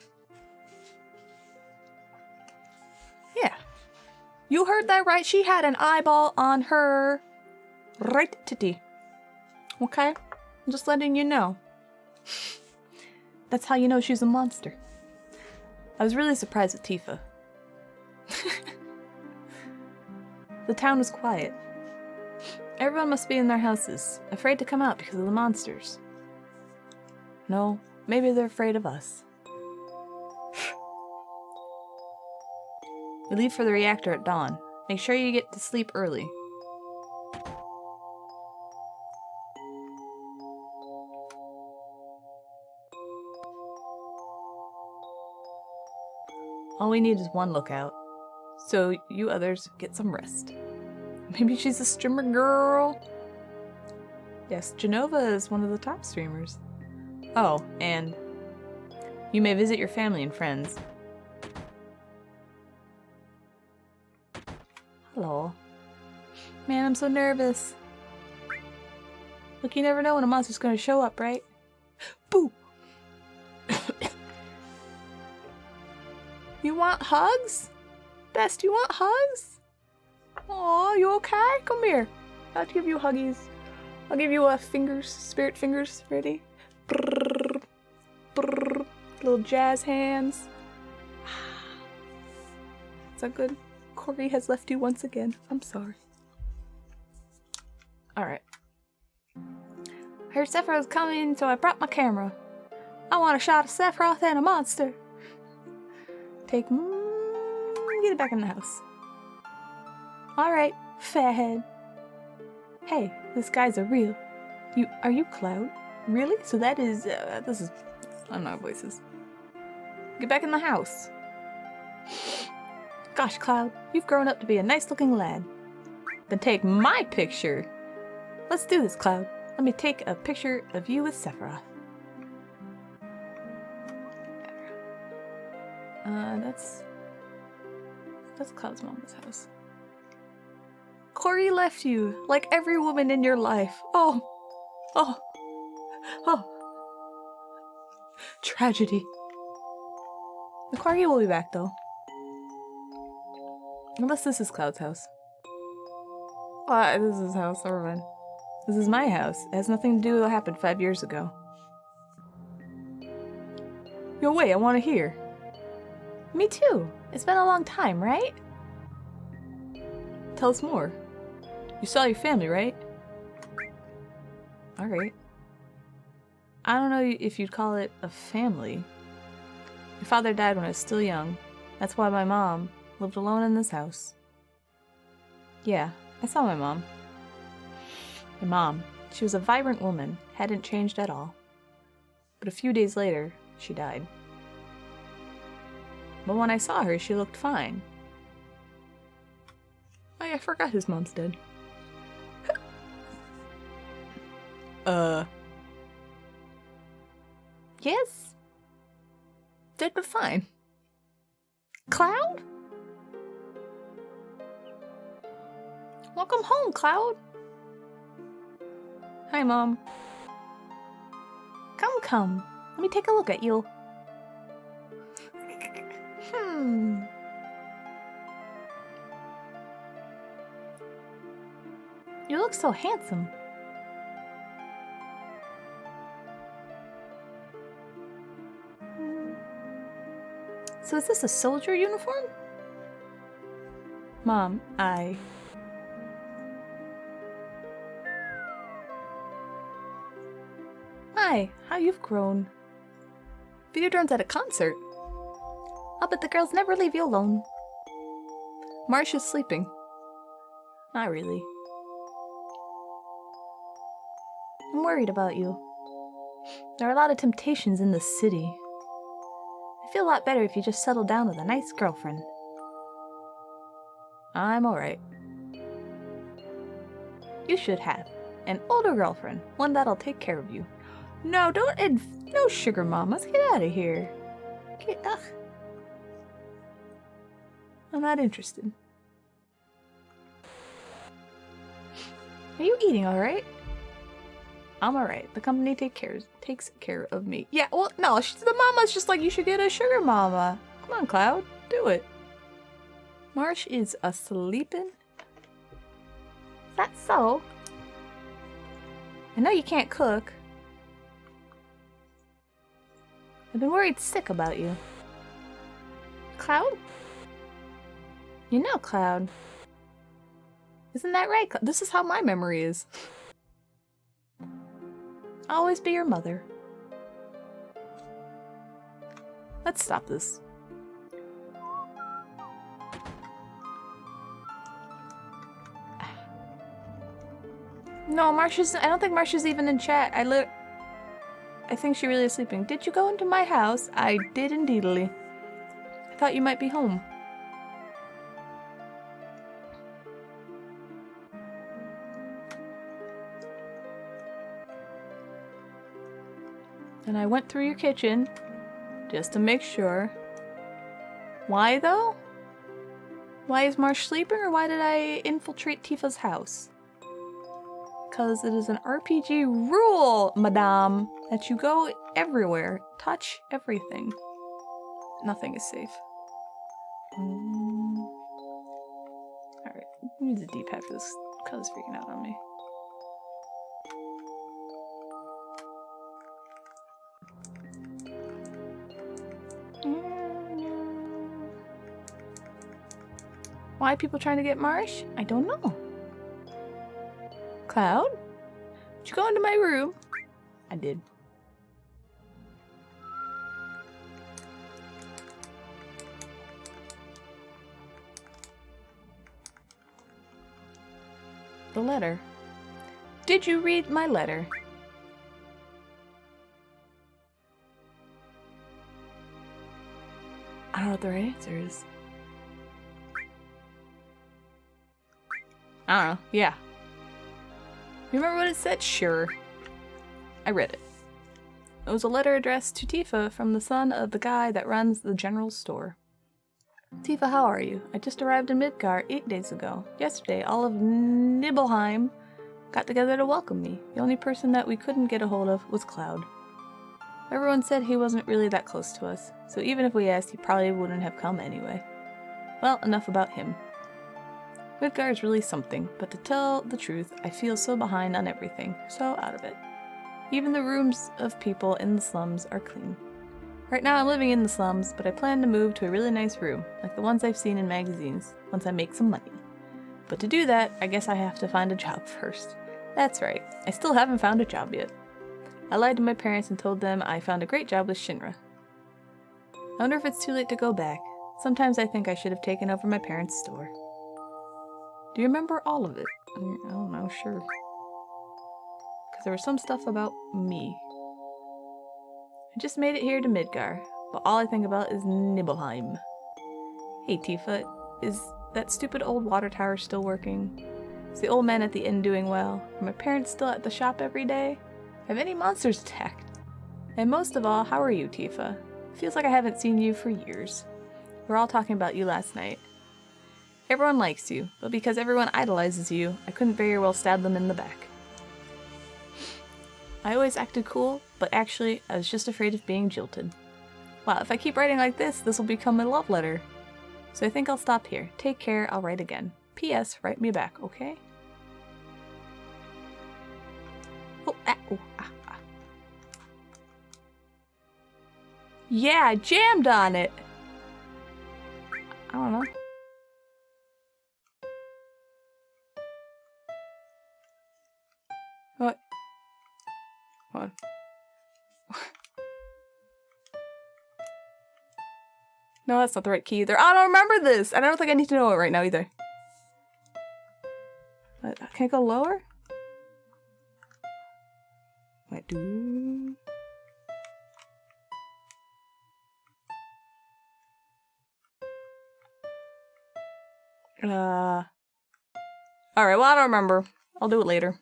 Yeah. You heard that right. She had an eyeball on her right titty. Okay? I'm just letting you know. That's how you know she's a monster. I was really surprised with Tifa. The town was quiet. Everyone must be in their houses, afraid to come out because of the monsters. No, maybe they're afraid of us. We leave for the reactor at dawn. Make sure you get to sleep early. All we need is one lookout. So you others get some rest. Maybe she's a streamer girl? Yes, Genova is one of the top streamers. Oh, and you may visit your family and friends. Hello. Man, I'm so nervous. Look, you never know when a monster's gonna show up, right? Boo! You want hugs? Best, you want hugs? Aw, you okay? Come here. I'll give you huggies. I'll give you fingers, spirit fingers. Ready? Brrr, brrr, little jazz hands. Is that good? Corey has left you once again. I'm sorry. Alright. I heard Sephiroth's coming, so I brought my camera. I want a shot of Sephiroth and a monster. Get it back in the house. Alright, fathead. Hey, this guy's a real... Are you Cloud? Really? So that is, this is... I don't know voices. Get back in the house. Gosh, Cloud, you've grown up to be a nice-looking lad. Then take my picture. Let's do this, Cloud. Let me take a picture of you with Sephiroth. That's Cloud's mom's house. Corey left you, like every woman in your life. Oh. Tragedy. Corey will be back, though. Unless this is Cloud's house. This is his house, never mind. This is my house. It has nothing to do with what happened 5 years ago. Yo, wait, I want to hear. Me too. It's been a long time, right? Tell us more. You saw your family, right? Alright. I don't know if you'd call it a family. Your father died when I was still young. That's why my mom lived alone in this house. Yeah, I saw my mom. My mom, she was a vibrant woman, hadn't changed at all. But a few days later, she died. But when I saw her, she looked fine. Oh yeah, I forgot his mom's dead. Yes? Dead but fine. Cloud? Welcome home, Cloud. Hi, Mom. Come. Let me take a look at you. You look so handsome. So is this a soldier uniform? Mom, Hi, how you've grown. Videodrone's at a concert. I'll bet the girls never leave you alone. Marsh is sleeping. Not really. I'm worried about you. There are a lot of temptations in the city. I feel a lot better if you just settle down with a nice girlfriend. I'm alright. You should have an older girlfriend, one that'll take care of you. No, no sugar mamas, get out of here. Ugh. I'm not interested. Are you eating alright? I'm alright. The company takes care of me. Yeah, well, no, the mama's just like, you should get a sugar mama. Come on, Cloud, do it. Marsh is a-sleeping. Is that so? I know you can't cook. I've been worried sick about you. Cloud? You know Cloud. Isn't that right? This is how my memory is. I'll always be your mother. Let's stop this. No, Marsha's. I don't think Marsha's even in chat. I think she really is sleeping. Did you go into my house? I did indeedly. I thought you might be home. And I went through your kitchen just to make sure. Why though? Why is Marsh sleeping, or why did I infiltrate Tifa's house? Because it is an RPG rule, madame, that you go everywhere, touch everything. Nothing is safe. Alright, use the D-pad for this. Cuz freaking out on me. Why are people trying to get Marsh? I don't know. Cloud? Did you go into my room? I did. The letter. Did you read my letter? I don't know what the right answer is. I don't know. Yeah. You remember what it said? Sure. I read it. It was a letter addressed to Tifa from the son of the guy that runs the general store. Tifa, how are you? I just arrived in Midgar 8 days ago. Yesterday, all of Nibelheim got together to welcome me. The only person that we couldn't get a hold of was Cloud. Everyone said he wasn't really that close to us, so even if we asked, he probably wouldn't have come anyway. Well, enough about him. Midgar is really something, but to tell the truth, I feel so behind on everything, so out of it. Even the rooms of people in the slums are clean. Right now I'm living in the slums, but I plan to move to a really nice room, like the ones I've seen in magazines, once I make some money. But to do that, I guess I have to find a job first. That's right, I still haven't found a job yet. I lied to my parents and told them I found a great job with Shinra. I wonder if it's too late to go back. Sometimes I think I should have taken over my parents' store. Do you remember all of it? I don't know, sure. Because there was some stuff about me. I just made it here to Midgar, but all I think about is Nibelheim. Hey Tifa, is that stupid old water tower still working? Is the old man at the inn doing well? Are my parents still at the shop every day? Have any monsters attacked? And most of all, how are you, Tifa? Feels like I haven't seen you for years. We were all talking about you last night. Everyone likes you, but because everyone idolizes you, I couldn't very well stab them in the back. I always acted cool, but actually, I was just afraid of being jilted. Wow, if I keep writing like this will become a love letter. So I think I'll stop here. Take care, I'll write again. P.S. Write me back, okay? Oh, ah. Yeah, I jammed on it! I don't know. What? Hold on. No, that's not the right key either. I don't remember this! And I don't think I need to know it right now either. Can I go lower? Wait, do... Alright, well, I don't remember. I'll do it later.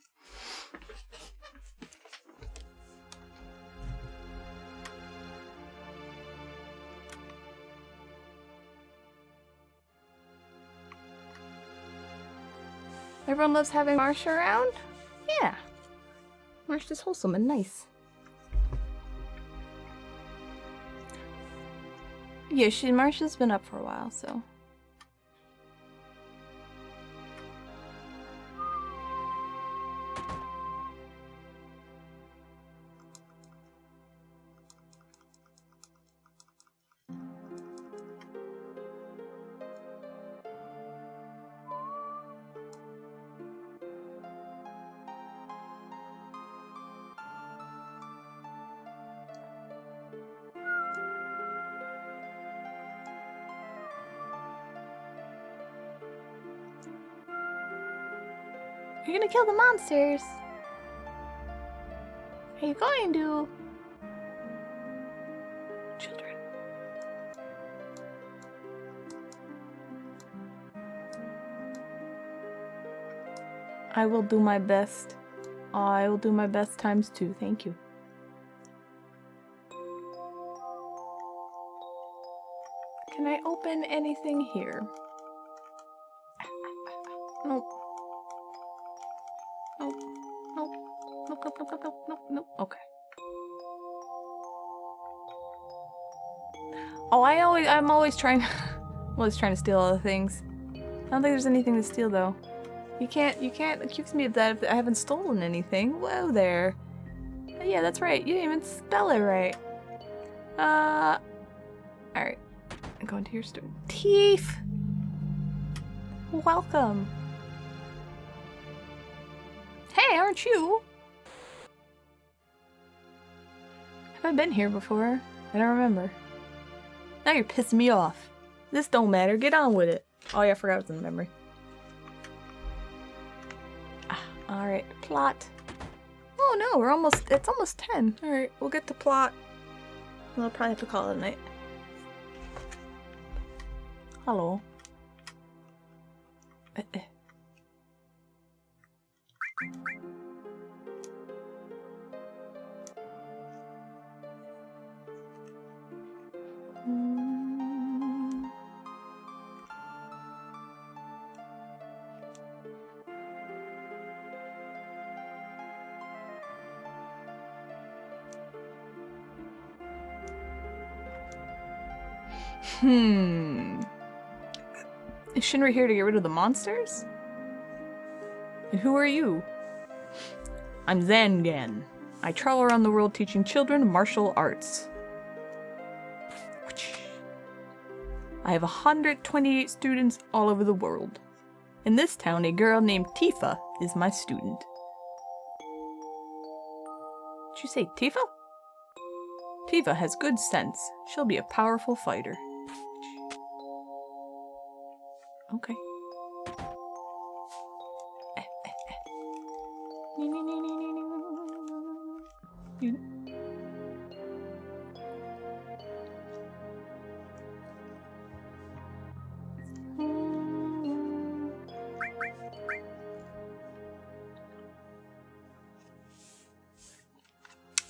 Everyone loves having Marsha around? Yeah. Marsha's wholesome and nice. Yeah, Marsha's been up for a while, so... You're gonna kill the monsters! Are you going to? Children. I will do my best. I will do my best times two, thank you. Can I open anything here? Nope. Nope. Nope. Nope, nope, nope, nope, nope, nope. Okay. Oh, I'm always trying to steal other things. I don't think there's anything to steal though. You can't accuse me of that if I haven't stolen anything. Whoa there. Yeah, that's right. You didn't even spell it right. Alright. I'm going to your student. Teeth! Welcome. Hey, aren't you? Have I been here before? I don't remember. Now you're pissing me off. This don't matter. Get on with it. Oh yeah, I forgot it was in the memory. Alright, plot. Oh no, it's almost 10. Alright, we'll get to plot. We'll probably have to call it a night. Hello. Is Shinra here to get rid of the monsters? And who are you? I'm Zangan. I travel around the world teaching children martial arts. I have 128 students all over the world. In this town, a girl named Tifa is my student. Did you say Tifa? Tifa has good sense. She'll be a powerful fighter. Okay.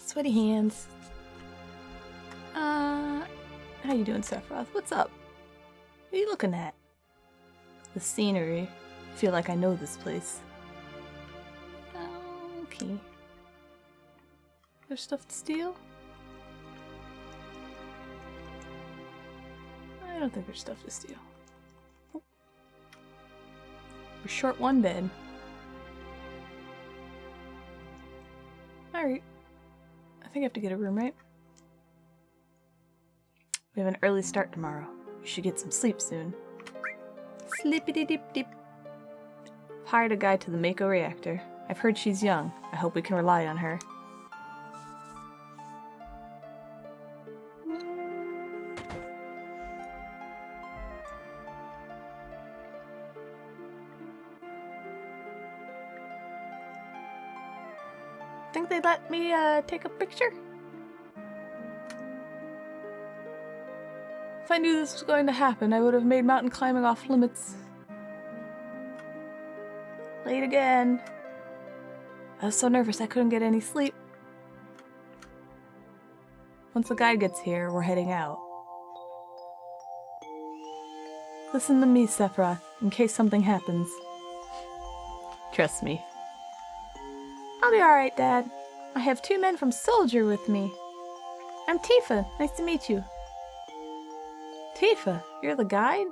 Sweaty hands. How you doing, Sephiroth? What's up? What are you looking at? The scenery. I feel like I know this place. Okay. There's stuff to steal? I don't think there's stuff to steal. Oh. We're short one bed. Alright. I think I have to get a room, right? We have an early start tomorrow. You should get some sleep soon. Sleepity-dip-dip. Hired a guide to the Mako reactor. I've heard she's young. I hope we can rely on her. think they'd let me take a picture? If I knew this was going to happen, I would have made mountain climbing off limits. Late again. I was so nervous I couldn't get any sleep. Once the guide gets here, we're heading out. Listen to me, Sephiroth, in case something happens. Trust me. I'll be alright, Dad. I have 2 men from Soldier with me. I'm Tifa. Nice to meet you. Tifa, you're the guide?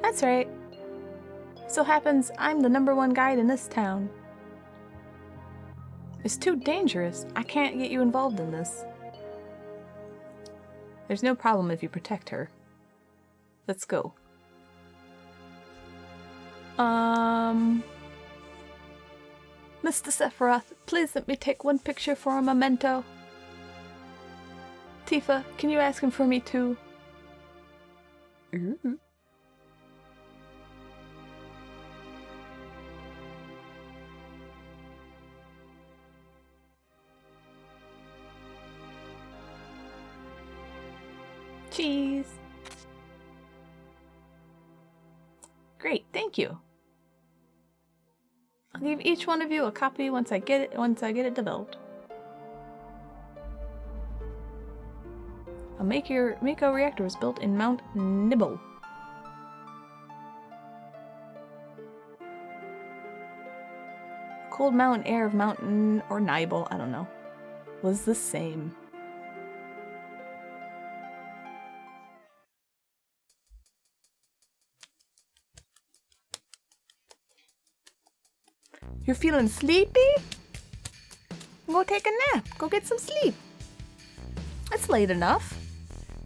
That's right. So happens I'm the #1 guide in this town. It's too dangerous. I can't get you involved in this. There's no problem if you protect her. Let's go. Mr. Sephiroth, please let me take 1 picture for a memento. Tifa, can you ask him for me too? Ooh. Cheese. Great, thank you. I'll give each one of you a copy once I get it developed. A Mako reactor was built in Mount Nibble. Cold mountain air of Mountain or Nibble, I don't know, was the same. You're feeling sleepy? Go take a nap. Go get some sleep. It's late enough.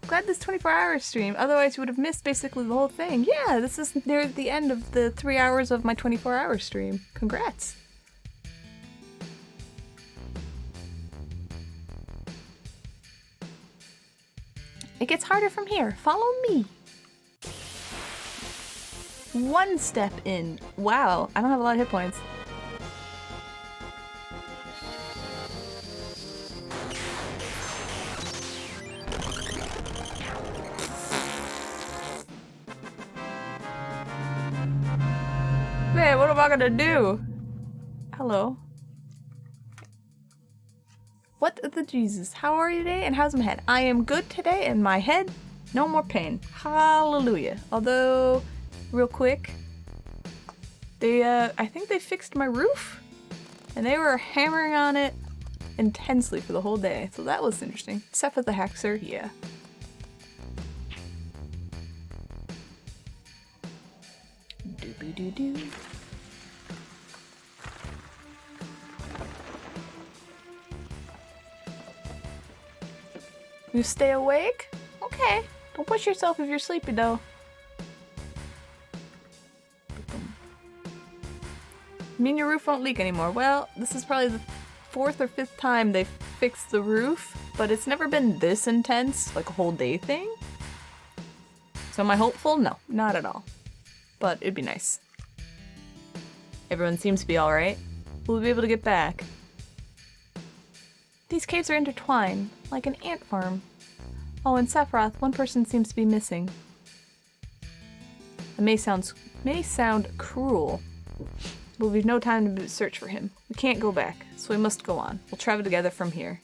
Glad this 24-hour stream, otherwise you would have missed basically the whole thing. Yeah, this is near the end of the 3 hours of my 24-hour stream. Congrats. It gets harder from here. Follow me. 1 step in. Wow, I don't have a lot of hit points. Man, what am I gonna do? Hello. What the Jesus? How are you today and how's my head? I am good today and my head, no more pain. Hallelujah. Although, real quick, I think they fixed my roof and they were hammering on it intensely for the whole day. So that was interesting. Except for the Haxer, yeah. Doo-doo-doo-doo. You stay awake? Okay. Don't push yourself if you're sleepy though. You mean your roof won't leak anymore? Well, this is probably the 4th or 5th time they've fixed the roof, but it's never been this intense, like a whole day thing. So am I hopeful? No, not at all. But it'd be nice. Everyone seems to be alright. We'll be able to get back. These caves are intertwined, like an ant farm. Oh, and Sephiroth, 1 person seems to be missing. It may sound cruel, but we've no time to search for him. We can't go back, so we must go on. We'll travel together from here.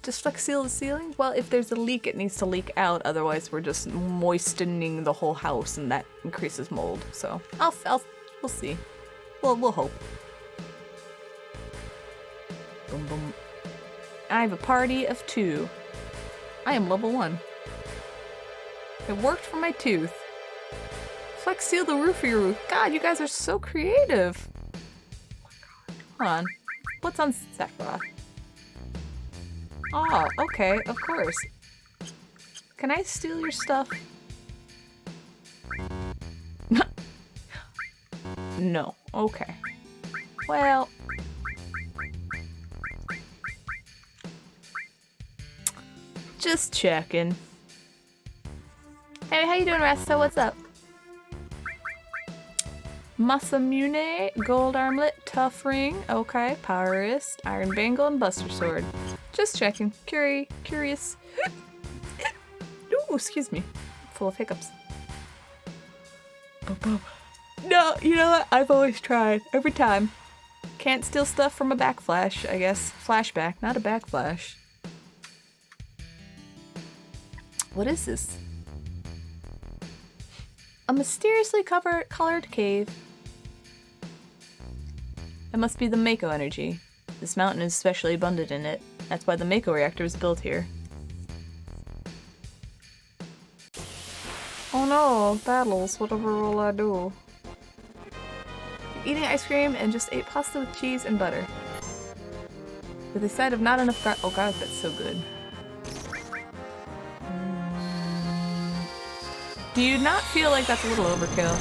Just flex seal the ceiling? Well, if there's a leak, it needs to leak out, otherwise we're just moistening the whole house, and that increases mold, so we'll see. We'll hope. Boom, boom. I have a party of 2. I am level 1. It worked for my tooth. Flex seal the roof of your roof. God, you guys are so creative. Hold on. What's on Sephiroth? Oh, okay, of course. Can I steal your stuff? No. Okay. Well... just checking. Hey, how you doing, Rasta? What's up? Masamune, gold armlet, tough ring, okay, power wrist, iron bangle, and buster sword. Just checking. Curious. Ooh, excuse me. Full of hiccups. No, you know what? I've always tried. Every time. Can't steal stuff from a backflash, I guess. Flashback, not a backflash. What is this? A mysteriously colored cave. It must be the Mako energy. This mountain is especially abundant in it. That's why the Mako reactor was built here. Oh no, battles. Whatever will I do? Eating ice cream and just ate pasta with cheese and butter. With the sight of not enough oh god, that's so good. Do you not feel like that's a little overkill?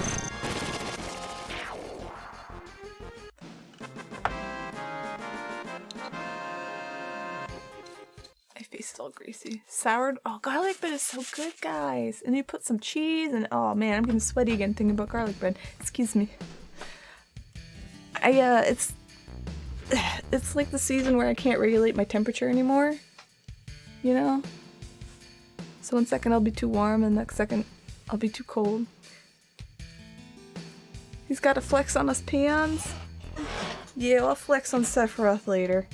My face is all greasy. Soured. Oh, garlic bread is so good, guys. And you put some cheese and oh man, I'm getting sweaty again thinking about garlic bread. Excuse me. It's like the season where I can't regulate my temperature anymore. You know? So one second I'll be too warm and the next second I'll be too cold. He's got a flex on us peons? Yeah, I'll flex on Sephiroth later.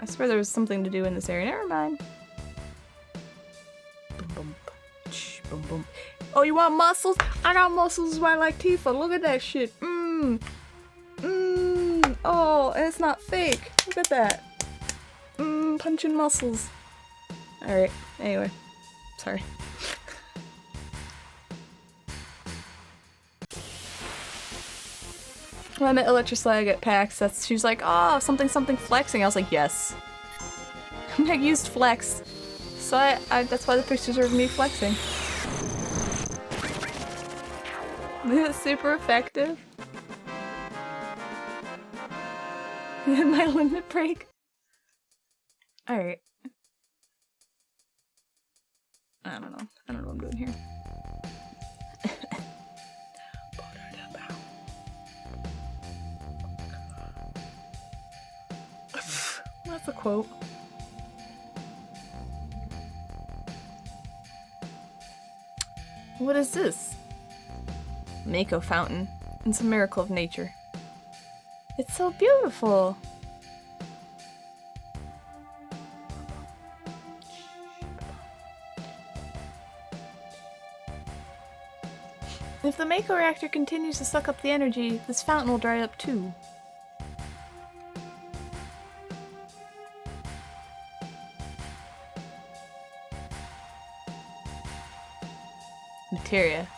I swear there was something to do in this area. Never mind. Boom, boom, boom, boom. Oh, you want muscles? I got muscles is why I like Tifa. Look at that shit. Oh, and it's not fake. Look at that. Punching muscles. Alright, anyway. Sorry. When I met Electroslag at PAX, she was like, oh, something flexing. I was like, yes. I used flex. So that's why the pictures are of me flexing. It's super effective. My limit break. Alright. I don't know what I'm doing here. That's a quote. What is this? Mako fountain. It's a miracle of nature. It's so beautiful. If the Mako reactor continues to suck up the energy, this fountain will dry up too. Materia.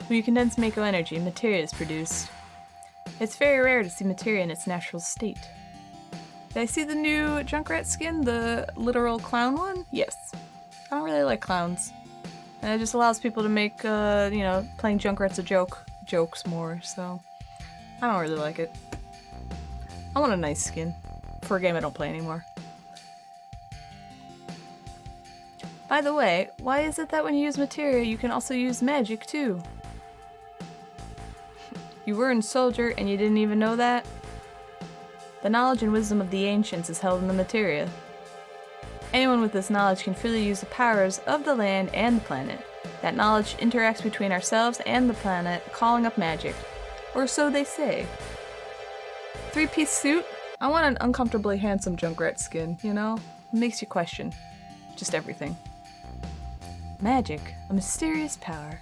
When you condense Mako energy, materia is produced. It's very rare to see materia in its natural state. Did I see the new Junkrat skin? The literal clown one? Yes. I don't really like clowns. And it just allows people to make, you know, playing Junkrat's a jokes more, so I don't really like it. I want a nice skin for a game I don't play anymore. By the way, why is it that when you use materia, you can also use magic too? You were in Soldier and you didn't even know that? The knowledge and wisdom of the ancients is held in the materia. Anyone with this knowledge can freely use the powers of the land and the planet. That knowledge interacts between ourselves and the planet, calling up magic. Or so they say. 3-piece suit? I want an uncomfortably handsome Junkrat skin, you know? It makes you question just everything. Magic, a mysterious power.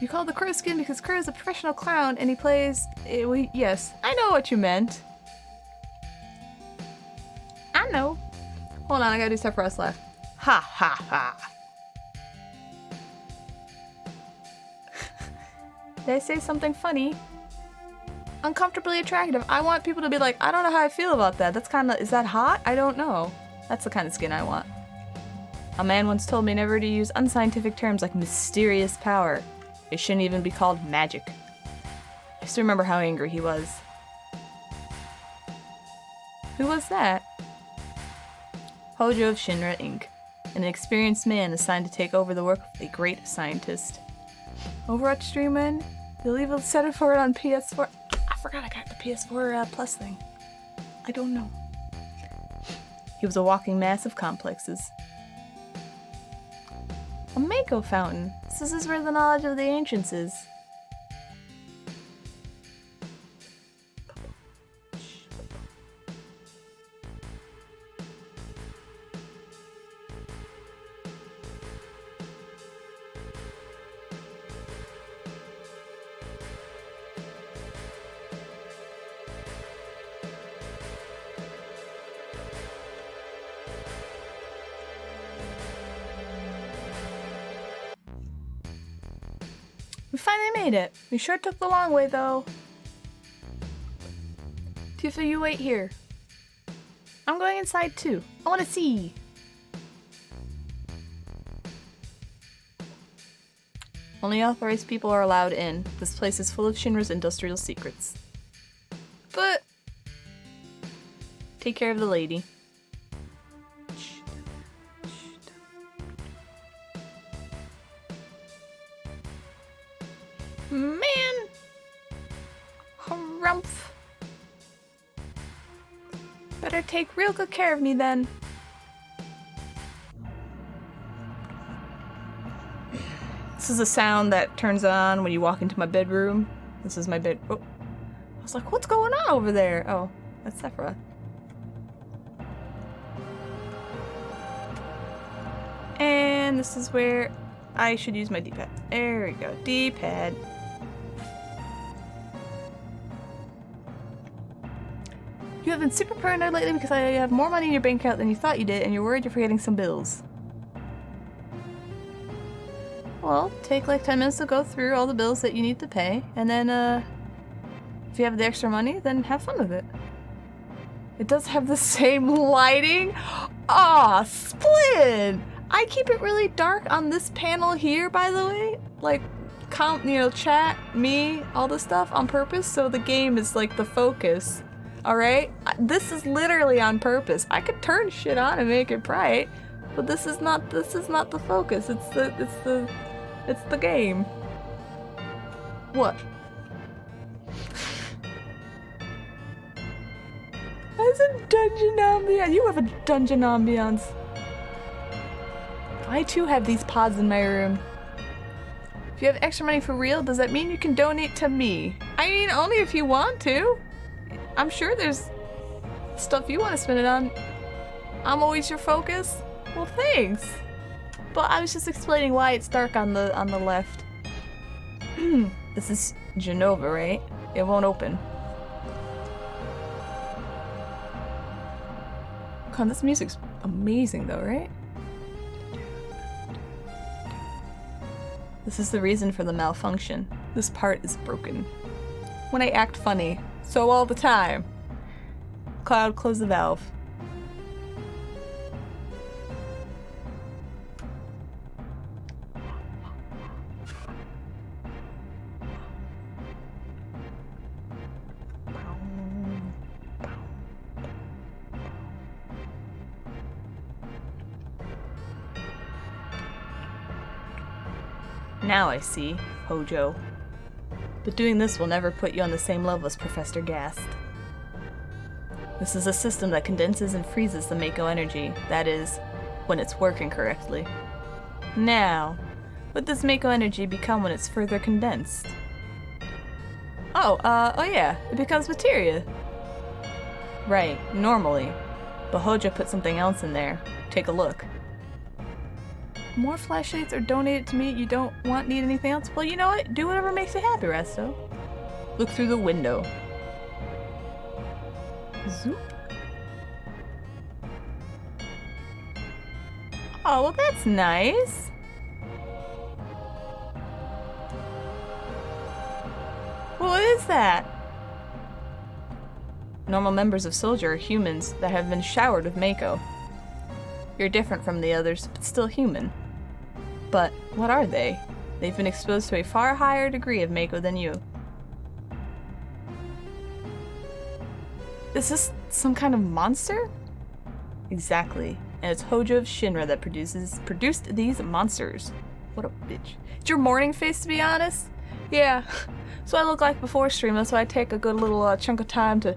You call the Crow skin because Crow is a professional clown and he plays... yes, I know what you meant. I know. Hold on, I gotta do stuff for us laugh. Ha ha ha. Did I say something funny? Uncomfortably attractive. I want people to be like, I don't know how I feel about that. That's kind of... is that hot? I don't know. That's the kind of skin I want. A man once told me never to use unscientific terms like mysterious power. It shouldn't even be called magic. I still remember how angry he was. Who was that? Hojo of Shinra Inc. an experienced man assigned to take over the work of a great scientist. Overwatch streaming? You'll leave a set for it on PS4. I forgot I got the PS4 Plus thing. I don't know. He was a walking mass of complexes. A Mako fountain. This is where the knowledge of the ancients is. We finally made it. We sure took the long way, though. Tifa, you wait here. I'm going inside, too. I want to see. Only authorized people are allowed in. This place is full of Shinra's industrial secrets. But... take care of the lady. Man! Harumph. Better take real good care of me then. This is a sound that turns on when you walk into my bedroom. This is my bed. Oh. I was like, what's going on over there? Oh, that's Sephiroth. And this is where I should use my D-pad. There we go. D-pad. You have been super paranoid lately because I have more money in your bank account than you thought you did, and you're worried you're forgetting some bills. Well, take like 10 minutes to go through all the bills that you need to pay, and then, if you have the extra money, then have fun with it. It does have the same lighting? Aw, Splin! I keep it really dark on this panel here, by the way. Like, chat, me, all this stuff on purpose, so the game is like the focus. Alright? This is literally on purpose. I could turn shit on and make it bright, but this is not the focus. It's the game. What? That's a dungeon ambiance. You have a dungeon ambiance. I too have these pods in my room. If you have extra money for real, does that mean you can donate to me? I mean, only if you want to. I'm sure there's stuff you want to spend it on. I'm always your focus. Well, thanks. But I was just explaining why it's dark on the left. This is Genova, right? It won't open. God, this music's amazing though, right? This is the reason for the malfunction. This part is broken. When I act funny, so all the time. Cloud, close the valve. Now I see, Hojo. But doing this will never put you on the same level as Professor Gast. This is a system that condenses and freezes the Mako energy, that is, when it's working correctly. Now, what does Mako energy become when it's further condensed? Oh yeah, it becomes materia. Right, normally. But Hojo put something else in there. Take a look. More flashlights are donated to me. You don't need anything else? Well, you know what? Do whatever makes you happy, Resto. Look through the window. Zoop. Oh, well that's nice. Well, what is that? Normal members of Soldier are humans that have been showered with Mako. You're different from the others, but still human. But what are they? They've been exposed to a far higher degree of Mako than you. Is this some kind of monster? Exactly. and it's Hojo of Shinra that produced these monsters. What a bitch. It's your morning face, to be honest? Yeah. So I look like before stream. That's why I take a good little chunk of time to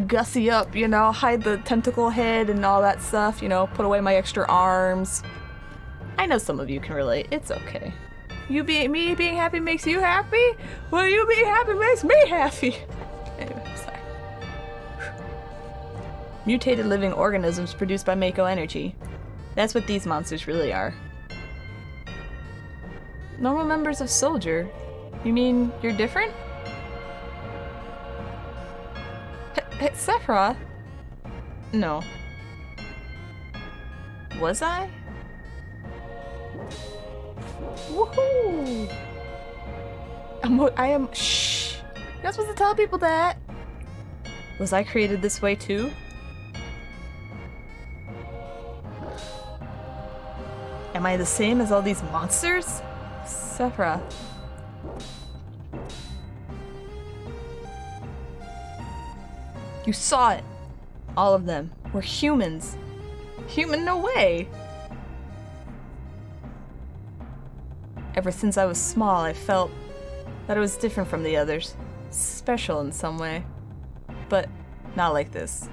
gussy up, you know, hide the tentacle head and all that stuff, you know, put away my extra arms. I know some of you can relate. It's okay. Me being happy makes you happy? Well, you being happy makes me happy. Anyway, I'm sorry. Mutated living organisms produced by Mako energy. That's what these monsters really are. Normal members of Soldier? You mean you're different? Hey, Sephiroth? No. Was I? Woohoo! I am. Shh! You're not supposed to tell people that! Was I created this way too? Am I the same as all these monsters? Sephiroth. You saw it! All of them. We're humans. Human? No way! Ever since I was small, I felt that I was different from the others. Special in some way. But not like this.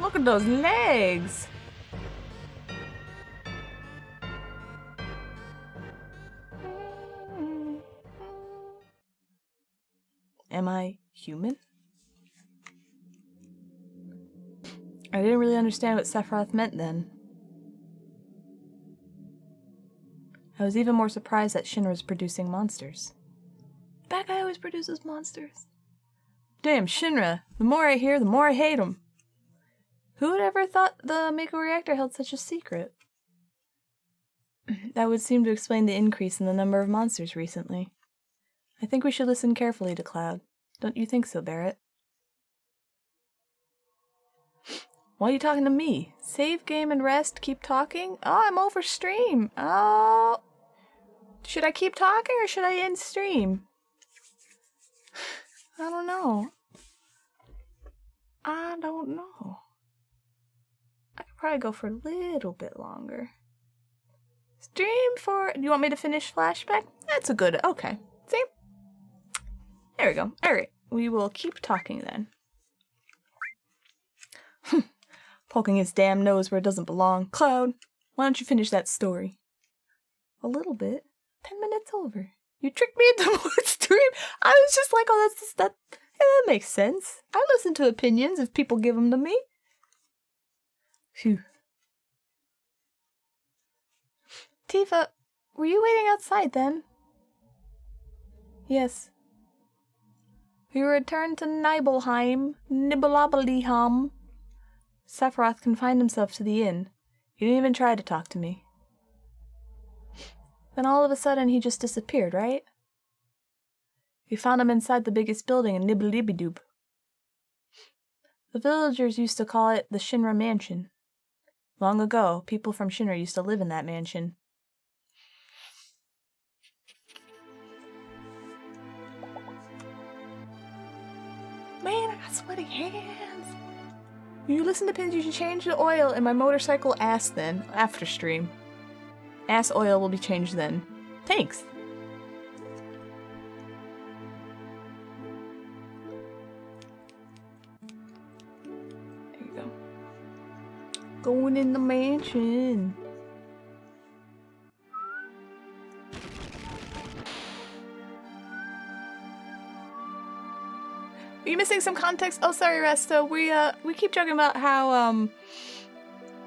Look at those legs! Am I human? I didn't really understand what Sephiroth meant then. I was even more surprised that Shinra was producing monsters. That guy always produces monsters. Damn, Shinra. The more I hear, the more I hate him. Who would ever thought the Mako reactor held such a secret? That would seem to explain the increase in the number of monsters recently. I think we should listen carefully to Cloud. Don't you think so, Barrett? Why are you talking to me? Save game and rest, keep talking? Oh, I'm over stream. Oh. Should I keep talking or should I end stream? I don't know. I don't know. I could probably go for a little bit longer. Stream for... Do you want me to finish flashback? That's a good... Okay. See? There we go. Alright. We will keep talking then. Poking his damn nose where it doesn't belong. Cloud, why don't you finish that story? A little bit. 10 minutes over. You tricked me into more stream. I was just like, oh, that's just that. Yeah, that makes sense. I listen to opinions if people give them to me. Phew. Tifa, were you waiting outside then? Yes. We returned to Nibelheim. Nibelabeliham. Sephiroth confined himself to the inn. He didn't even try to talk to me. Then all of a sudden he just disappeared, right? We found him inside the biggest building in Nibelibidub. The villagers used to call it the Shinra Mansion. Long ago, people from Shinra used to live in that mansion. Man, I got sweaty hands. You listen to pins, you should change the oil in my motorcycle ass then, after stream. Ass oil will be changed then. Thanks. There you go. Going in the mansion. Are you missing some context? Oh, sorry, Resto. We keep joking about how,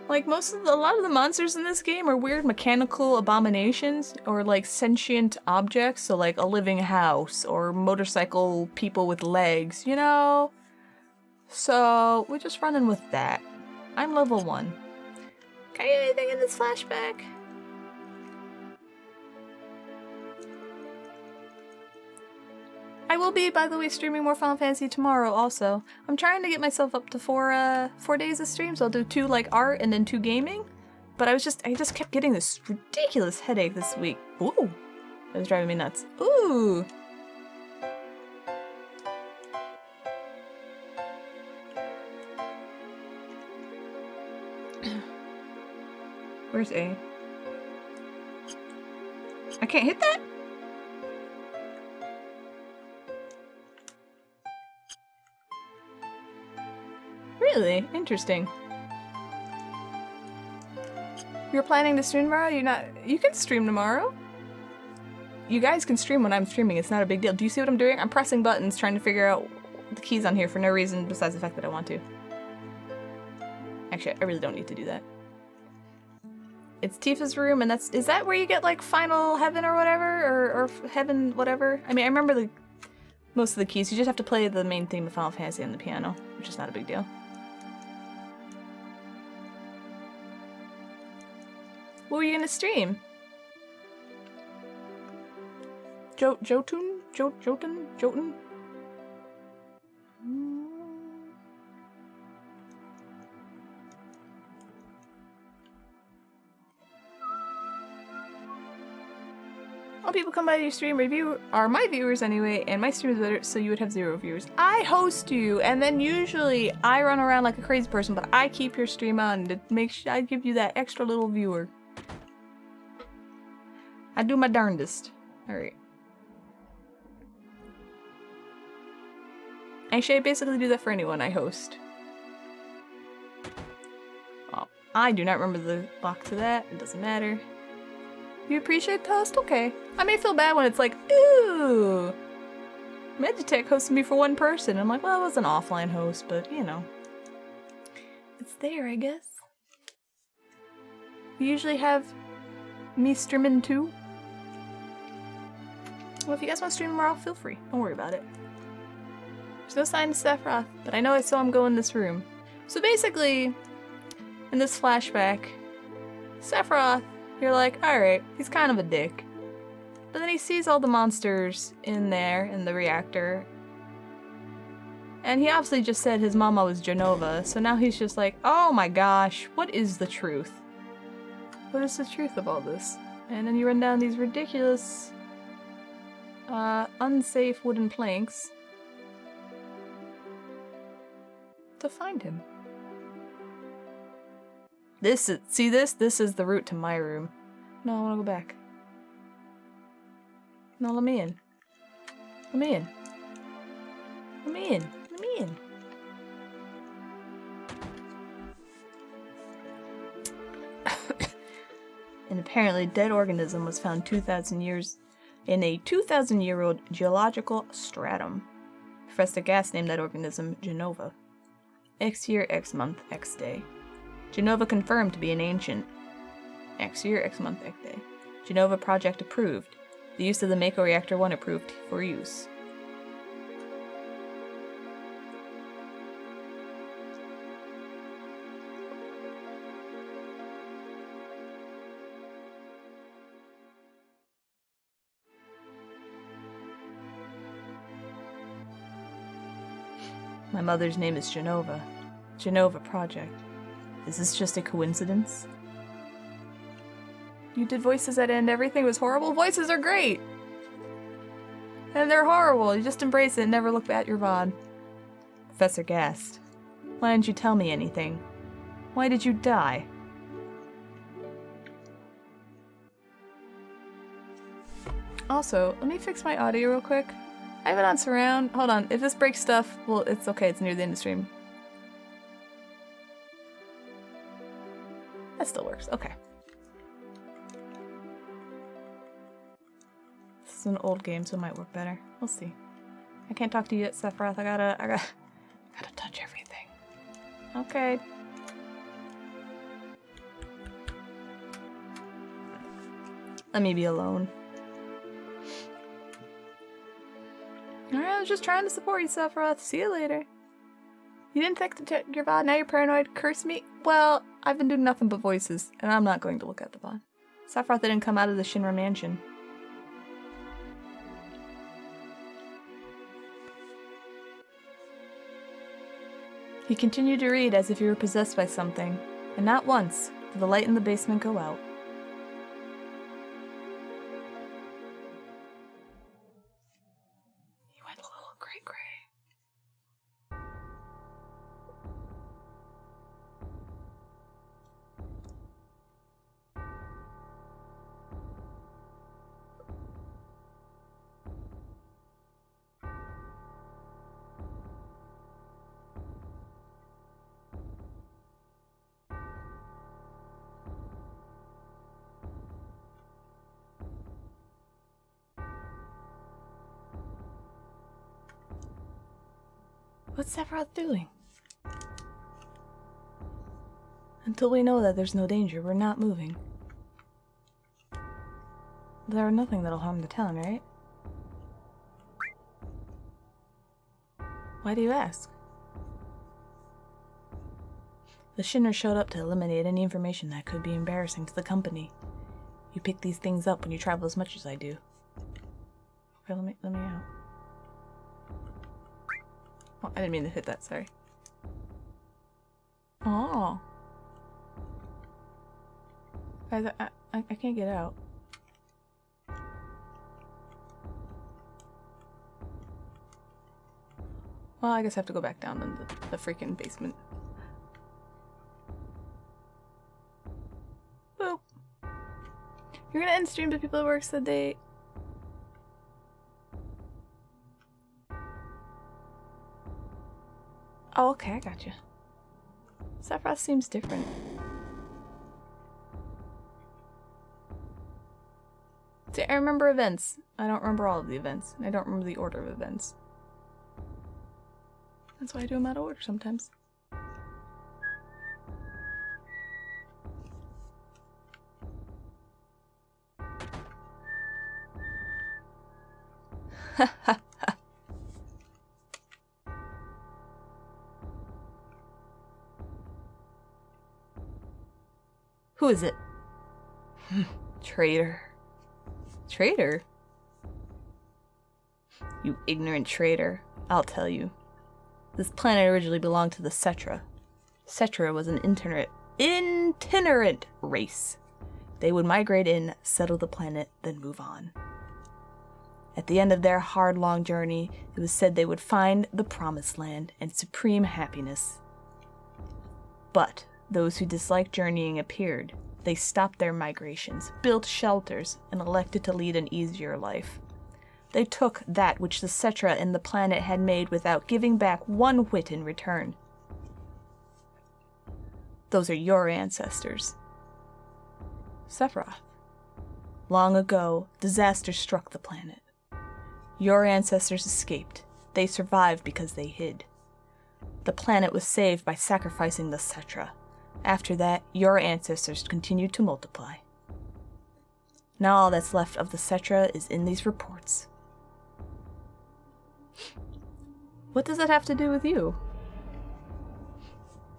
like, a lot of the monsters in this game are weird mechanical abominations, or, like, sentient objects, so, like, a living house, or motorcycle people with legs, you know? So, we're just running with that. I'm level 1. Can I get anything in this flashback? I will be, by the way, streaming more Final Fantasy tomorrow also. I'm trying to get myself up to 4 days of streams. So I'll do 2 like art and then 2 gaming. But I just kept getting this ridiculous headache this week. Ooh, that was driving me nuts. Ooh. Where's A? I can't hit that? Really? Interesting. You're planning to stream tomorrow? You can stream tomorrow. You guys can stream when I'm streaming, it's not a big deal. Do you see what I'm doing? I'm pressing buttons trying to figure out the keys on here for no reason besides the fact that I want to. Actually, I really don't need to do that. It's Tifa's room, and is that where you get like final heaven or whatever? Or heaven whatever? I mean, I remember most of the keys. You just have to play the main theme of Final Fantasy on the piano, which is not a big deal. What were you gonna stream? Jotun? Jotun? All people come by your stream review are my viewers anyway, and my stream is better, so you would have 0 viewers. I host you, and then usually I run around like a crazy person, but I keep your stream on to make sure I give you that extra little viewer. I do my darndest. Alright. Actually, I basically do that for anyone I host. Oh, I do not remember the block to that. It doesn't matter. You appreciate toast? Okay. I may feel bad when it's like, ooh, Meditech hosted me for one person. I'm like, well, it was an offline host, but you know. It's there, I guess. We usually have me streaming too. Well, if you guys want to stream tomorrow, feel free. Don't worry about it. There's no sign of Sephiroth, but I know I saw him go in this room. So basically, in this flashback, Sephiroth, you're like, alright, he's kind of a dick. But then he sees all the monsters in there, in the reactor. And he obviously just said his mama was Genova, so now he's just like, oh my gosh, what is the truth? What is the truth of all this? And then you run down these ridiculous, unsafe wooden planks to find him. This is the route to my room. No, I wanna go back. No, let me in. Let me in. Let me in. Let me in. An apparently dead organism was found 2,000 years in a 2,000-year-old geological stratum. Professor Gas named that organism Genova. X year, X month, X day. Genova confirmed to be an ancient. X year, X month, X day. Genova project approved. The use of the Mako Reactor 1 approved for use. My mother's name is Genova. Genova Project. Is this just a coincidence? You did voices at end. Everything was horrible. Voices are great! And they're horrible. You just embrace it and never look at your VOD. Professor Gast. Why didn't you tell me anything? Why did you die? Also, let me fix my audio real quick. I have it on surround. Hold on. If this breaks stuff, well, it's okay. It's near the end of the stream. That still works. Okay. This is an old game, so it might work better. We'll see. I can't talk to you yet, Sephiroth. I gotta touch everything. Okay. Let me be alone. Alright, I was just trying to support you, Sephiroth. See you later. You didn't think to check your VOD, now you're paranoid. Curse me? Well, I've been doing nothing but voices, and I'm not going to look at the VOD. Sephiroth didn't come out of the Shinra mansion. He continued to read as if he were possessed by something, and not once, Did the light in the basement go out? He went a little gray. What's Sephiroth doing? Until we know that there's no danger, we're not moving. There are nothing that'll harm the town, right? Why do you ask? The Shinra showed up to eliminate any information that could be embarrassing to the company. You pick these things up when you travel as much as I do. Okay, let me out. Oh, I didn't mean to hit that, sorry. Oh. Guys, I can't get out. Well, I guess I have to go back down in the freaking basement. Boop. You're gonna end stream, but people at work said they... Oh, okay, I got you. Sephiroth seems different. See, I remember events. I don't remember all of the events. I don't remember the order of events. That's why I do them out of order sometimes. Who is it? Traitor. Traitor? You ignorant traitor. I'll tell you. This planet originally belonged to the Cetra. Cetra was an itinerant race. They would migrate in, settle the planet, then move on. At the end of their hard, long journey, it was said they would find the Promised Land and supreme happiness. But those who disliked journeying appeared. They stopped their migrations, built shelters, and elected to lead an easier life. They took that which the Cetra and the planet had made without giving back one whit in return. Those are your ancestors. Sephiroth. Long ago, disaster struck the planet. Your ancestors escaped. They survived because they hid. The planet was saved by sacrificing the Cetra. After that, your ancestors continued to multiply. Now all that's left of the Cetra is in these reports. What does that have to do with you?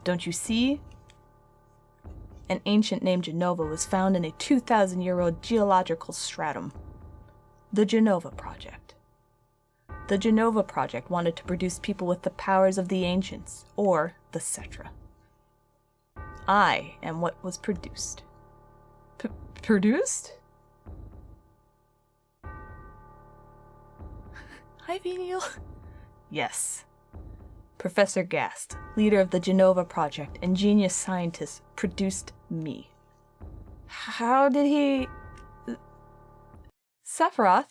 Don't you see? An ancient named Genova was found in a 2,000-year-old geological stratum. The Genova Project. The Genova Project wanted to produce people with the powers of the ancients, or the Cetra. I am what was produced. Produced? Hi, Venial. Yes. Professor Gast, leader of the Genova Project and genius scientist, produced me. How did he... Sephiroth?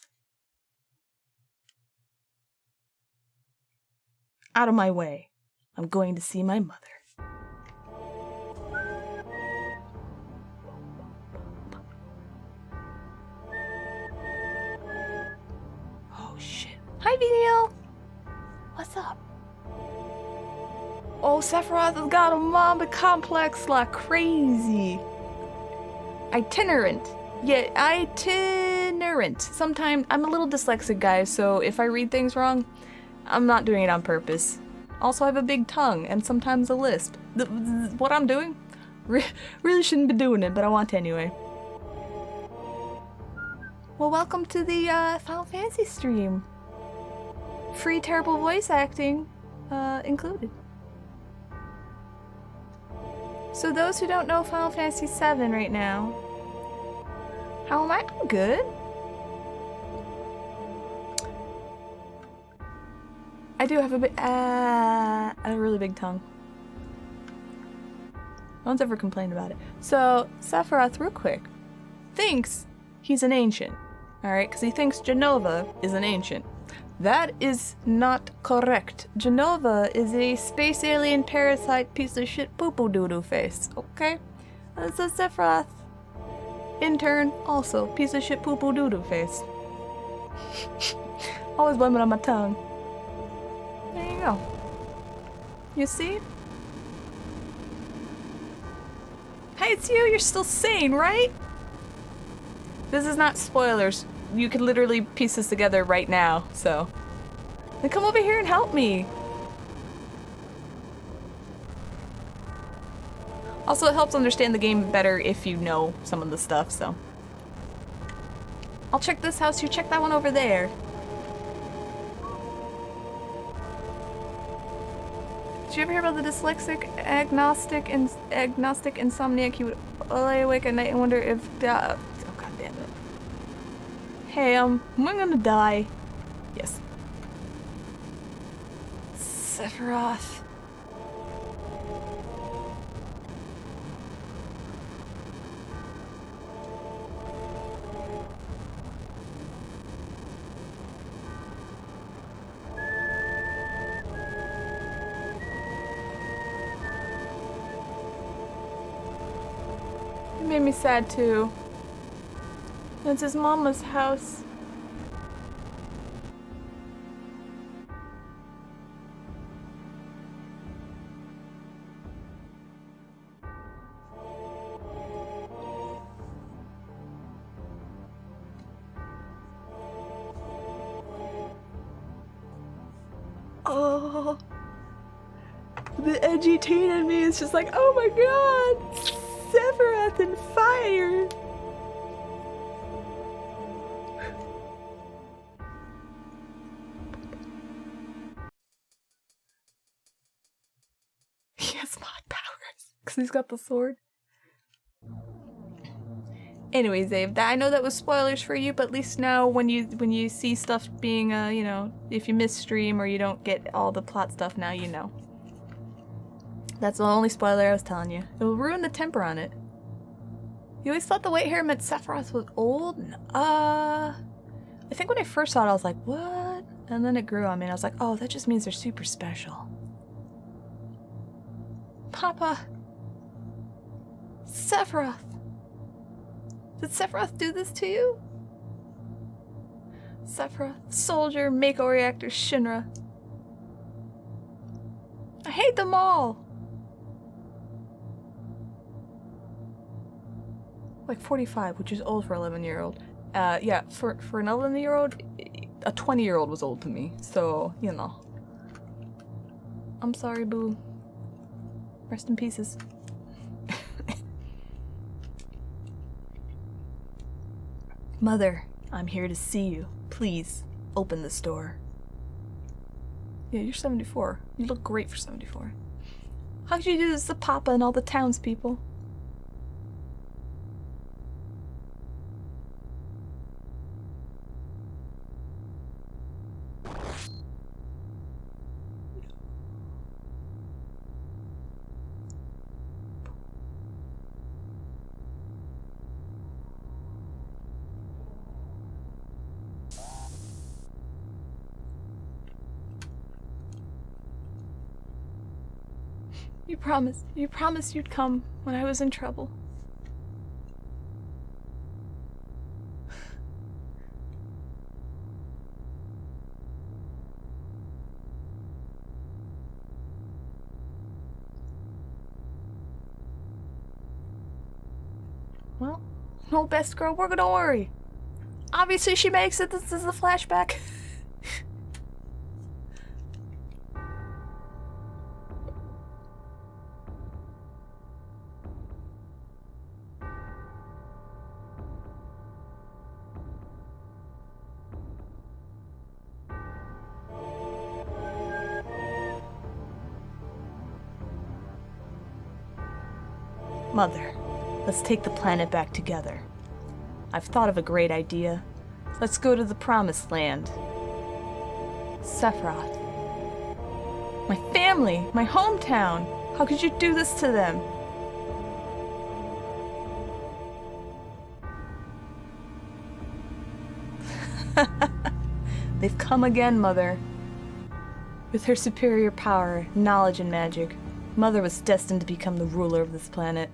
Out of my way. I'm going to see my mother. Oh shit. Hi, Venial! What's up? Oh, Sephiroth has got a mama complex like crazy. Itinerant. Yeah, itinerant. Sometimes, I'm a little dyslexic, guys, so if I read things wrong, I'm not doing it on purpose. Also, I have a big tongue and sometimes a lisp. What I'm doing? Really shouldn't be doing it, but I want to anyway. Well, welcome to the Final Fantasy stream. Free terrible voice acting included. So those who don't know Final Fantasy VII right now, how am I? I'm good. I do have a really big tongue. No one's ever complained about it. So Sephiroth, real quick, thinks he's an ancient. Alright, because he thinks Genova is an ancient. That is not correct. Genova is a space alien parasite piece of shit poo-poo doo-doo face, okay? And so Sephiroth, in turn, also piece of shit poo-poo doo-doo face. Always blame it on my tongue. There you go. You see? Hey, it's you! You're still sane, right? This is not spoilers. You can literally piece this together right now, so. Then come over here and help me! Also, it helps understand the game better if you know some of the stuff, so. I'll check this house, you check that one over there. Did you ever hear about the dyslexic, agnostic insomniac? He would lay awake at night and wonder if oh god damn it. Hey, am I gonna die? Yes. Sephiroth. It made me sad too. It's his mama's house. Oh, the edgy teen in me is just like, oh my god, Sephiroth and fire. He has mod powers because he's got the sword. Anyways, Dave, I know that was spoilers for you, but at least now when you see stuff being, you know, if you miss stream or you don't get all the plot stuff, now you know. That's the only spoiler I was telling you. It will ruin the temper on it. You always thought the white hair meant Sephiroth was old? I think when I first saw it, I was like, what? And then it grew on me, and I was like, oh, that just means they're super special. Papa. Sephiroth. Did Sephiroth do this to you? Sephiroth, soldier, Mako reactor, Shinra. I hate them all! Like 45, which is old for an 11-year-old. Yeah, for an 11-year-old, a 20-year-old was old to me. So, you know. I'm sorry, boo. Rest in pieces. Mother, I'm here to see you. Please, open this door. Yeah, you're 74. You look great for 74. How could you do this to Papa and all the townspeople? You promised you'd come when I was in trouble. Well, no, best girl, we're gonna worry. Obviously she makes it, this is a flashback. Mother, let's take the planet back together. I've thought of a great idea. Let's go to the Promised Land. Sephiroth. My family! My hometown! How could you do this to them? They've come again, Mother. With her superior power, knowledge, and magic, Mother was destined to become the ruler of this planet.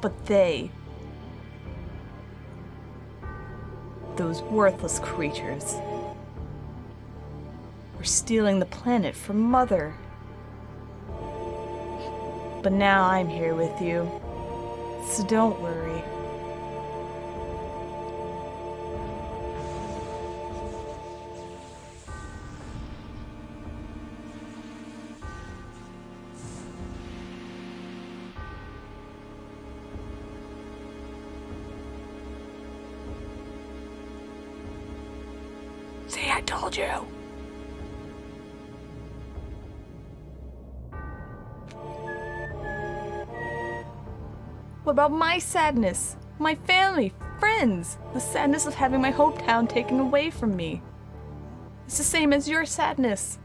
But they... those worthless creatures... were stealing the planet from Mother. But now I'm here with you, so don't worry. See, I told you! What about my sadness? My family, friends? The sadness of having my hometown taken away from me. It's the same as your sadness.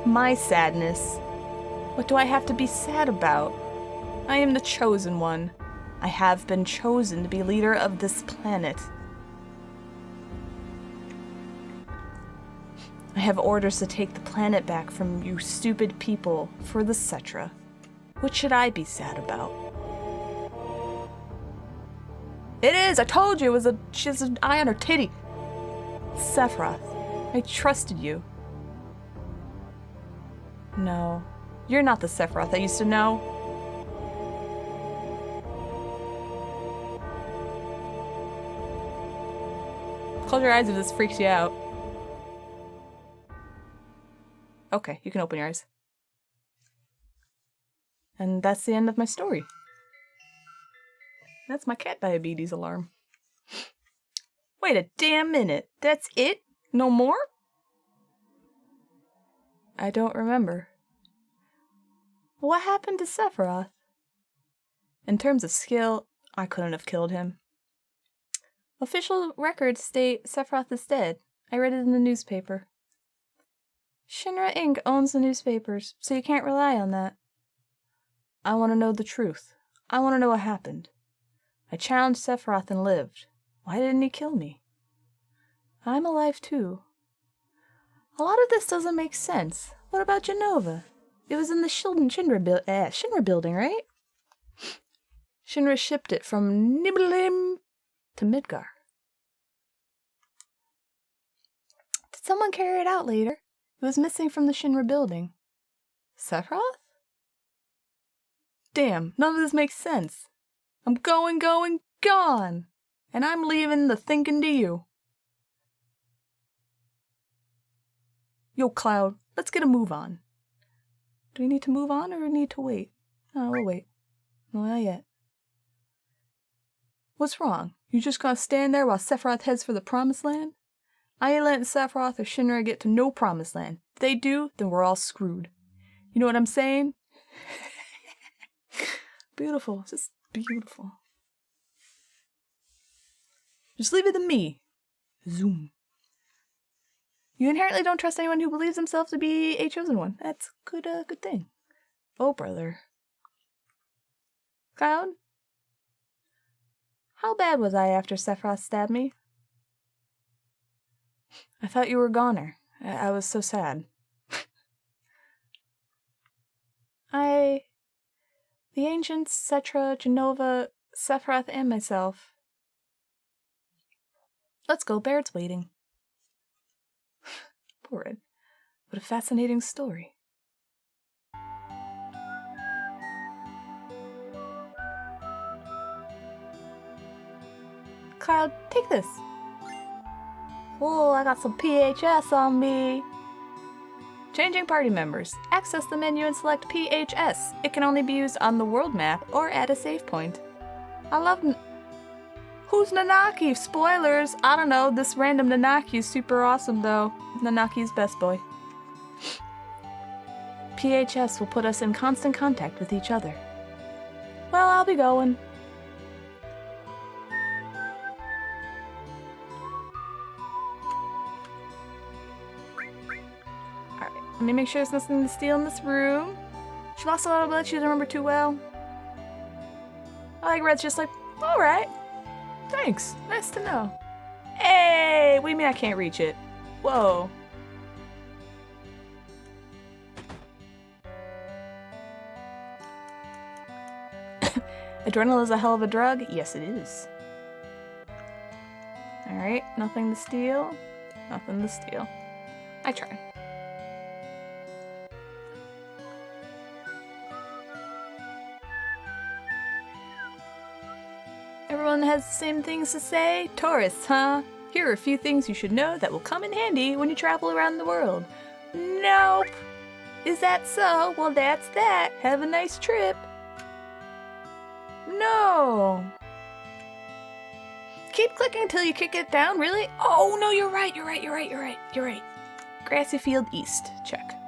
My sadness. What do I have to be sad about? I am the chosen one. I have been chosen to be leader of this planet. I have orders to take the planet back from you stupid people for the Cetra. What should I be sad about? It is! I told you! She has an eye on her titty! Sephiroth, I trusted you. No, you're not the Sephiroth I used to know. Close your eyes if this freaks you out. Okay, you can open your eyes. And that's the end of my story. That's my cat diabetes alarm. Wait a damn minute. That's it? No more? I don't remember. What happened to Sephiroth? In terms of skill, I couldn't have killed him. Official records state Sephiroth is dead. I read it in the newspaper. Shinra Inc. owns the newspapers, so you can't rely on that. I want to know the truth. I want to know what happened. I challenged Sephiroth and lived. Why didn't he kill me? I'm alive too. A lot of this doesn't make sense. What about Genova? It was in the Shinra building, right? Shinra shipped it from Nibelheim to Midgar. Did someone carry it out later? It was missing from the Shinra building. Sephiroth? Damn, none of this makes sense. I'm going, gone! And I'm leaving the thinking to you. Yo, Cloud, let's get a move on. Do we need to move on or we need to wait? Oh, we'll wait. No, not yet. What's wrong? You just gonna stand there while Sephiroth heads for the Promised Land? I ain't letting Sephiroth or Shinra get to no Promised Land. If they do, then we're all screwed. You know what I'm saying? Beautiful. Just beautiful. Just leave it to me. Zoom. You inherently don't trust anyone who believes himself to be a chosen one. That's good thing. Oh, brother. Cloud? How bad was I after Sephiroth stabbed me? I thought you were a goner. I was so sad. The ancients, Cetra, Genova, Sephiroth, and myself. Let's go, Baird's waiting. Poor Red. What a fascinating story. Cloud, take this. Whoa, I got some PHS on me. Changing party members. Access the menu and select PHS. It can only be used on the world map or at a save point. I love... Who's Nanaki? Spoilers! I don't know, this random Nanaki is super awesome though. Nanaki's best boy. PHS will put us in constant contact with each other. Well, I'll be going. Alright, let me make sure there's nothing to steal in this room. She lost a lot of blood she doesn't remember too well. I like Red's just like, alright. Thanks, nice to know. Hey, what do you mean I can't reach it? Whoa. Adrenaline is a hell of a drug? Yes, it is. Alright, nothing to steal. Nothing to steal. I try. Everyone has the same things to say? Tourists, huh? Here are a few things you should know that will come in handy when you travel around the world. Nope. Is that so? Well, that's that. Have a nice trip. No. Keep clicking until you kick it down, really? Oh, no, you're right. You're right. Grassy Field East. Check.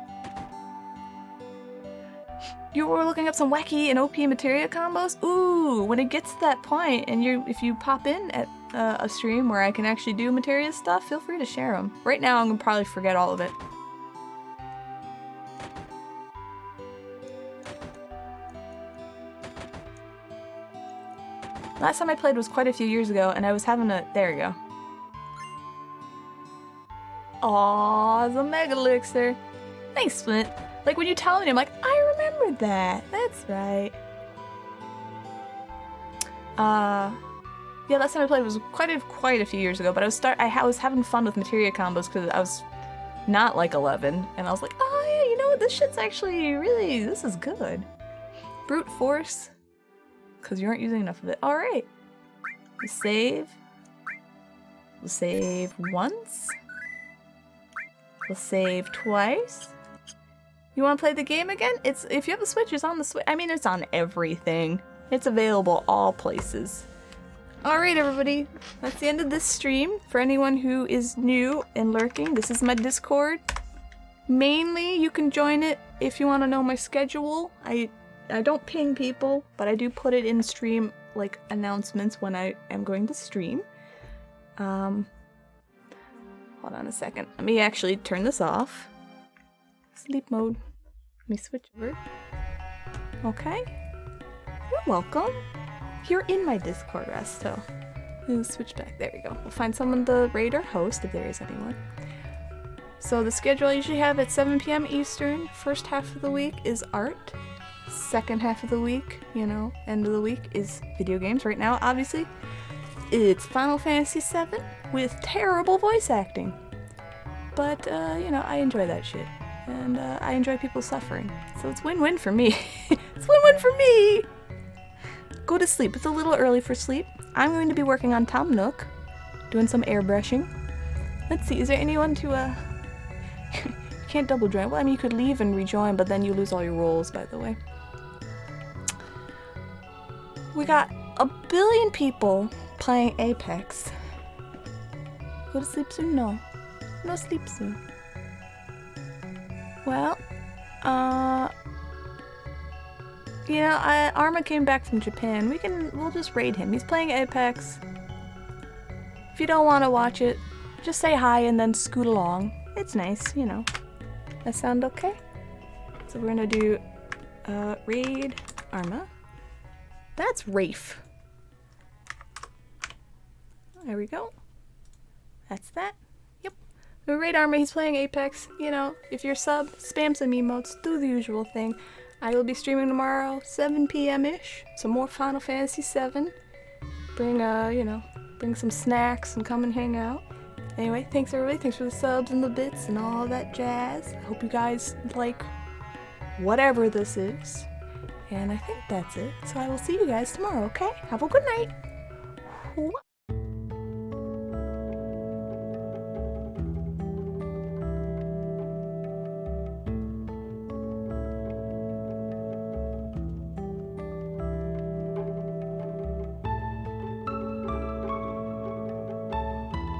You were looking up some wacky and OP materia combos? Ooh, when it gets to that point and if you pop in at a stream where I can actually do materia stuff, feel free to share them. Right now I'm gonna probably forget all of it. Last time I played was quite a few years ago and I was having a... There we go. Aww, it's a Mega Elixir. Thanks, Splint. Like when you tell me, I'm like, I remembered that. That's right. Yeah, last time I played was quite a few years ago, but I was having fun with materia combos because I was not like 11, and I was like, oh yeah, you know what? This shit's actually really, this is good. Brute force, because you aren't using enough of it. All right, we'll save. We'll save once. We'll save twice. You want to play the game again? If you have the Switch, it's on the Switch. I mean, it's on everything. It's available all places. Alright, everybody. That's the end of this stream. For anyone who is new and lurking, this is my Discord. Mainly, you can join it if you want to know my schedule. I don't ping people, but I do put it in stream, like, announcements when I am going to stream. Hold on a second. Let me actually turn this off. Sleep mode. Let me switch over. Okay. You're welcome. You're in my Discord, Resto. We'll switch back. There we go. We'll find someone to raid or host if there is anyone. So the schedule I usually have at 7 p.m. Eastern. First half of the week is art. Second half of the week, you know, end of the week is video games. Right now, obviously, it's Final Fantasy VII with terrible voice acting. But, you know, I enjoy that shit. And I enjoy people suffering. So it's win-win for me. It's win-win for me! Go to sleep. It's a little early for sleep. I'm going to be working on Tom Nook. Doing some airbrushing. Let's see, is there anyone to, you can't double join. Well, I mean, you could leave and rejoin, but then you lose all your roles, by the way. We got 1 billion people playing Apex. Go to sleep soon? No. No sleep soon. Well, you know, Arma came back from Japan. We'll just raid him. He's playing Apex. If you don't want to watch it, just say hi and then scoot along. It's nice, you know. That sound okay? So we're gonna do, raid Arma. That's Rafe. There we go. That's that. We raid Arma, he's playing Apex. You know, if you're sub, spam some emotes, do the usual thing. I will be streaming tomorrow, 7 p.m.-ish. Some more Final Fantasy VII. Bring, you know, bring some snacks and come and hang out. Anyway, thanks everybody. Thanks for the subs and the bits and all that jazz. I hope you guys like whatever this is. And I think that's it. So I will see you guys tomorrow, okay? Have a good night.